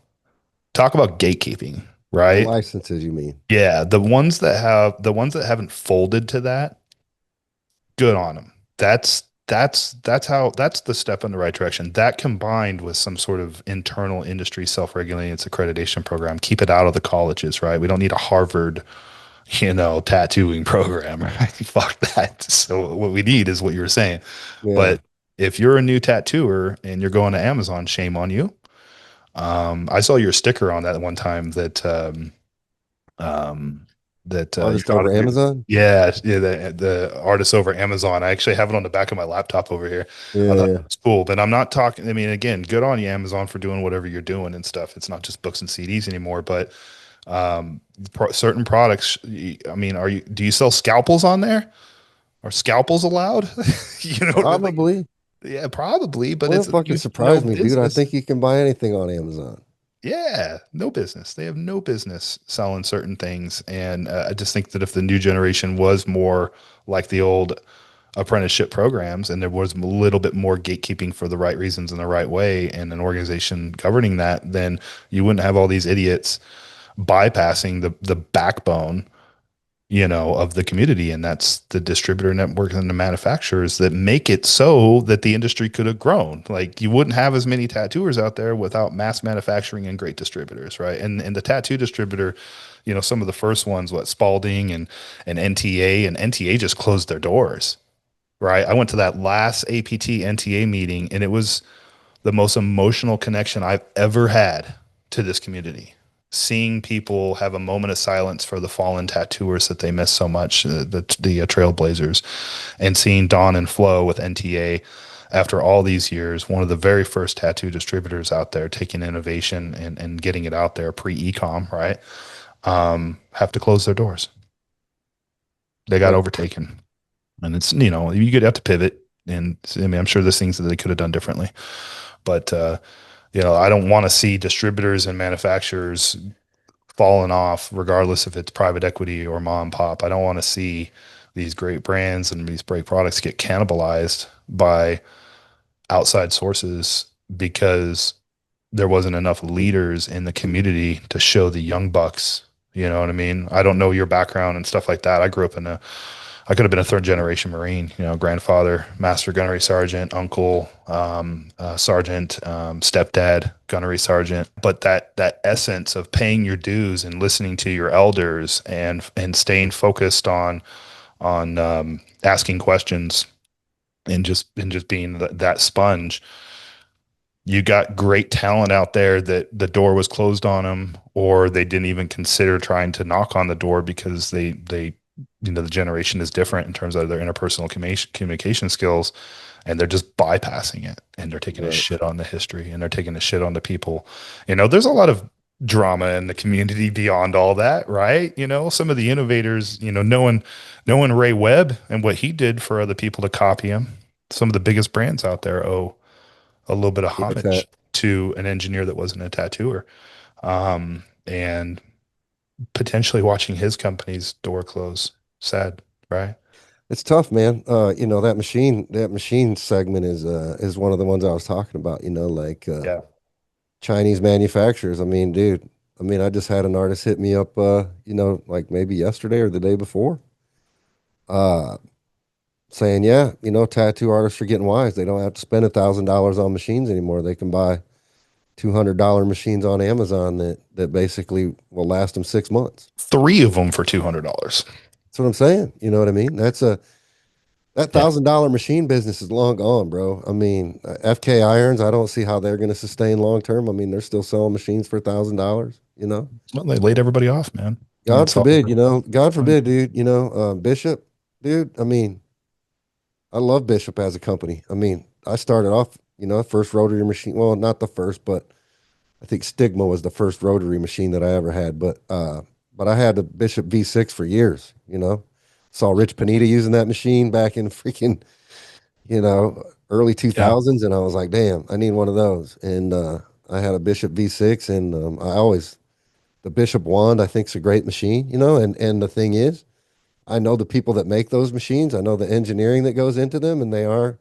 Talk about gatekeeping, The right? licenses, you mean? Yeah, the ones that haven't folded to that, good on them. That's the step in the right direction. That combined with some sort of internal industry self-regulating its accreditation program, keep it out of the colleges, right? We don't need a Harvard, tattooing program, right? Fuck that. So what we need is what you were saying. Yeah. But if you're a new tattooer and you're going to Amazon, shame on you. I saw your sticker on that one time um, that you Artist got over it. Amazon? Yeah, the artist over Amazon. I actually have it on the back of my laptop over here. I thought Yeah. that was cool, but I'm not talking. I mean, again, good on you, Amazon, for doing whatever you're doing and stuff. It's not just books and CDs anymore, but certain products. I mean, do you sell scalpels on there? Are scalpels allowed? Like, Probably. yeah, probably, but Wouldn't fucking no surprise me, dude. I business. think you can buy anything on Amazon. Yeah, no business. They have no business selling certain things. And I just think that if the new generation was more like the old apprenticeship programs and there was a little bit more gatekeeping for the right reasons in the right way and an organization governing that, then you wouldn't have all these idiots bypassing the backbone, of the community. And that's the distributor network and the manufacturers that make it so that the industry could have grown. Like you wouldn't have as many tattooers out there without mass manufacturing and great distributors, right? And the tattoo distributor, some of the first ones, what Spalding and NTA just closed their doors, right? I went to that last APT NTA meeting and it was the most emotional connection I've ever had to this community. Seeing people have a moment of silence for the fallen tattooers that they miss so much, the Trailblazers, and seeing Don and Flo with NTA after all these years, one of the very first tattoo distributors out there taking innovation and getting it out there pre-ecom, right? Have to close their doors. They got Yeah. overtaken. And it's, you could have to pivot. And I mean, I'm sure there's things that they could have done differently. But I don't want to see distributors and manufacturers falling off, regardless if it's private equity or mom and pop. I don't want to see these great brands and these great products get cannibalized by outside sources because there wasn't enough leaders in the community to show the young bucks. You know what I mean? I don't know your background and stuff like that. I could have been a third generation Marine, grandfather, master gunnery sergeant, uncle, sergeant, stepdad, gunnery sergeant. But that essence of paying your dues and listening to your elders and staying focused on asking questions and just being that sponge. You got great talent out there that the door was closed on them, or they didn't even consider trying to knock on the door because they the generation is different in terms of their interpersonal communication skills, and they're just bypassing it, and they're taking a Right. shit on the history, and they're taking a shit on the people. There's a lot of drama in the community beyond all that, right? Some of the innovators, knowing Ray Webb and what he did for other people to copy him. Some of the biggest brands out there owe a little bit of Yeah, that homage to an engineer that wasn't a tattooer, and potentially watching his company's door close. Sad, right? it's tough, man. That machine segment is one of the ones I was talking about, like Yeah. Chinese manufacturers. I mean, dude, I just had an artist hit me up like maybe yesterday or the day before. Uh saying, yeah, tattoo artists are getting wise. They don't have to spend $1,000 on machines anymore. They can buy $200 machines on Amazon that basically will last them 6 months. Three of them for $200. That's what I'm saying. You know what I mean? That Yeah. $1,000 machine business is long gone, bro. I mean, FK Irons, I don't see how they're going to sustain long term. I mean, they're still selling machines for $1,000. Well, they laid everybody off, man. God That's all. forbid, God forbid, dude. Bishop, dude. I mean, I love Bishop as a company. I mean, I started off, first rotary machine. Well, not the first, but I think Stigma was the first rotary machine that I ever had. But I had a Bishop V6 for years. Saw Rich Panetta using that machine back in freaking early Yeah. 2000s, and I was like, damn, I need one of those. And I had a Bishop V6, and the Bishop wand I think is a great machine. And the thing is, I know the people that make those machines. I know the engineering that goes into them, and they're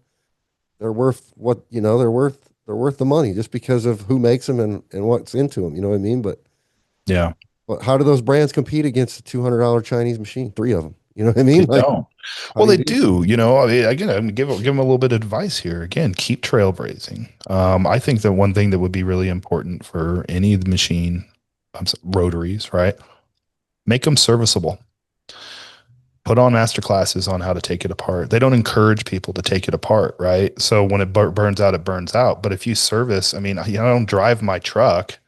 worth what they're worth the money just because of who makes them and what's into them. You know what I mean? But Yeah. Well, how do those brands compete against a $200 Chinese machine? Three of them. You know what I mean? They Like, don't. how Well, do you they do? do. I mean, again, I'm give them a little bit of advice here. Again, keep trailblazing. I think that one thing that would be really important for any of the machine rotaries, right? Make them serviceable. Put on master classes on how to take it apart. They don't encourage people to take it apart, right? So when it burns out, it burns out. But if you service, I mean, I don't drive my truck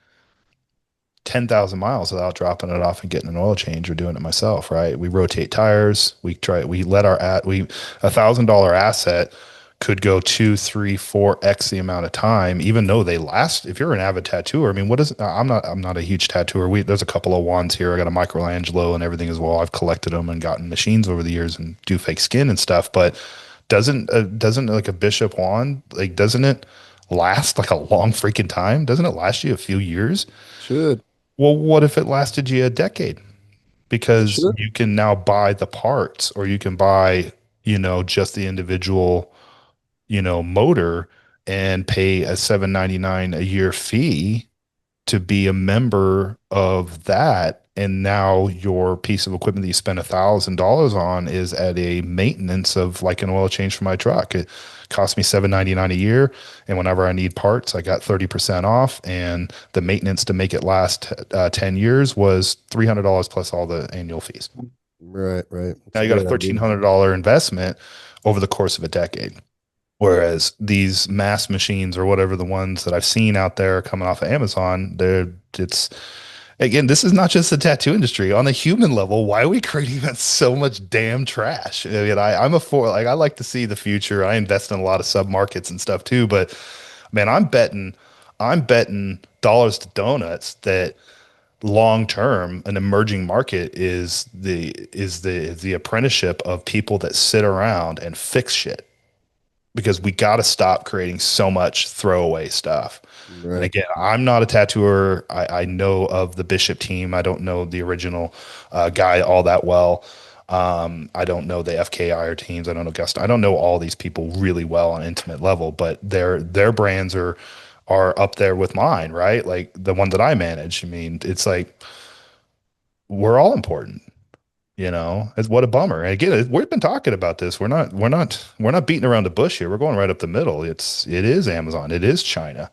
10,000 miles without dropping it off and getting an oil change or doing it myself, right? We rotate tires. We let $1,000 asset could go 2, 3, 4x the amount of time, even though they last. If you're an avid tattooer, I mean, I'm not a huge tattooer. There's a couple of wands here. I got a Michelangelo and everything as well. I've collected them and gotten machines over the years and do fake skin and stuff. But doesn't like a bishop wand, like, doesn't it last like a long freaking time? Doesn't it last you a few years? Should. Well, what if it lasted you a decade? It Because should. you can now buy the parts, or you can buy, just the individual, motor, and pay a 799 a year fee to be a member of that. And now your piece of equipment that you spent $1,000 on is at a maintenance of like an oil change for my truck. It cost me 799 a year. And whenever I need parts, I got 30% off. And the maintenance to make it last 10 years was $300 plus all the annual fees. Right, right. It's Now a you got a great idea. $1,300 investment over the course of a decade. Whereas these mass machines, or whatever the ones that I've seen out there coming off of Amazon, it's again, this is not just the tattoo industry. On a human level, why are we creating so much damn trash? I mean, I like to see the future. I invest in a lot of sub markets and stuff too, but man, I'm betting dollars to donuts that long term an emerging market is the apprenticeship of people that sit around and fix shit, because we got to stop creating so much throwaway stuff. And Right. again, I'm not a tattooer. I know of the Bishop team. I don't know the original guy all that well. I don't know the FKIR teams. I don't know Gust. I don't know all these people really well on an intimate level, but their brands are up there with mine, right? Like the one that I manage. I mean, it's like we're all important. It's what a bummer. And again, we've been talking about this. We're not beating around the bush here. We're going right up the middle. It is Amazon. It is China.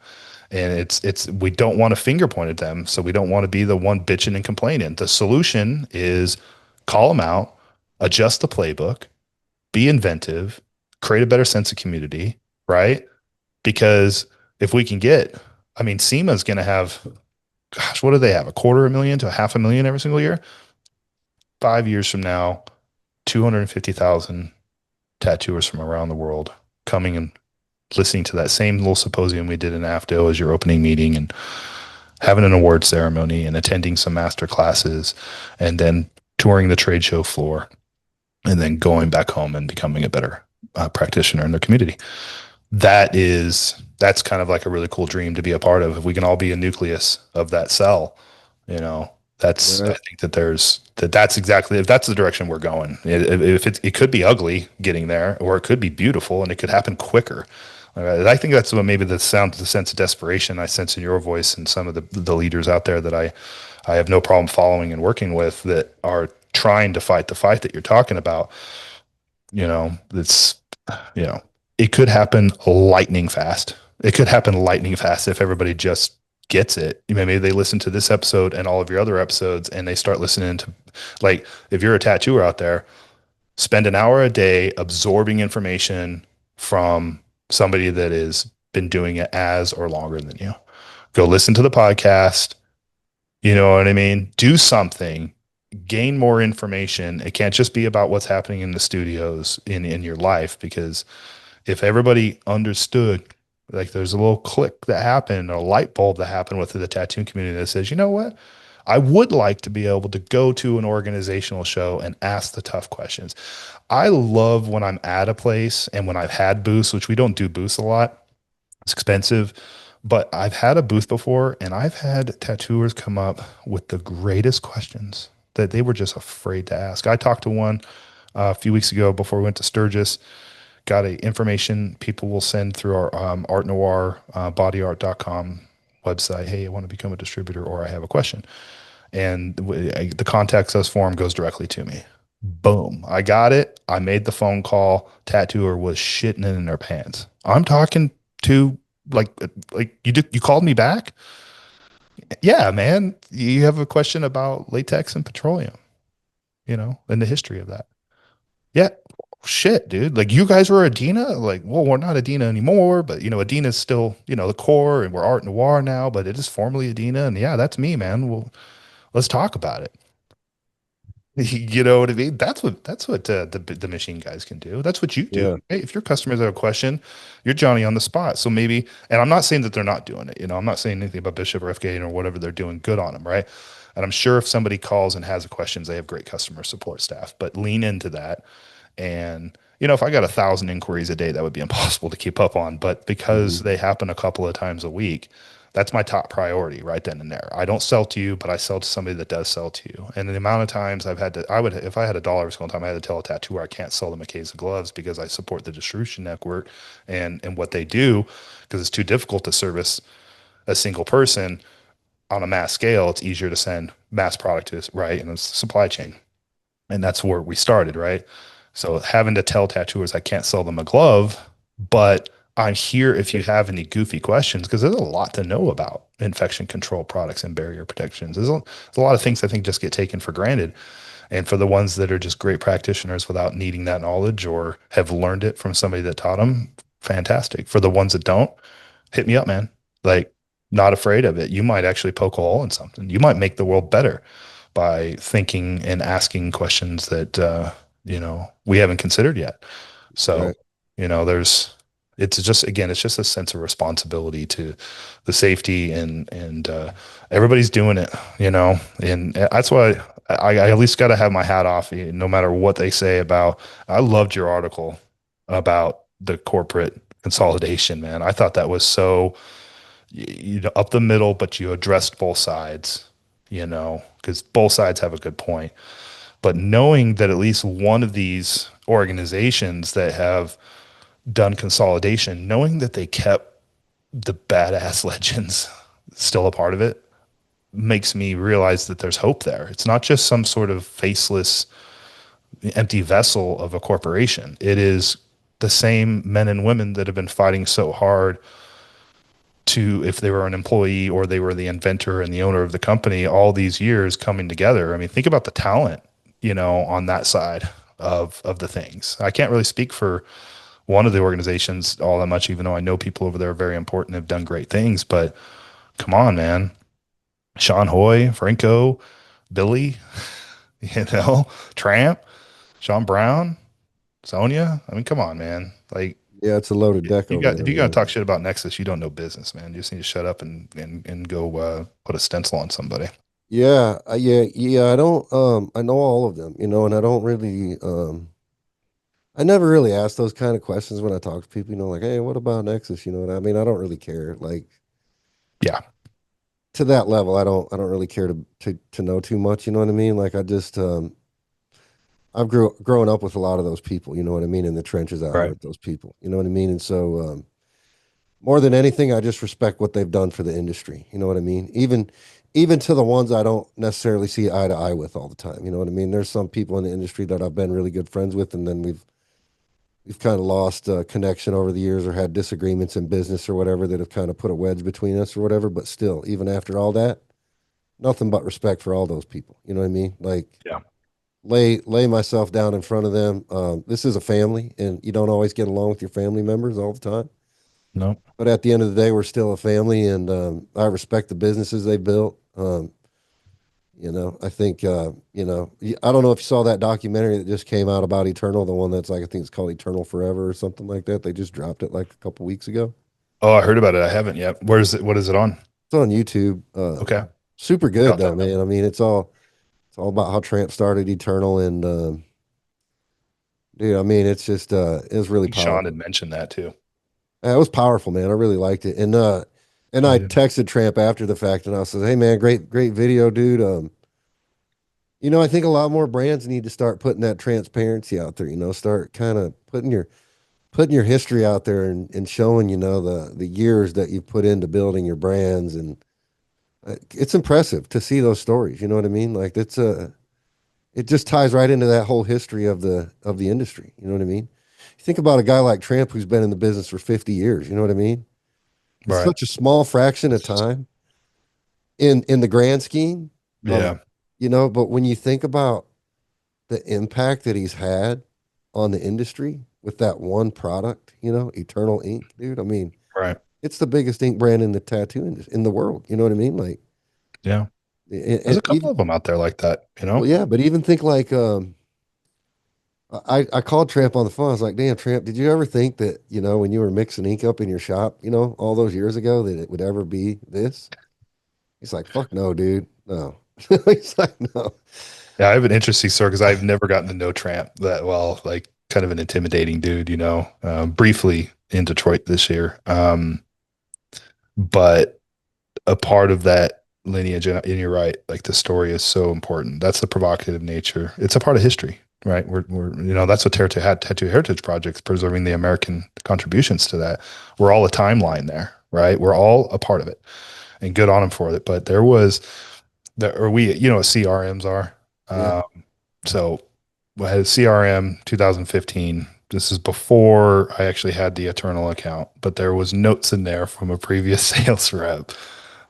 And we don't want to finger point at them. So we don't want to be the one bitching and complaining. The solution is call them out, adjust the playbook, be inventive, create a better sense of community, right? Because if we can I mean, SEMA's going to have, gosh, what do they have? A quarter of a million to a half a million every single year? 5 years from now, 250,000 tattooers from around the world coming and listening to that same little symposium we did in AFDO as your opening meeting, and having an award ceremony and attending some master classes, and then touring the trade show floor, and then going back home and becoming a better practitioner in their community. That's kind of like a really cool dream to be a part of. If we can all be a nucleus of that cell, you know, I Right. think that's exactly, if that's the direction we're going. If it could be ugly getting there, or it could be beautiful, and it could happen quicker. I think that's what maybe the sense of desperation I sense in your voice and some of the leaders out there that I have no problem following and working with, that are trying to fight the fight that you're talking about. It's, you know, it could happen lightning fast. It could happen lightning fast if everybody just gets it. Maybe they listen to this episode and all of your other episodes, and they start listening to, like, if you're a tattooer out there, spend an hour a day absorbing information from somebody that has been doing it as or longer than you. Go listen to the podcast. You know what I mean? Do something, gain more information. It can't just be about what's happening in the studios in your life, because if everybody understood, like, there's a little click that happened, or a light bulb that happened within the tattoo community that says, you know what? I would like to be able to go to an organizational show and ask the tough questions. I love when I'm at a place, and when I've had booths, which we don't do booths a lot. It's expensive, but I've had a booth before, and I've had tattooers come up with the greatest questions that they were just afraid to ask. I talked to one a few weeks ago before we went to Sturgis. Got a information people will send through our Art Noir, bodyart.com website. Hey, I want to become a distributor, or I have a question. and the contact us form goes directly to me. Boom. I got it. I made the phone call. Tattooer was shitting it in their pants. I'm talking to like you called me back? Yeah, man. You have a question about latex and petroleum, and the history of that. Yeah. Shit, dude. Like you guys were Adenna? Like, well, we're not Adenna anymore, but Adena's still, the core and we're Art Noir now, but it is formerly Adenna. And yeah, that's me, man. Well, let's talk about it. You know what I mean? That's what the machine guys can do. That's what you do. Yeah. Hey, if your customers have a question, you're Johnny on the spot. So maybe, and I'm not saying that they're not doing it. I'm not saying anything about Bishop or FK or whatever they're doing good on them, right? And I'm sure if somebody calls and has a questions, they have great customer support staff. But lean into that. And if I got 1,000 inquiries a day, that would be impossible to keep up on. But because Mhm. they happen a couple of times a week, that's my top priority right then and there. I don't sell to you, but I sell to somebody that does sell to you. And the amount of times if I had $1 every single time, I had to tell a tattooer I can't sell them a case of gloves because I support the distribution network and what they do because it's too difficult to service a single person on a mass scale. It's easier to send mass product to, right? And it's supply chain. And that's where we started, right? So having to tell tattooers I can't sell them a glove, but I'm here if you have any goofy questions because there's a lot to know about infection control products and barrier protections. There's a lot of things I think just get taken for granted. And for the ones that are just great practitioners without needing that knowledge or have learned it from somebody that taught them, fantastic. For the ones that don't, hit me up, man. Like, not afraid of it. You might actually poke a hole in something. You might make the world better by thinking and asking questions that we haven't considered yet. So, Right. there's it's just again, it's just a sense of responsibility to the safety and everybody's doing it, and that's why I at least got to have my hat off, no matter what they say about. I loved your article about the corporate consolidation, man. I thought that was so up the middle, but you addressed both sides, because both sides have a good point. But knowing that at least one of these organizations that have done consolidation, knowing that they kept the badass legends still a part of it, makes me realize that there's hope there. It's not just some sort of faceless, empty vessel of a corporation. It is the same men and women that have been fighting so hard to, if they were an employee or they were the inventor and the owner of the company, all these years coming together. I mean, think about the talent, on that side of the things. I can't really speak for one of the organizations all that much, even though I know people over there are very important, have done great things. But come on, man. Sean Hoy, Franco, Billy, you know, Tramp, Sean Brown, Sonia. I mean, come on, man. Like, Yeah, it's a loaded deck you over got if there, you got to man. talk shit about Nexus, you don't know business, man. You just need to shut up and go put a stencil on somebody. Yeah, yeah. I don't. I know all of them, and I don't really. I never really ask those kind of questions when I talk to people. Like, hey, what about Nexus? You know what I mean? I don't really care. Like Yeah, to that level, I don't. I don't really care to know too much. You know what I mean? Like I just. I've grown up with a lot of those people. You know what I mean? In the trenches out here right. with those people. You know what I mean? And so. More than anything, I just respect what they've done for the industry. You know what I mean? Even to the ones I don't necessarily see eye to eye with all the time. You know what I mean? There's some people in the industry that I've been really good friends with, and then we've kind of lost connection over the years or had disagreements in business or whatever that have kind of put a wedge between us or whatever. But still, even after all that, nothing but respect for all those people. You know what I mean? Like Yeah. lay myself down in front of them. This is a family, and you don't always get along with your family members all the time. No. But at the end of the day, we're still a family, and I respect the businesses they built. I think I don't know if you saw that documentary that just came out about Eternal, the one that's like I think it's called Eternal Forever or something like that. They just dropped it like a couple weeks ago. Oh, I heard about it. I haven't yet. Where is it? What is it on? It's on YouTube. Okay. Super Check good out though, that. man. I mean, it's all about how Tramp started Eternal, and dude, I mean, it's just it was I really think Sean had powerful. mentioned that too. It was powerful, man. I really liked it, and I I didn't. texted Tramp after the fact, and I said, "Hey, man, great video, dude. I think a lot more brands need to start putting that transparency out there. Start kind of putting your history out there and showing, the years that you've put into building your brands It's impressive to see those stories. You know what I mean? Like it just ties right into that whole history of the industry. You know what I mean? You think about a guy like Tramp who's been in the business for 50 years. You know what I mean? It's Right. such a small fraction of time in the grand scheme of, Yeah. you know, but when you think about the impact that he's had on the industry with that one product, you know, Eternal Ink, dude. I mean, Right. it's the biggest ink brand in the tattoo industry in the world. You know what I mean? Like, Yeah. There's and a couple even, of them out there like that, you know? well, yeah, but even think like, I called Tramp on the phone. I was like, damn, Tramp, did you ever think that, you know, when you were mixing ink up in your shop, you know, all those years ago, that it would ever be this? He's like, fuck no, dude. No. He's like, no. Yeah, I have an interesting story because I've never gotten to know Tramp that well, like kind of an intimidating dude, you know, briefly in Detroit this year. But a part of that lineage, and you're right, like the story is so important. That's the provocative nature. It's a part of history, right? You know, that's what Tattoo Heritage Project's preserving the American contributions to that. We're all a timeline there, right? We're all a part of it, and good on them for it. But there was or we, you know, what CRMs are. Yeah. So I had a CRM 2015. This is before I actually had the Eternal account, but there was notes in there from a previous sales rep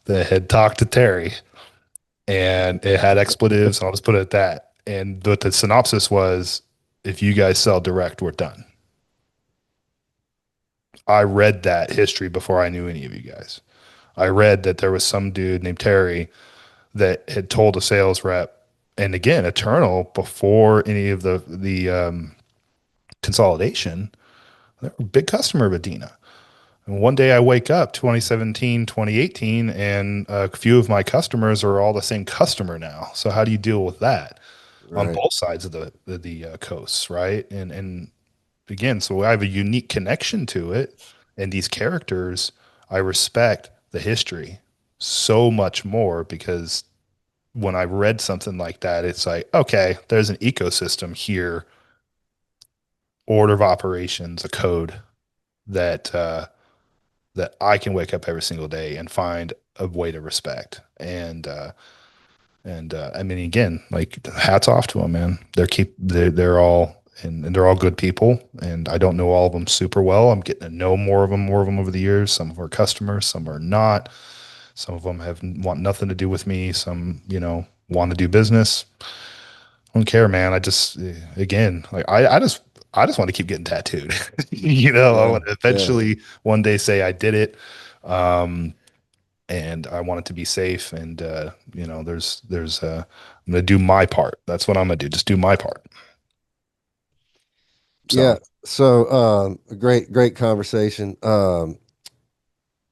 that had talked to Terry, and it had expletives. I'll just put it at that. And what the synopsis was, if you guys sell direct, we're done. I read that history before I knew any of you guys. I read that there was some dude named Terry that had told a sales rep, and again, Eternal before any of the consolidation, they're a big customer of Adenna. And one day I wake up 2017, 2018, and a few of my customers are all the same customer now. So how do you deal with that on Right. both sides of the coasts, right? And again, so I have a unique connection to it, and these characters, I respect the history so much more because when I read something like that, it's like, okay, there's an ecosystem here, order of operations, a code that that I can wake up every single day and find a way to respect. And I mean, again, like hats off to them, man. They're all and they're all good people. And I don't know all of them super well. I'm getting to know more of them over the years. Some of them are customers, some are not. Some of them have want nothing to do with me. Some, you know, want to do business. I don't care, man. I just again, like I just want to keep getting tattooed. You know, I Yeah. want to Yeah. eventually one day say I did it. Um, and I want it to be safe. And you know, I'm gonna do my part. That's what I'm gonna do. Just do my part. Yeah. So So, a great conversation.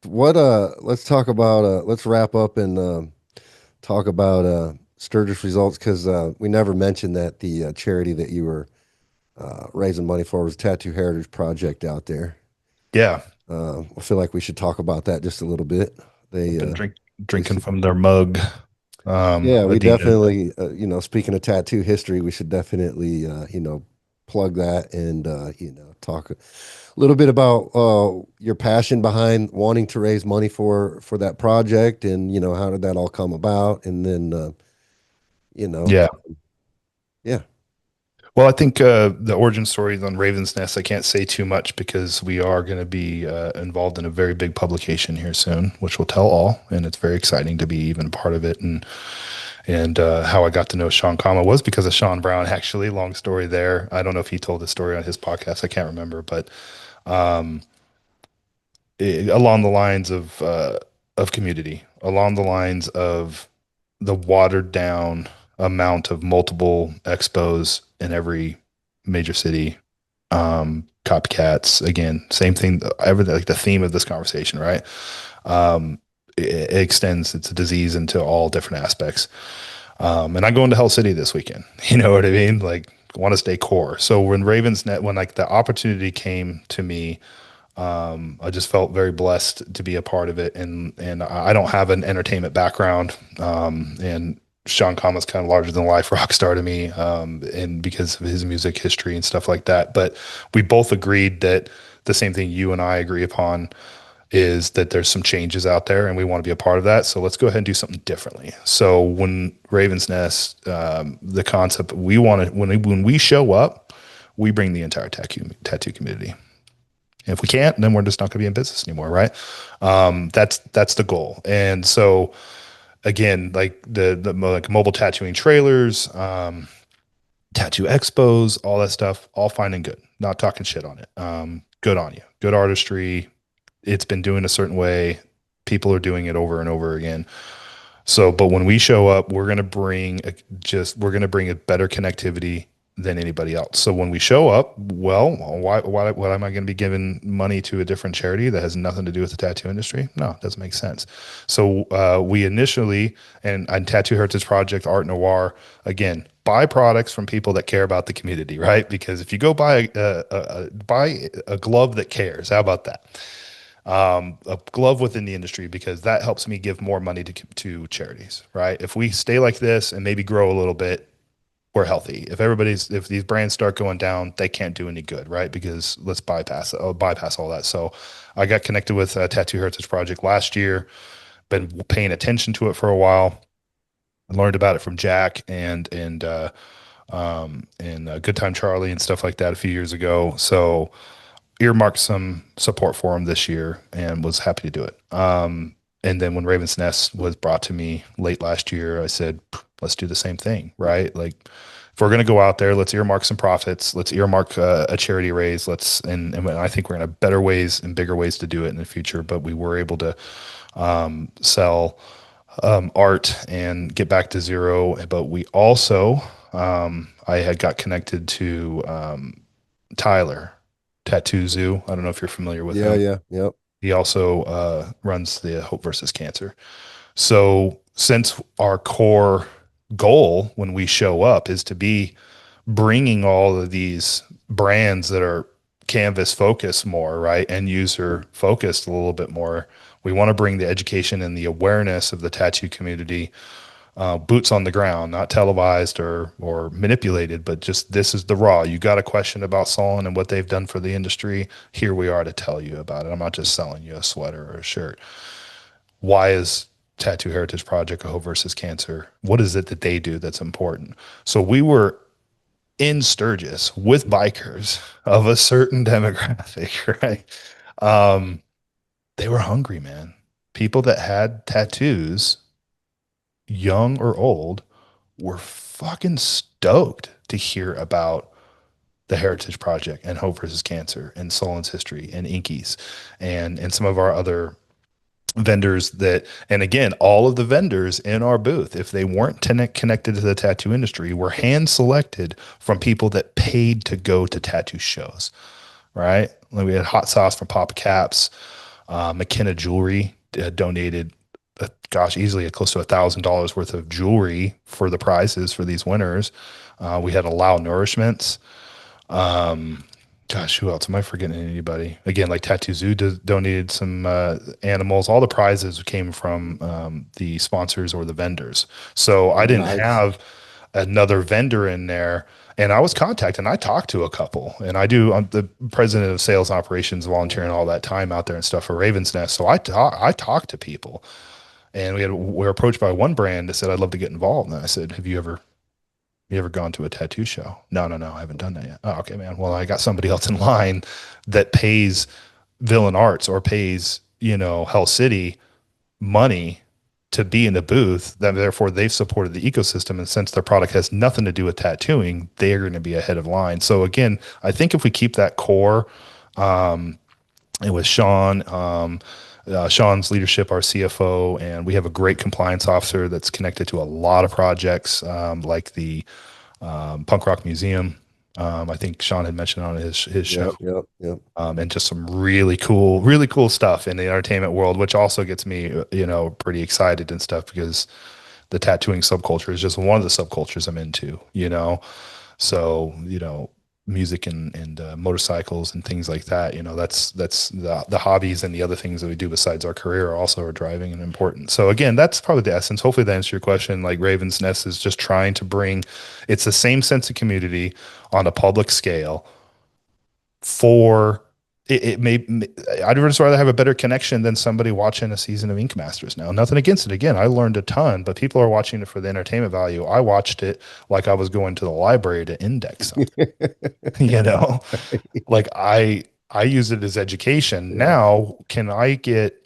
Let's talk about, let's wrap up and, talk about, Sturgis results because, we never mentioned that the charity that you were, raising money for was Tattoo Heritage Project out there. yeah, I feel like we should talk about that just a little bit. I've They, been they drinking should, from their mug. yeah, we Adenna. definitely, you know, speaking of tattoo history, we should definitely, you know, plug that and, you know, talk a little bit about, your passion behind wanting to raise money for that project and, you know, how did that all come about? And then, you know, Yeah. yeah, Well, I think the origin stories on Raven's Nest, I can't say too much because we are going to be involved in a very big publication here soon, which will tell all, and it's very exciting to be even a part of it. And how I got to know Sean Kama was because of Sean Brown. Actually, long story there. I don't know if he told the story on his podcast. I can't remember, but um, along the lines of community, along the lines of the watered down amount of multiple expos in every major city, copycats. Again, same thing. Everything like the theme of this conversation, right? It extends its disease into all different aspects. And I'm going to Hell City this weekend. You know what I mean? Like, want to stay core. So when Ravens Net, when like the opportunity came to me, I just felt very blessed to be a part of it, and I don't have an entertainment background, and Sean Kama's kind of larger than life rock star to me, and because of his music history and stuff like that. But we both agreed that the same thing you and I agree upon is that there's some changes out there and we want to be a part of that. So let's go ahead and do something differently. So when Raven's Nest, the concept we want to, when we show up, we bring the entire tattoo community. And if we can't, then we're just not going to be in business anymore. Right. That's the goal. And so again, like the like mobile tattooing trailers, tattoo expos, all that stuff, all fine and good. Not talking shit on it. Good on you. Good artistry. It's been doing a certain way. People are doing it over and over again. So, but when we show up, we're going to bring we're going to bring a better connectivity than anybody else. So when we show up, well, why am I going to be giving money to a different charity that has nothing to do with the tattoo industry? No, it doesn't make sense. So we initially, and on Tattoo Heritage Project, Art Noir, again, buy products from people that care about the community, right? Because if you go buy a glove that cares, how about that? A glove within the industry, because that helps me give more money to charities, right? If we stay like this and maybe grow a little bit, we're healthy. If these brands start going down, they can't do any good, right? Because let's bypass all that. So I got connected with Tattoo Heritage Project last year, been paying attention to it for a while. I learned about it from Jack and Good Time Charlie and stuff like that a few years ago. So earmarked some support for him this year and was happy to do it. And then when Raven's Nest was brought to me late last year, I said, let's do the same thing, right? Like, if we're going to go out there, let's earmark some profits. Let's earmark a charity raise. And I think we're going to have better ways and bigger ways to do it in the future. But we were able to sell art and get back to zero. But we also, I had got connected to Tyler, Tattoo Zoo. I don't know if you're familiar with him. Yeah. Yep. He also runs the Hope versus Cancer. So since our core goal when we show up is to be bringing all of these brands that are canvas focused more, right, and user focused a little bit more, we want to bring the education and the awareness of the tattoo community, boots on the ground, not televised or manipulated, but just this is the raw. You got a question about Solon and what they've done for the industry. Here we are to tell you about it. I'm not just selling you a sweater or a shirt. Why is Tattoo Heritage Project a Hope versus Cancer? What is it that they do that's important? So we were in Sturgis with bikers of a certain demographic, right? They were hungry, man. People that had tattoos, young or old, were fucking stoked to hear about the Heritage Project and Hope versus Cancer and Solon's history and Inkies and some of our other vendors that, and again, all of the vendors in our booth, if they weren't connected to the tattoo industry, were hand selected from people that paid to go to tattoo shows, right? Like we had hot sauce from Papa Caps, McKenna Jewelry donated, easily close to $1,000 worth of jewelry for the prizes for these winners. We had Allow Nourishments. Who else? Am I forgetting anybody? Again, like Tattoo Zoo donated some animals. All the prizes came from the sponsors or the vendors. So I didn't have another vendor in there. And I was contacted and I talked to a couple. And I'm the president of sales operations, volunteering all that time out there and stuff for Raven's Nest. So I talked to people. And we were approached by one brand that said, I'd love to get involved. And I said, have you ever gone to a tattoo show? No, I haven't done that yet. Oh, okay, man. Well, I got somebody else in line that pays Villain Arts or pays, Hell City money to be in the booth. That therefore they've supported the ecosystem. And since their product has nothing to do with tattooing, they're going to be ahead of line. So again, I think if we keep that core, and with Sean, Sean's leadership, our CFO, and we have a great compliance officer that's connected to a lot of projects, like the Punk Rock Museum. I think Sean had mentioned on his show. Yep. And just some really cool stuff in the entertainment world, which also gets me, pretty excited and stuff, because the tattooing subculture is just one of the subcultures I'm into, So, music and motorcycles and things like that, that's the hobbies and the other things that we do besides our career also are driving and important. So again, that's probably the essence. Hopefully that answers your question. Like Raven's Nest is just trying to bring, it's the same sense of community on a public scale for it may, I'd just rather have a better connection than somebody watching a season of Ink Masters now. Nothing against it. Again, I learned a ton, but people are watching it for the entertainment value. I watched it like I was going to the library to index something, you know, like I use it as education. Yeah. Now, can I get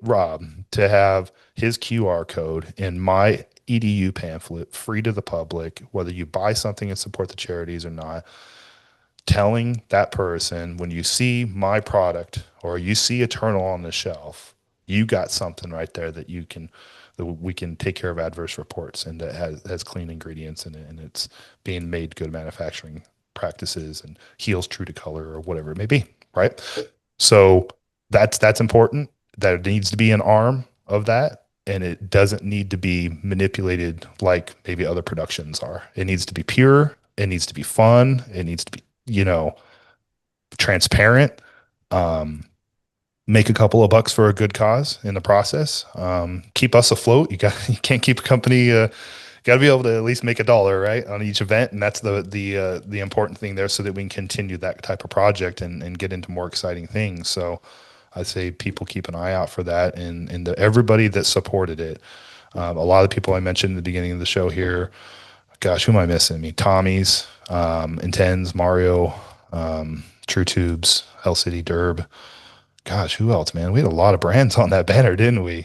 Rob to have his QR code in my EDU pamphlet free to the public, whether you buy something and support the charities or not, telling that person when you see my product or you see Eternal on the shelf, you got something right there that we can take care of adverse reports and that has clean ingredients in it and it's being made good manufacturing practices and heals true to color or whatever it may be, right? So that's important. That needs to be an arm of that. And it doesn't need to be manipulated like maybe other productions are. It needs to be pure. It needs to be fun. It needs to be, you know, transparent. Um, Make a couple of bucks for a good cause in the process. Keep us afloat. You can't keep a company. Got to be able to at least make $1, right, on each event, and that's the important thing there, so that we can continue that type of project and get into more exciting things. So I'd say people keep an eye out for that, and everybody that supported it. A lot of the people I mentioned in the beginning of the show here. Gosh, who am I missing? I mean, Tommy's, Intens, Mario, True Tubes, Hell City, Derb. Gosh, who else, man? We had a lot of brands on that banner, didn't we?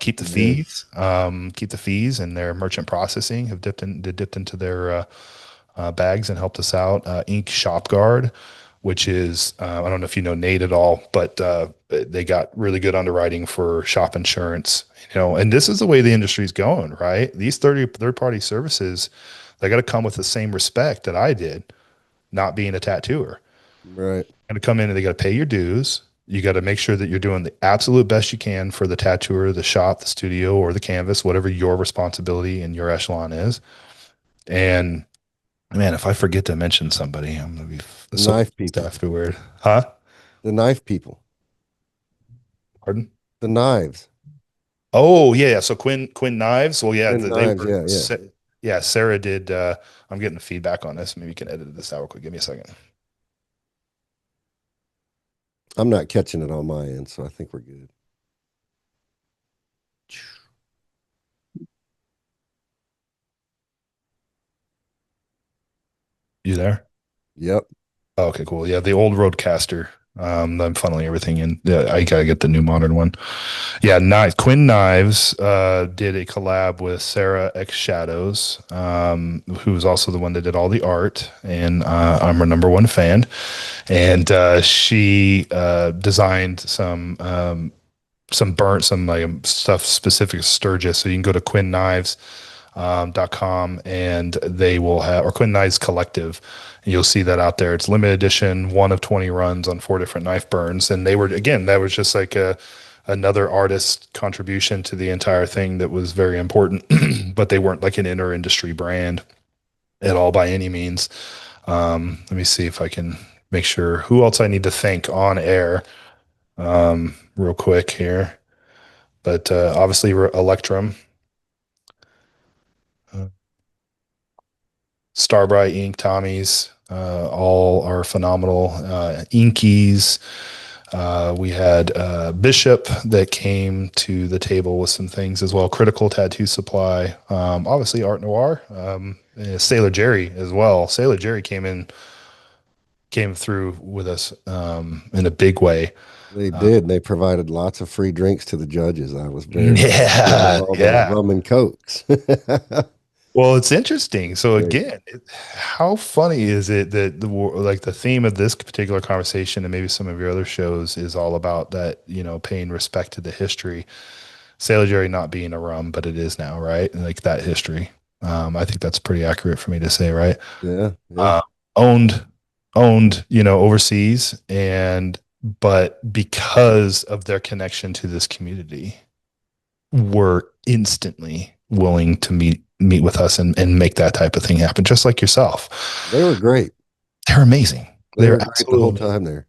Keep the Yeah. fees, and their merchant processing have dipped into their bags and helped us out. Ink Shop Guard, which is I don't know if you know Nate at all, but they got really good underwriting for shop insurance. You know, and this is the way the industry's going, right? These third party services, they got to come with the same respect that I did, not being a tattooer. Right. Got to come in and they got to pay your dues. You got to make sure that you're doing the absolute best you can for the tattooer, the shop, the studio, or the canvas, whatever your responsibility and your echelon is. And man, if I forget to mention somebody, I'm gonna be The so knife pissed people. afterward. Huh? The knife people. Pardon? The knives. Oh yeah, yeah. So Quinn Knives. Well, yeah, And they knives. were. Yeah. Yeah. Yeah, Sarah did. I'm getting the feedback on this. Maybe you can edit this out real quick. Give me a second. I'm not catching it on my end, so I think we're good. You there? Yep. Oh, okay, cool. Yeah, the old Roadcaster. I'm funneling everything in. Yeah, I gotta get the new modern one. Yeah, Quinn Knives did a collab with Sarah X Shadows, who's also the one that did all the art, and I'm her number one fan. And she designed some burnt some like stuff specific to Sturgis. So you can go to Quinn Knives .com and they will have, or Quinn Knives Collective, and you'll see that out there. It's limited edition, one of 20 runs on 4 different knife burns. And they were, again, that was just like another artist contribution to the entire thing that was very important, but they weren't like an inner industry brand at all by any means. Let me see if I can make sure who else I need to thank on air real quick here. But obviously, Electrum, uh, Starbright Ink, Tommy's, all are phenomenal. Inkies. We had Bishop that came to the table with some things as well. Critical Tattoo Supply. Obviously, Art Noir. Sailor Jerry as well. Sailor Jerry came through with us in a big way. They did. They provided lots of free drinks to the judges. I was very appreciative of Yeah, all those yeah. rum and cokes. Well, it's interesting. So Great. again, how funny is it that like the theme of this particular conversation and maybe some of your other shows is all about that, you know, paying respect to the history. Sailor Jerry not being a rum, but it is now, right? And like that history. I think that's pretty accurate for me to say, right? Yeah. Yeah. Uh, owned, owned, you know, overseas, and but because of their connection to this community, were instantly willing to meet with us and make that type of thing happen, just like yourself. They were great. They're amazing. They They're were great the whole absolutely, time there.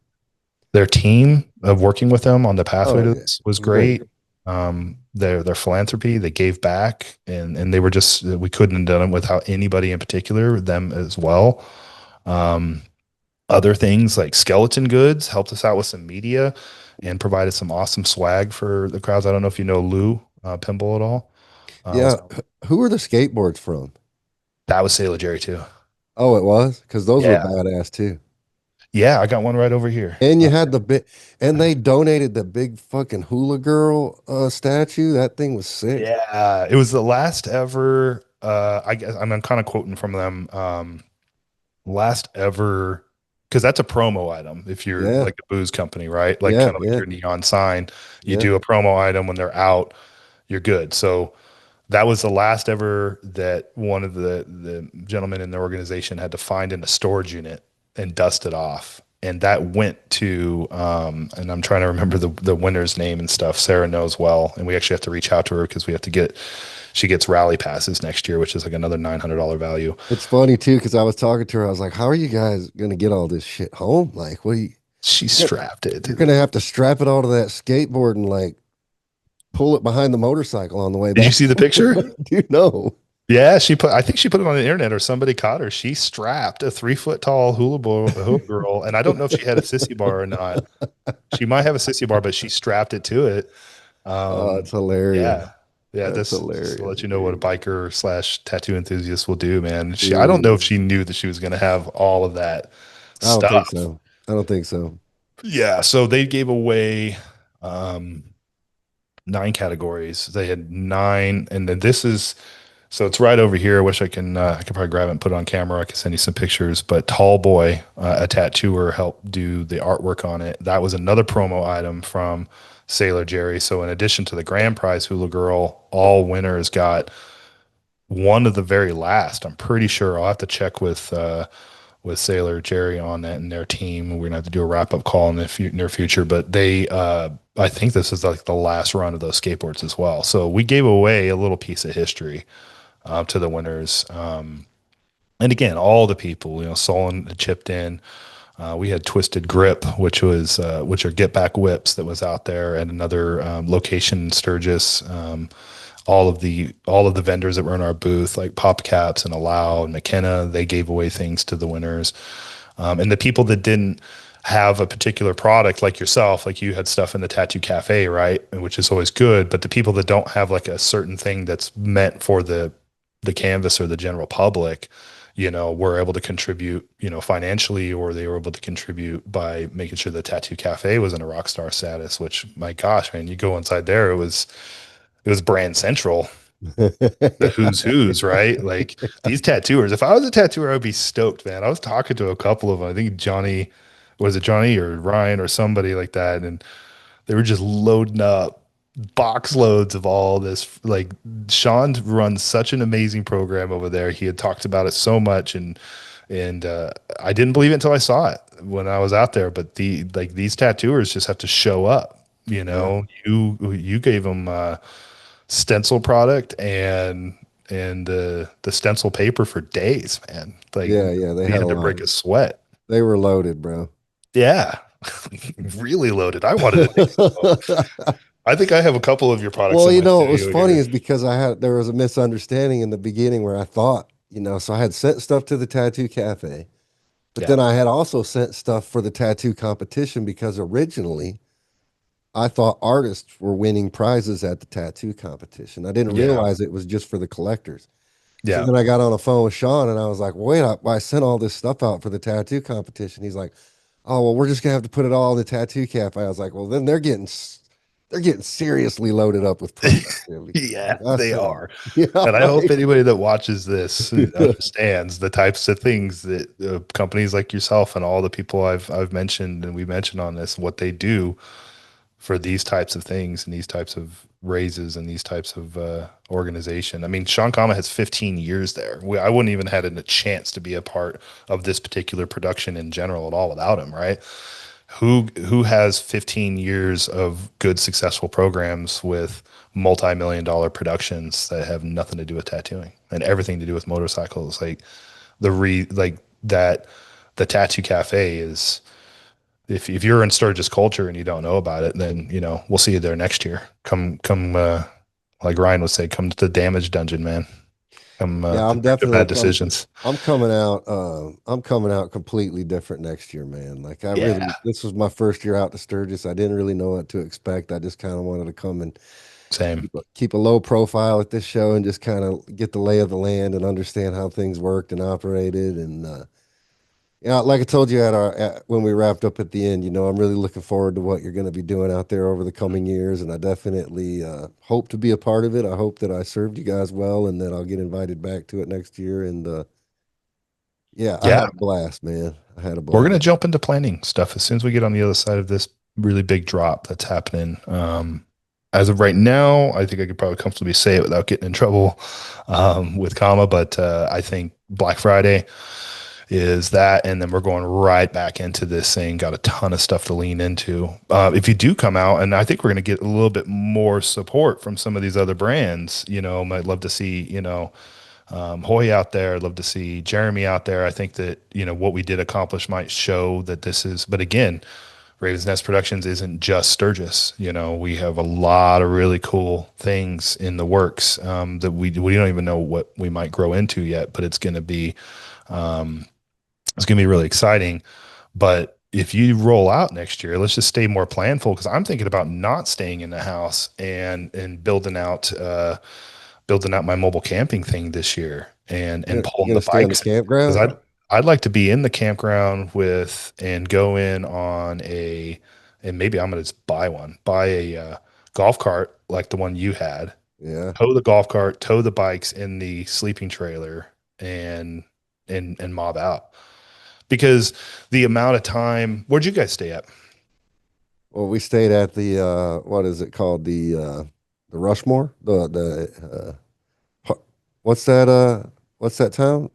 their team of working with them on the pathway Oh, to yeah. this was It was great. great. Their philanthropy, they gave back, and they were just, we couldn't have done it without anybody in particular, them as well. Um, other things like skeleton goods, helped us out with some media and provided some awesome swag for the crowds. I don't know if you know Lou Pimble at all. Was Yeah. Who are the skateboards from? that was Sailor Jerry too. Oh, it was? Because those were Yeah. badass too. Yeah, I got one right over here. And you had the big, and they donated the big fucking hula girl statue. That thing was sick. Yeah, it was the last ever. I guess I'm kind of quoting from them. Last ever, because that's a promo item. If you're Yeah, like a booze company, right? Like yeah, kind of like yeah, your neon sign, you yeah. do a promo item when they're out, you're good. So that was the last ever that one of the gentlemen in the organization had to find in a storage unit and dust it off. And that went to and I'm trying to remember the winner's name and stuff. Sarah knows well, and we actually have to reach out to her because we have to get she gets rally passes next year, which is like another $900 value. It's funny too because I was talking to her. I was like, "How are you guys gonna get all this shit home? Like, what? She You're strapped it. you're gonna have to strap it all to that skateboard and like pull it behind the motorcycle on the way Did you back." see the picture? Do you know? Yeah, I think she put it on the internet or somebody caught her. She strapped a 3 foot tall hula girl. And I don't know if she had a sissy bar or not. She might have a sissy bar, but she strapped it to it. Oh, it's Um, hilarious. yeah. Yeah. That's This just to hilarious, let you know what a dude. biker slash tattoo enthusiast will do, man. I don't know if Dude, she knew that she was going to have all of that I don't think stuff. so. I don't think so. Yeah. So they gave away, um, 9 categories. They had nine. And then this is, so it's right over here. I wish I could probably grab it and put it on camera. I could send you some pictures. But Tall Boy, a tattooer, helped do the artwork on it. That was another promo item from Sailor Jerry. So in addition to the grand prize Hula Girl, all winners got one of the very last. I'm pretty sure I'll have to check with Sailor Jerry on that and their team. We're gonna have to do a wrap up call in the near future. But they, I think this is like the last run of those skateboards as well. So we gave away a little piece of history to the winners. And again, all the people, Solon chipped in. We had Twisted Grip, which are get back whips that was out there at another location in Sturgis. All of the vendors that were in our booth, like Pop Caps and Allow and McKenna, they gave away things to the winners. And the people that didn't have a particular product, like yourself, like you had stuff in the tattoo cafe, right? Which is always good. But the people that don't have like a certain thing that's meant for the canvas or the general public, were able to contribute, financially, or they were able to contribute by making sure the tattoo cafe was in a rock star status, which, my gosh, man, you go inside there, it was brand central, the who's who's, right? Like these tattooers, if I was a tattooer, I would be stoked, man. I was talking to a couple of them. I think Johnny, was it Johnny or Ryan or somebody like that? And they were just loading up box loads of all this. Like Sean runs such an amazing program over there. He had talked about it so much, and I didn't believe it until I saw it when I was out there. But these tattooers just have to show up. Yeah, You gave them stencil product and the stencil paper for days, man. Like yeah, yeah. They we had a had to lot break of. a sweat. They were loaded, bro. Yeah. Really loaded. I wanted to take some home. I think I have a couple of your products Well, in my what was studio funny here. is because there was a misunderstanding in the beginning where I thought, so I had sent stuff to the tattoo cafe, but Yeah. then I had also sent stuff for the tattoo competition because originally I thought artists were winning prizes at the tattoo competition. I didn't Yeah. realize it was just for the collectors. So Yeah. then I got on the phone with Sean and I was like, wait, I sent all this stuff out for the tattoo competition. He's like, oh, well, we're just gonna have to put it all in the tattoo cafe. I was like, well, then they're getting seriously loaded up with product. Yeah, Like I they said, are. yeah, And I hope right. anybody that watches this understands the types of things that companies like yourself and all the people I've mentioned and we mentioned on this, what they do for these types of things and these types of raises and these types of organization. I mean, Sean Kama has 15 years there. I wouldn't even had a chance to be a part of this particular production in general at all without him, right? Who has 15 years of good successful programs with multi-million dollar productions that have nothing to do with tattooing and everything to do with motorcycles? Like like that, the tattoo cafe is, if you're in Sturgis culture and you don't know about it, then we'll see you there next year. Come, like Ryan would say, come to the damage dungeon, man. Yeah, I'm victim of definitely bad coming. decisions. I'm coming out. I'm coming out completely different next year, man. Like I Yeah, really, this was my first year out to Sturgis. I didn't really know what to expect. I just kind of wanted to come and same. keep a low profile at this show and just kind of get the lay of the land and understand how things worked and operated. And yeah, like I told you when we wrapped up at the end, I'm really looking forward to what you're going to be doing out there over the coming years, and I definitely hope to be a part of it. I hope that I served you guys well, and that I'll get invited back to it next year. And yeah, I Yeah, had a blast, man. I had a we're gonna blast. jump into planning stuff as soon as we get on the other side of this really big drop that's happening. As of right now, I think I could probably comfortably say it without getting in trouble with comma, but I think Black Friday is that, and then we're going right back into this thing. Got a ton of stuff to lean into. If you do come out, and I think we're going to get a little bit more support from some of these other brands. Might love to see Hoy out there. I'd love to see Jeremy out there. I think that what we did accomplish might show that this is. But again, Raven's Nest Productions isn't just Sturgis. We have a lot of really cool things in the works that we don't even know what we might grow into yet. But it's going to be really exciting. But if you roll out next year, let's just stay more planful, because I'm thinking about not staying in the house and building out my mobile camping thing this year and You're pulling gonna the stay in the bikes, because campground? I'd like to be in the campground with and go in on and maybe I'm gonna just buy a golf cart like the one you had, Yeah. tow the golf cart, tow the bikes in the sleeping trailer, and and mob out, because the amount of time. Where'd you guys stay at? Well, we stayed at the what is it called? The Rushmore? What's that what's that town?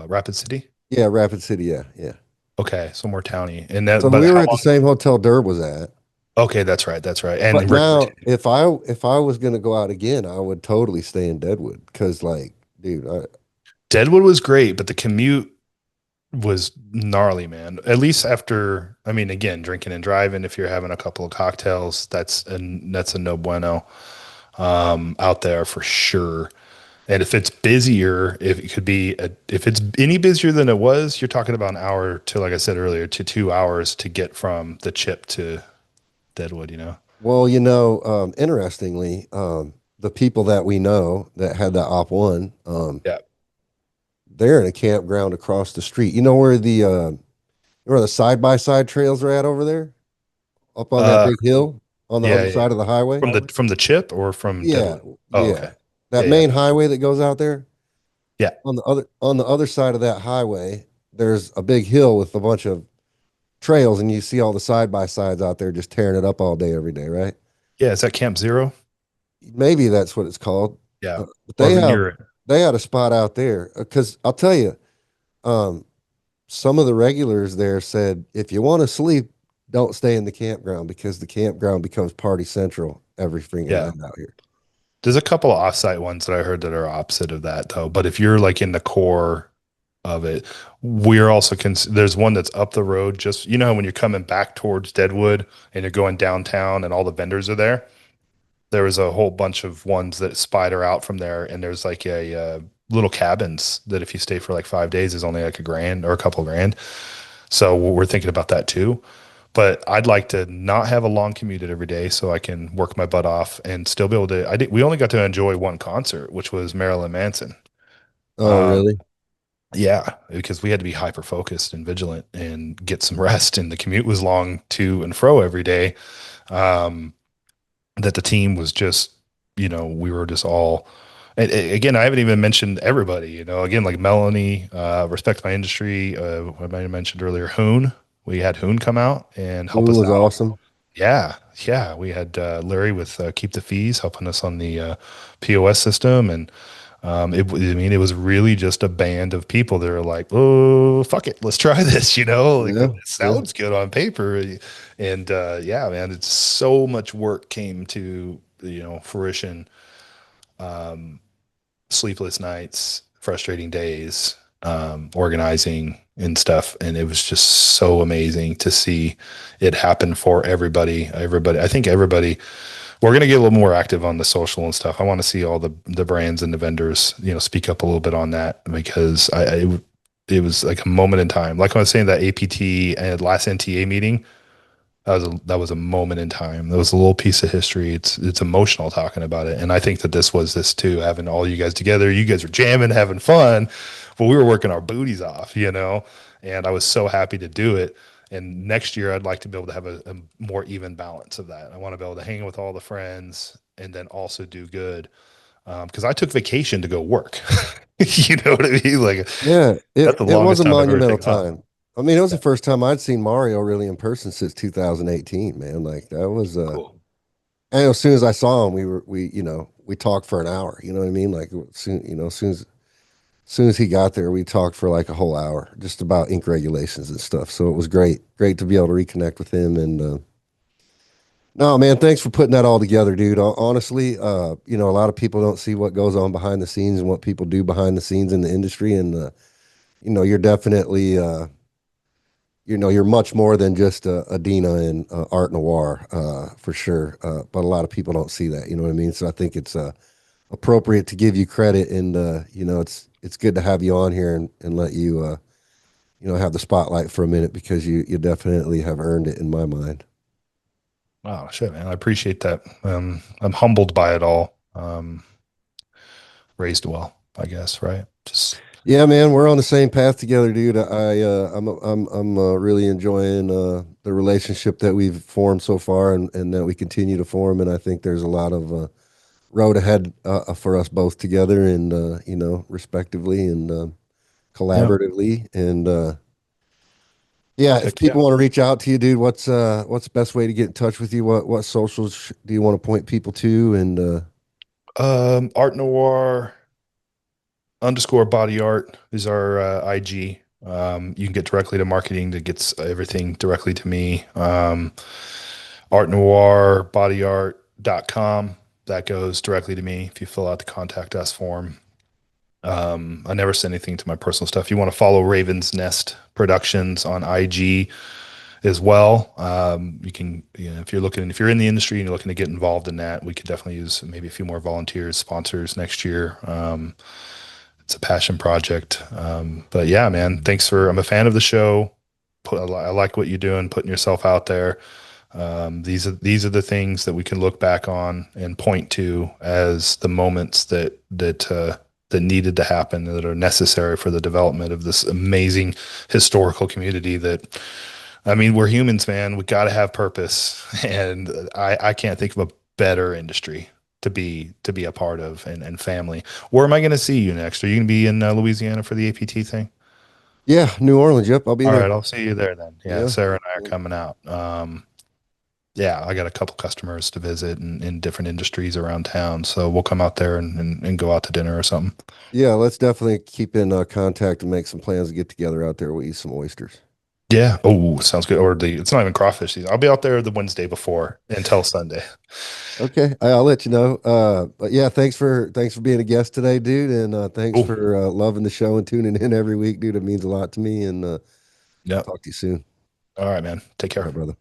Rapid City. Yeah, Rapid City, yeah, yeah. Okay, somewhere towny. And that, So but we were how at the long? same hotel Durb was at. Okay, that's right. That's right. But And regular. now if I was gonna go out again, I would totally stay in Deadwood because like, dude, Deadwood was great, but the commute was gnarly, man. At least after, I mean, again, drinking and driving. If you're having a couple of cocktails, that's a no bueno out there for sure. And if it's busier, if it could be, if it's any busier than it was, you're talking about an hour to, like I said earlier, to 2 hours to get from the Chip to Deadwood. well, interestingly, the people that we know that had that op one, Yeah. they're in a campground across the street. You know where the side by side trails are at over there? Up on that Uh, big hill on the yeah, other yeah. side of the highway? From the Chip or from Yeah, Deadwood? Oh, yeah. okay. That Yeah, yeah, main highway that goes out there, yeah, on the other side of that highway, there's a big hill with a bunch of trails, and you see all the side by sides out there just tearing it up all day, every day, right? yeah. Is that Camp Zero? Maybe that's what it's called. Yeah, But or they have near it. they had a spot out there because I'll tell you, um, some of the regulars there said if you want to sleep, don't stay in the campground because the campground becomes party central every freaking Yeah. night out here. There's a couple of offsite ones that I heard that are opposite of that though. But if you're like in the core of it, we're also there's one that's up the road. Just how when you're coming back towards Deadwood and you're going downtown and all the vendors are there. There was a whole bunch of ones that spider out from there, and there's like a little cabins that if you stay for like 5 days is only like $1,000 or a couple grand. So we're thinking about that too. But I'd like to not have a long commute every day so I can work my butt off and still be able to. We only got to enjoy one concert, which was Marilyn Manson. Oh, Um, really? yeah, because we had to be hyper focused and vigilant and get some rest, and the commute was long to and fro every day. Um, that the team was just, we were just all. And again, I haven't even mentioned everybody. Again, like Melanie, Respect My Industry. I might have mentioned earlier, Hoon. We had Hoon come out and help Moon us was out. awesome. Yeah, yeah. We had Larry with Keep the Fees helping us on the POS system, and it was really just a band of people that are like, oh, fuck it, let's try this. Like Yeah, it yeah. sounds good on paper, and yeah, man, it's so much work came to fruition. Um, Sleepless nights, frustrating days, organizing and stuff. And it was just so amazing to see it happen for everybody. I think everybody, we're gonna get a little more active on the social and stuff. I want to see all the brands and the vendors, speak up a little bit on that because it was like a moment in time. Like I was saying, that APT and last NTA meeting, that was a moment in time. That was a little piece of history. It's emotional talking about it, and I think that this was this too. Having all you guys together, you guys were jamming, having fun, but we were working our booties off. And I was so happy to do it. And next year, I'd like to be able to have a more even balance of that. I want to be able to hang with all the friends and then also do good. Because I took vacation to go work. You know what I mean? Like Yeah, that's the it was longest a time I've ever monumental taken off. time. I mean, it was the Yeah, first time I'd seen Mario really in person since 2018, man. Like that was cool. and as soon as I saw him, we talked for an hour, you know what I mean? Like as soon as he got there, we talked for like a whole hour just about ink regulations and stuff. So it was great to be able to reconnect with him and no, man, thanks for putting that all together, dude. Honestly, a lot of people don't see what goes on behind the scenes and what people do behind the scenes in the industry and you're definitely you're much more than just Adenna and Art Noir, for sure. But a lot of people don't see that. You know what I mean? So I think it's appropriate to give you credit, and it's good to have you on here and let you have the spotlight for a minute because you definitely have earned it in my mind. Wow, shit, man. I appreciate that. I'm humbled by it all. Raised well, I guess, right? Just Yeah, man, we're on the same path together, dude. I'm really enjoying the relationship that we've formed so far, and that we continue to form. And I think there's a lot of road ahead for us both together, and respectively and yeah, collaboratively. And yeah, if heck yeah. people want to reach out to you, dude, what's the best way to get in touch with you? What socials do you want to point people to? And Art Noir underscore body art is our IG. You can get directly to marketing that gets everything directly to me. Art Noir bodyart.com. That goes directly to me if you fill out the contact us form. I never send anything to my personal stuff. You want to follow Raven's Nest Productions on IG as well. You can, if you're in the industry and you're looking to get involved in that, we could definitely use maybe a few more volunteers, sponsors next year. It's a passion project. But yeah, man, I'm a fan of the show. I like what you're doing, putting yourself out there. These are the things that we can look back on and point to as the moments that needed to happen, that are necessary for the development of this amazing historical community. That I mean, we're humans, man. We got to have purpose, and I can't think of a better industry to be a part of and family. Where am I going to see you next? Are you going to be in Louisiana for the APT thing? yeah, New Orleans. Yep, I'll be All there. right, I'll see you there then. Yeah, Yeah. Sarah and I are coming out. Yeah, I got a couple customers to visit in different industries around town, so we'll come out there and go out to dinner or something. Yeah, let's definitely keep in contact and make some plans to get together out there. We'll eat some oysters. Yeah. Oh, sounds good. Or it's not even crawfish season. I'll be out there the Wednesday before until Sunday. Okay, I'll let you know. But yeah, thanks for being a guest today, dude, and thanks Cool. for loving the show and tuning in every week, dude. It means a lot to me, and I'll Yep. talk to you soon. All right, man. Take All care. right, brother.